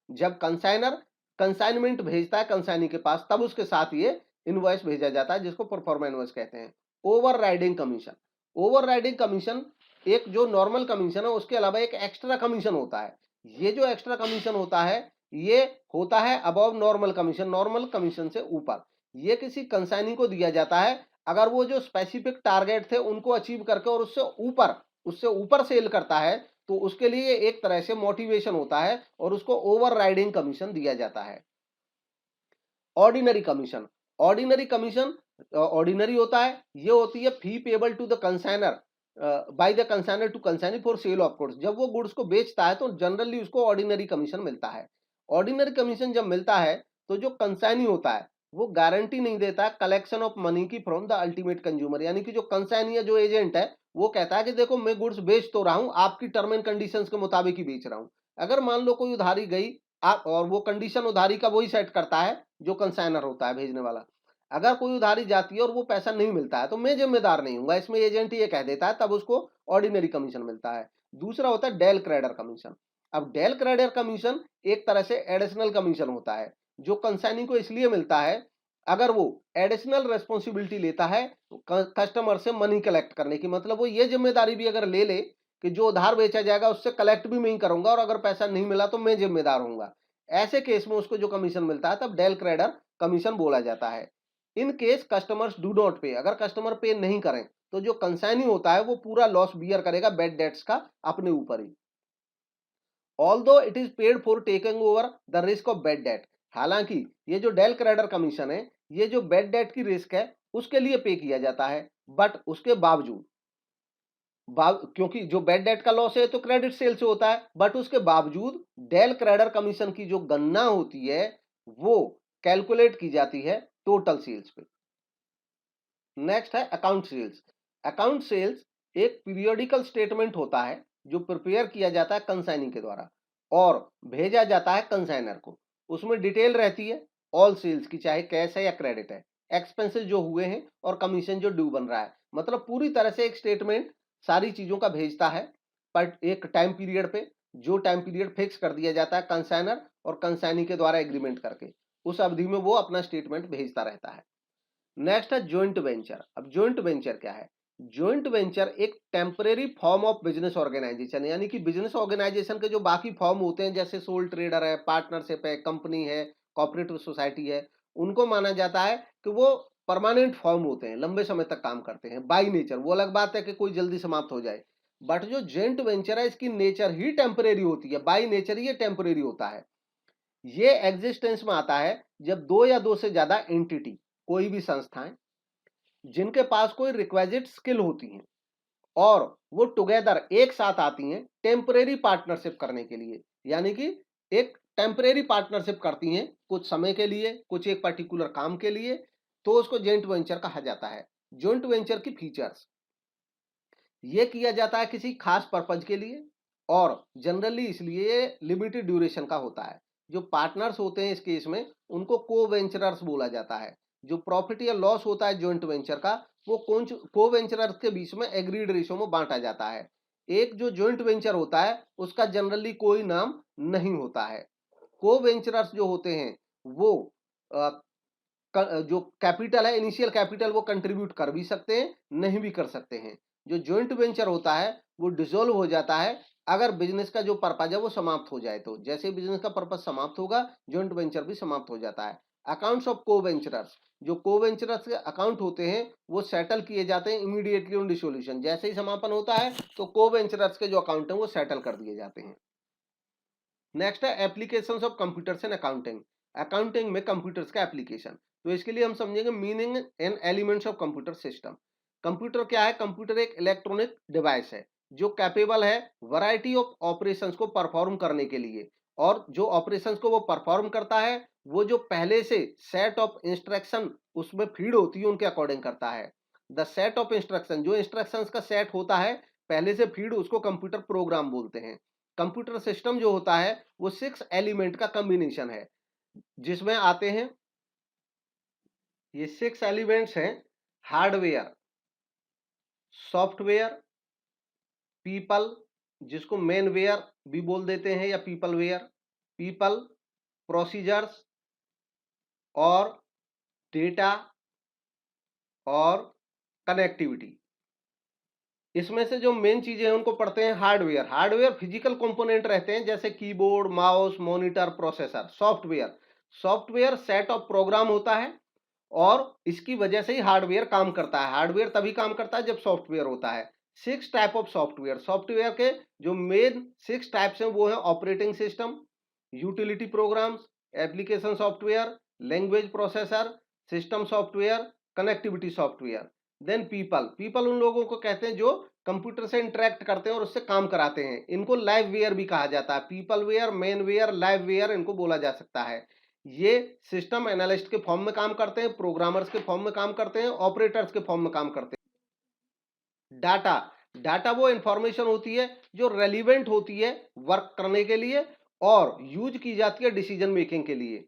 जब कंसाइनर कंसाइनमेंट भेजता है कंसाइनी के पास, तब उसके साथ ये इनवॉइस भेजा जाता है जिसको प्रोफॉर्मा इनवॉइस कहते हैं। Over riding commission, over riding commission एक जो नॉर्मल कमीशन है उसके अलावा एक एक्स्ट्रा कमीशन होता है। ये जो एक्स्ट्रा कमीशन होता है ये होता है above normal commission, normal commission से ऊपर। ये किसी कंसाइनी को दिया जाता है अगर वो जो स्पेसिफिक टारगेट थे उनको अचीव करके और उससे ऊपर सेल करता है, तो उसके लिए एक तरह से मोटिवेशन होता है और उसको ओवर राइडिंग कमीशन दिया जाता है। Ordinary commission, ordinary commission ordinary होता है, ये होती है fee payable to the consignor by the consignor to consignee for sale of goods. जब वो गुड्स को बेचता है तो जनरली उसको ऑर्डिनरी कमीशन मिलता है। ऑर्डिनरी कमीशन जब मिलता है तो जो कंसाइनी होता है वो गारंटी नहीं देता कलेक्शन ऑफ मनी की फ्रॉम द अल्टीमेट कंज्यूमर, यानी कि जो कंसाइनी या जो एजेंट है वो कहता है कि देखो मैं गुड्स बेच तो रहा हूं, आपकी टर्म एंड कंडीशंस के मुताबिक ही बेच रहा हूं। अगर मान लो कोई उधारी गई आप, और वो कंडीशन उधारी का वही सेट करता है जो कंसाइनर होता है भेजने वाला, अगर कोई उधारी जाती है और वो पैसा नहीं मिलता है तो मैं जिम्मेदार नहीं हूँ, इसमें एजेंट ये कह देता है, तब उसको ऑर्डिनरी कमीशन मिलता है। दूसरा होता है डेल क्रेडर कमीशन। अब डेल क्रेडर कमीशन एक तरह से एडिशनल कमीशन होता है जो कंसाइनी को इसलिए मिलता है अगर वो एडिशनल रेस्पॉन्सिबिलिटी लेता है कस्टमर से मनी कलेक्ट करने की, मतलब वो ये जिम्मेदारी भी अगर ले ले कि जो उधार बेचा जाएगा उससे कलेक्ट भी मैं ही करूंगा और अगर पैसा नहीं मिला तो मैं जिम्मेदार होऊंगा। ऐसे केस में उसको जो कमीशन मिलता है तब डेल क्रेडर कमीशन बोला जाता है। In case customers do not पे, अगर कस्टमर पे नहीं करें तो जो कंसाइनी होता है वो पूरा लॉस बियर करेगा बैड डेट्स का अपने ऊपर ही। Although it is paid for taking over the risk of bad debt, हालांकि ये जो डेल क्रेडर कमीशन है ये जो बैड डेट की रिस्क है उसके लिए पे किया जाता है, बट उसके बावजूद क्योंकि जो बैड डेट का लॉस है तो क्रेडिट सेल से होता है, बट उसके बावजूद डेल क्रेडर कमीशन की जो गणना होती है वो कैलकुलेट की जाती है टोटल सेल्स पे। नेक्स्ट है अकाउंट सेल्स। अकाउंट सेल्स एक पीरियोडिकल स्टेटमेंट होता है जो प्रिपेयर किया जाता है कंसाइनी के द्वारा और भेजा जाता है कंसाइनर को। उसमें डिटेल रहती है ऑल सेल्स की, चाहे कैश है या क्रेडिट है, एक्सपेंसेस जो हुए हैं और कमीशन जो ड्यू बन रहा है, मतलब पूरी तरह से एक स्टेटमेंट सारी चीजों का भेजता है पर एक टाइम पीरियड पे, जो टाइम पीरियड फिक्स कर दिया जाता है कंसाइनर और कंसाइनी के द्वारा एग्रीमेंट करके, उस अवधि में वो अपना स्टेटमेंट भेजता रहता है। नेक्स्ट है ज्वाइंट वेंचर। अब ज्वाइंट वेंचर क्या है? जॉइंट वेंचर एक temporary form of business organization, यानी कि बिजनेस ऑर्गेनाइजेशन के जो बाकी फॉर्म होते हैं जैसे सोल ट्रेडर है, पार्टनरशिप है, कंपनी है, कोऑपरेटिव सोसाइटी है, उनको माना जाता है कि वो परमानेंट फॉर्म होते हैं, लंबे समय तक काम करते हैं बाई नेचर। वो अलग बात है कि कोई जल्दी समाप्त हो जाए, बट जो जॉइंट वेंचर है इसकी नेचर ही टेम्परेरी होती है, बाई नेचर ये टेम्परेरी होता है। ये एग्जिस्टेंस में आता है जब दो या दो से ज्यादा एंटिटी, कोई भी संस्थाएं जिनके पास कोई रिक्वेजिट स्किल होती हैं और वो टुगेदर एक साथ आती हैं टेम्परेरी पार्टनरशिप करने के लिए, यानी कि एक टेम्परेरी पार्टनरशिप करती हैं कुछ समय के लिए, कुछ एक पर्टिकुलर काम के लिए, तो उसको जॉइंट वेंचर कहा जाता है। जॉइंट वेंचर की फीचर्स, ये किया जाता है किसी खास पर्पज के लिए और जनरली इसलिए लिमिटेड ड्यूरेशन का होता है। जो पार्टनर्स होते हैं इस केस में उनको को वेंचरर्स बोला जाता है। जो प्रॉफिट या लॉस होता है जॉइंट वेंचर का वो को वेंचरर्स के बीच में एग्रीड रेशो में बांटा जाता है। एक जो जॉइंट वेंचर होता है उसका जनरली कोई नाम नहीं होता है। को वेंचरर्स जो होते हैं वो जो कैपिटल है, इनिशियल कैपिटल, वो कंट्रीब्यूट कर भी सकते हैं, नहीं भी कर सकते हैं। जो जॉइंट वेंचर होता है वो डिसॉल्व हो जाता है अगर बिजनेस का जो पर्पज है वो समाप्त हो जाए। तो जैसे बिजनेस का पर्पज समाप्त होगा जॉइंट वेंचर भी समाप्त हो जाता है। अकाउंट्स ऑफ को वेंचरर्स, जो को वेंचरर्स के अकाउंट होते हैं वो सेटल किए जाते हैं इमीडिएटली ऑन डिसोल्यूशन। जैसे ही समापन होता है तो को वेंचरर्स के जो अकाउंट हैं वो सेटल कर दिए जाते हैं। नेक्स्ट है applications of computers in accounting. Accounting में कंप्यूटर्स का एप्लीकेशन, तो इसके लिए हम समझेंगे meaning and elements of computer system. Computer क्या है? कंप्यूटर एक इलेक्ट्रॉनिक डिवाइस है जो कैपेबल है वैरायटी ऑफ ऑपरेशंस को परफॉर्म करने के लिए, और जो ऑपरेशंस को वो परफॉर्म करता है वो जो पहले से सेट ऑफ इंस्ट्रक्शन उसमें फीड होती है उनके अकॉर्डिंग करता है। द सेट ऑफ इंस्ट्रक्शन, जो इंस्ट्रक्शंस का सेट होता है पहले से फीड, उसको कंप्यूटर प्रोग्राम बोलते हैं। कंप्यूटर सिस्टम जो होता है वो 6 एलिमेंट का कॉम्बिनेशन है जिसमें आते हैं, ये 6 एलिमेंट्स हैं: हार्डवेयर, सॉफ्टवेयर, पीपल, जिसको मेनवेयर भी बोल देते हैं या पीपल वेयर, पीपल, प्रोसीजर्स और डेटा और कनेक्टिविटी। इसमें से जो मेन चीजें हैं उनको पढ़ते हैं। हार्डवेयर, हार्डवेयर फिजिकल कंपोनेंट रहते हैं जैसे keyboard, mouse, monitor, processor. Software, software set of program होता है और इसकी वजह से ही हार्डवेयर काम करता है। हार्डवेयर तभी काम करता है जब सॉफ्टवेयर होता है। 6 टाइप ऑफ सॉफ्टवेयर, सॉफ्टवेयर के जो मेन 6 टाइप्स हैं वो है operating system, utility programs, application software, language processor, system software, connectivity software. Then people, people उन लोगों को कहते हैं जो कंप्यूटर से इंटरेक्ट करते हैं और उससे काम कराते हैं। इनको लाइव वेयर भी कहा जाता है। People ware, men ware, live ware इनको बोला जा सकता है। ये सिस्टम एनालिस्ट के फॉर्म में काम करते हैं, प्रोग्रामर्स के फॉर्म में काम करते हैं, ऑपरेटर्स के फॉर्म में काम करते हैं। डाटा, डाटा वो इंफॉर्मेशन होती है जो रेलिवेंट होती है वर्क करने के लिए और यूज की जाती है डिसीजन मेकिंग के लिए।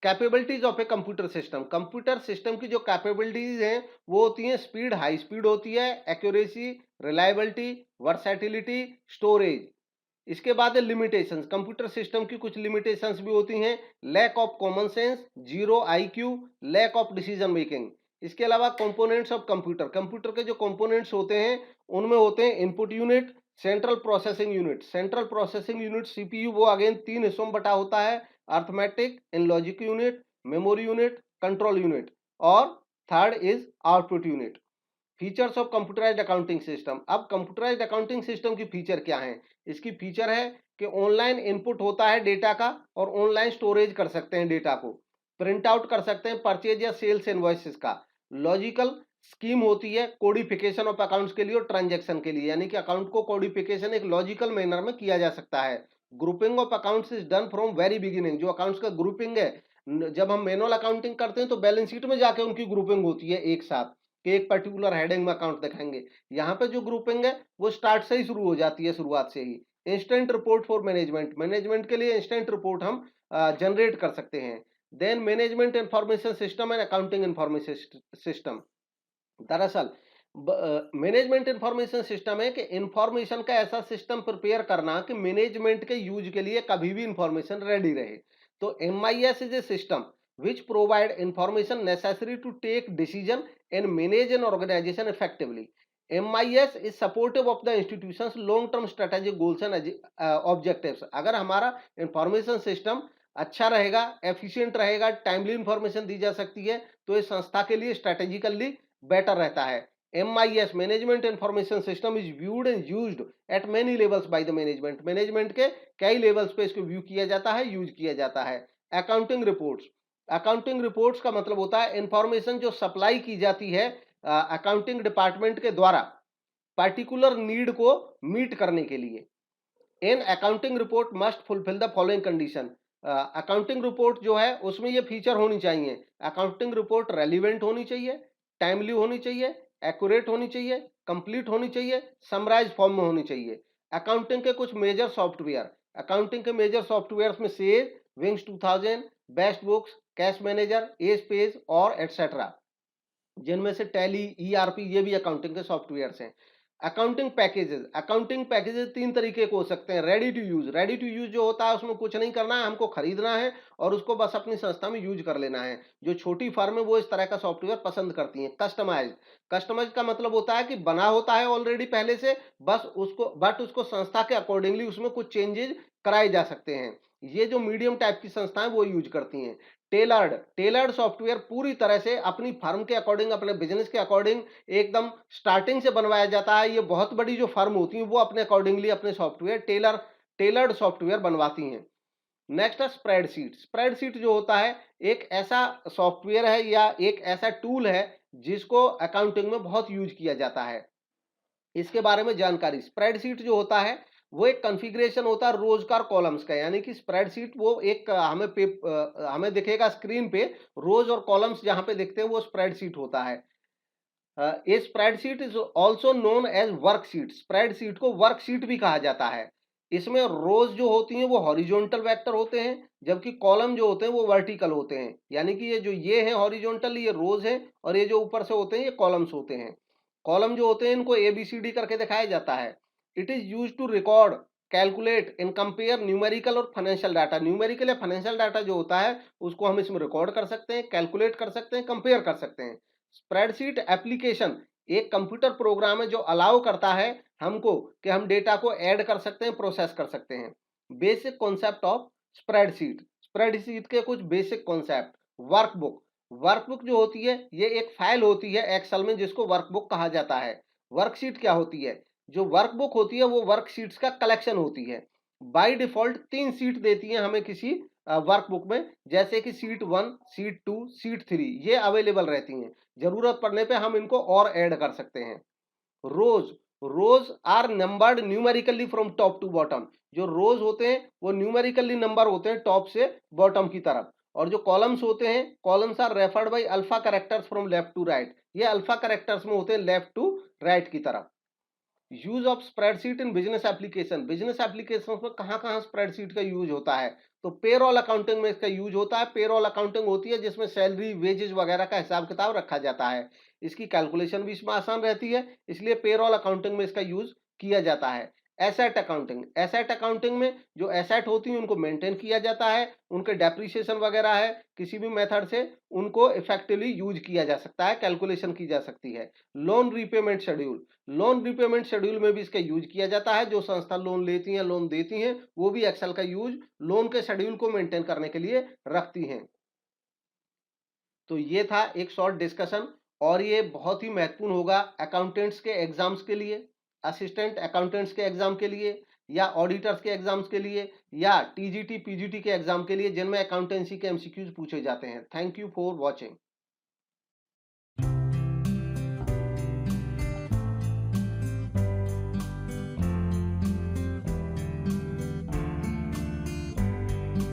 Capabilities of a computer system, computer system की जो कैपेबिलिटीज हैं वो होती हैं: स्पीड, हाई स्पीड होती है, एक्यूरेसी, रिलायबिलिटी, वर्सैटिलिटी, स्टोरेज। इसके बाद लिमिटेशंस, कंप्यूटर सिस्टम की कुछ लिमिटेशंस भी होती हैं: lack of common sense, zero IQ, lack of decision making. इसके अलावा कंपोनेंट्स ऑफ कंप्यूटर, कंप्यूटर के जो कंपोनेंट्स होते हैं उनमें होते हैं input unit, central processing unit. Central processing unit CPU वो अगेन 3 हिस्सों में बटा होता है: arithmetic and logic unit, memory unit, control unit, और third is output unit. Features of computerised accounting system, अब कंप्यूटराइज्ड अकाउंटिंग सिस्टम की फीचर क्या है? इसकी फीचर है कि ऑनलाइन इनपुट होता है डेटा का और ऑनलाइन स्टोरेज कर सकते हैं डेटा को, प्रिंट आउट कर सकते हैं परचेज या सेल्स इनवॉइसेस का। लॉजिकल स्कीम होती है कोडिफिकेशन ऑफ अकाउंट्स के लिए और ट्रांजैक्शन के लिए, यानी कि अकाउंट को कोडिफिकेशन एक लॉजिकल मैनर में किया जा सकता है। Grouping of accounts is done from very beginning, जो अकाउंट्स का ग्रुपिंग है, जब हम मैनुअल अकाउंटिंग करते हैं तो बैलेंस शीट में जाके उनकी ग्रुपिंग होती है एक साथ कि एक पर्टिकुलर हेडिंग में अकाउंट दिखाएंगे। यहाँ पे जो ग्रुपिंग है वो स्टार्ट से ही शुरू हो जाती है, शुरुआत से ही। Instant report for management, management के लिए इंस्टेंट रिपोर्ट हम जनरेट कर सकते हैं। Then management information system and accounting information system. दरअसल मैनेजमेंट इंफॉर्मेशन सिस्टम है कि इंफॉर्मेशन का ऐसा सिस्टम प्रिपेयर करना कि मैनेजमेंट के यूज के लिए कभी भी इंफॉर्मेशन रेडी रहे। तो MIS is a system which provide information necessary to take decision and manage an organization effectively. MIS is supportive of the institutions long term strategic goals and objectives. अगर हमारा information system अच्छा रहेगा, efficient रहेगा, timely information दी जा सकती है, तो इस संस्था के लिए स्ट्रेटेजिकली बेटर रहता है। MIS management information system is viewed and used eight many levels by the management. Management के कई लेवल्स पे इसको व्यू किया जाता है, यूज किया जाता है। अकाउंटिंग रिपोर्ट्स, अकाउंटिंग रिपोर्ट्स का मतलब होता है इंफॉर्मेशन जो सप्लाई की जाती है अकाउंटिंग डिपार्टमेंट के द्वारा पर्टिकुलर नीड को मीट करने के लिए। In accounting report must fulfil the following condition. Accounting report जो है उसमें ये फीचर होनी चाहिए। अकाउंटिंग रिपोर्ट रेलिवेंट होनी चाहिए, टाइमली होनी चाहिए, एक्यूरेट होनी चाहिए, कंप्लीट होनी चाहिए, समराइज फॉर्म में होनी चाहिए। अकाउंटिंग के कुछ मेजर सॉफ्टवेयर, अकाउंटिंग के मेजर सॉफ्टवेयर में Sage, Wings 2000, Best Books, Cash Manager, एज पेज और एटसेट्रा, जिनमें से टैली, ERP ये भी अकाउंटिंग के सॉफ्टवेयर्स हैं। अकाउंटिंग पैकेजेस, अकाउंटिंग पैकेजेस तीन तरीके के हो सकते हैं। Ready to use, ready to use जो होता है उसमें कुछ नहीं करना है, हमको खरीदना है और उसको बस अपनी संस्था में यूज कर लेना है। जो छोटी फर्म है वो इस तरह का सॉफ्टवेयर पसंद करती हैं। कस्टमाइज, कस्टमाइज का मतलब होता है कि बना होता है ऑलरेडी पहले से, बस उसको संस्था के अकॉर्डिंगली उसमें कुछ चेंजेस कराए जा सकते हैं। ये जो मीडियम टाइप की संस्थाएं वो यूज करती हैं। टेलर्ड, टेलर्ड सॉफ्टवेयर पूरी तरह से अपनी फर्म के अकॉर्डिंग, अपने बिजनेस के अकॉर्डिंग एकदम स्टार्टिंग से बनवाया जाता है। ये बहुत बड़ी जो फर्म होती है वो अपने अकॉर्डिंगली अपने सॉफ्टवेयर टेलर्ड सॉफ्टवेयर बनवाती हैं। नेक्स्ट है स्प्रेडशीट। स्प्रेडशीट जो होता है एक ऐसा सॉफ्टवेयर है या एक ऐसा टूल है जिसको अकाउंटिंग में बहुत यूज किया जाता है। इसके बारे में जानकारी, स्प्रेडशीट जो होता है वो एक कॉन्फ़िगरेशन होता है रोज का कॉलम्स का, यानी कि स्प्रेडशीट वो एक हमें दिखेगा स्क्रीन पे रोज और कॉलम्स जहां पे दिखते हैं वो स्प्रेडशीट होता है। ये spreadsheet is also known as worksheet. Spreadsheet को वर्कशीट भी कहा जाता है। इसमें रोज जो होती हैं वो हॉरिजॉन्टल वेक्टर होते हैं, जबकि कॉलम जो होते हैं वो वर्टिकल होते हैं। यानी कि ये है हॉरिजॉन्टल, ये रोज है, और ये जो ऊपर से होते हैं ये कॉलम्स होते हैं। कॉलम जो होते हैं इनको ABCD करके दिखाया जाता है। It is use to record, calculate and compare numerical और फाइनेंशियल डाटा। न्यूमेरिकल या फाइनेंशियल डाटा जो होता है उसको हम इसमें रिकॉर्ड कर सकते हैं, कैलकुलेट कर सकते हैं, कंपेयर कर सकते हैं। स्प्रेडशीट एप्लीकेशन एक कंप्यूटर प्रोग्राम है जो अलाउ करता है हमको कि हम डेटा को ऐड कर सकते हैं, प्रोसेस कर सकते हैं। Basic concept of spreadsheet, spreadsheet के कुछ बेसिक कॉन्सेप्ट। वर्कबुक, वर्कबुक जो होती है ये एक फाइल होती है एक्सेल में जिसको वर्कबुक कहा जाता है। वर्कशीट क्या होती है? जो वर्कबुक होती है वो वर्कशीट्स का कलेक्शन होती है। बाय डिफॉल्ट 3 सीट देती है हमें किसी वर्कबुक में, जैसे कि सीट 1, सीट 2, सीट 3 ये अवेलेबल रहती हैं। जरूरत पड़ने पे हम इनको और ऐड कर सकते हैं। Rows, rows are numbered numerically from top to bottom. जो रोज होते हैं वो न्यूमेरिकली नंबर होते हैं टॉप से बॉटम की तरफ, और जो कॉलम्स होते हैं columns are referred by alpha characters from left to right. ये अल्फा कैरेक्टर्स में होते हैं लेफ्ट टू राइट की तरफ। Use of spreadsheet in business application, business application में कहाँ स्प्रेडशीट का यूज होता है? तो पेरोल अकाउंटिंग में इसका यूज होता है। पेरोल अकाउंटिंग होती है जिसमें सैलरी, वेजेस वगैरह का हिसाब किताब रखा जाता है। इसकी कैलकुलेशन भी इसमें आसान रहती है, इसलिए पेरोल अकाउंटिंग में इसका यूज किया जाता है। एसेट अकाउंटिंग, एसेट अकाउंटिंग में जो एसेट होती है उनको मेंटेन किया जाता है, उनके डेप्रिसिएशन वगैरह है, किसी भी मेथड से उनको इफेक्टिवली यूज किया जा सकता है, कैलकुलेशन की जा सकती है। Loan repayment schedule, loan repayment schedule में भी इसका यूज किया जाता है। जो संस्था लोन लेती हैं, लोन देती हैं, वो भी एक्सेल का यूज लोन के शेड्यूल को मेंटेन करने के लिए रखती हैं। तो ये था एक शॉर्ट डिस्कशन, और ये बहुत ही महत्वपूर्ण होगा अकाउंटेंट्स के एग्जाम्स के लिए, असिस्टेंट अकाउंटेंट्स के एग्जाम के लिए, या ऑडिटर्स के एग्जाम्स के लिए, या TGT PGT के एग्जाम के लिए, जिनमें अकाउंटेंसी के MCQs पूछे जाते हैं। Thank you for watching.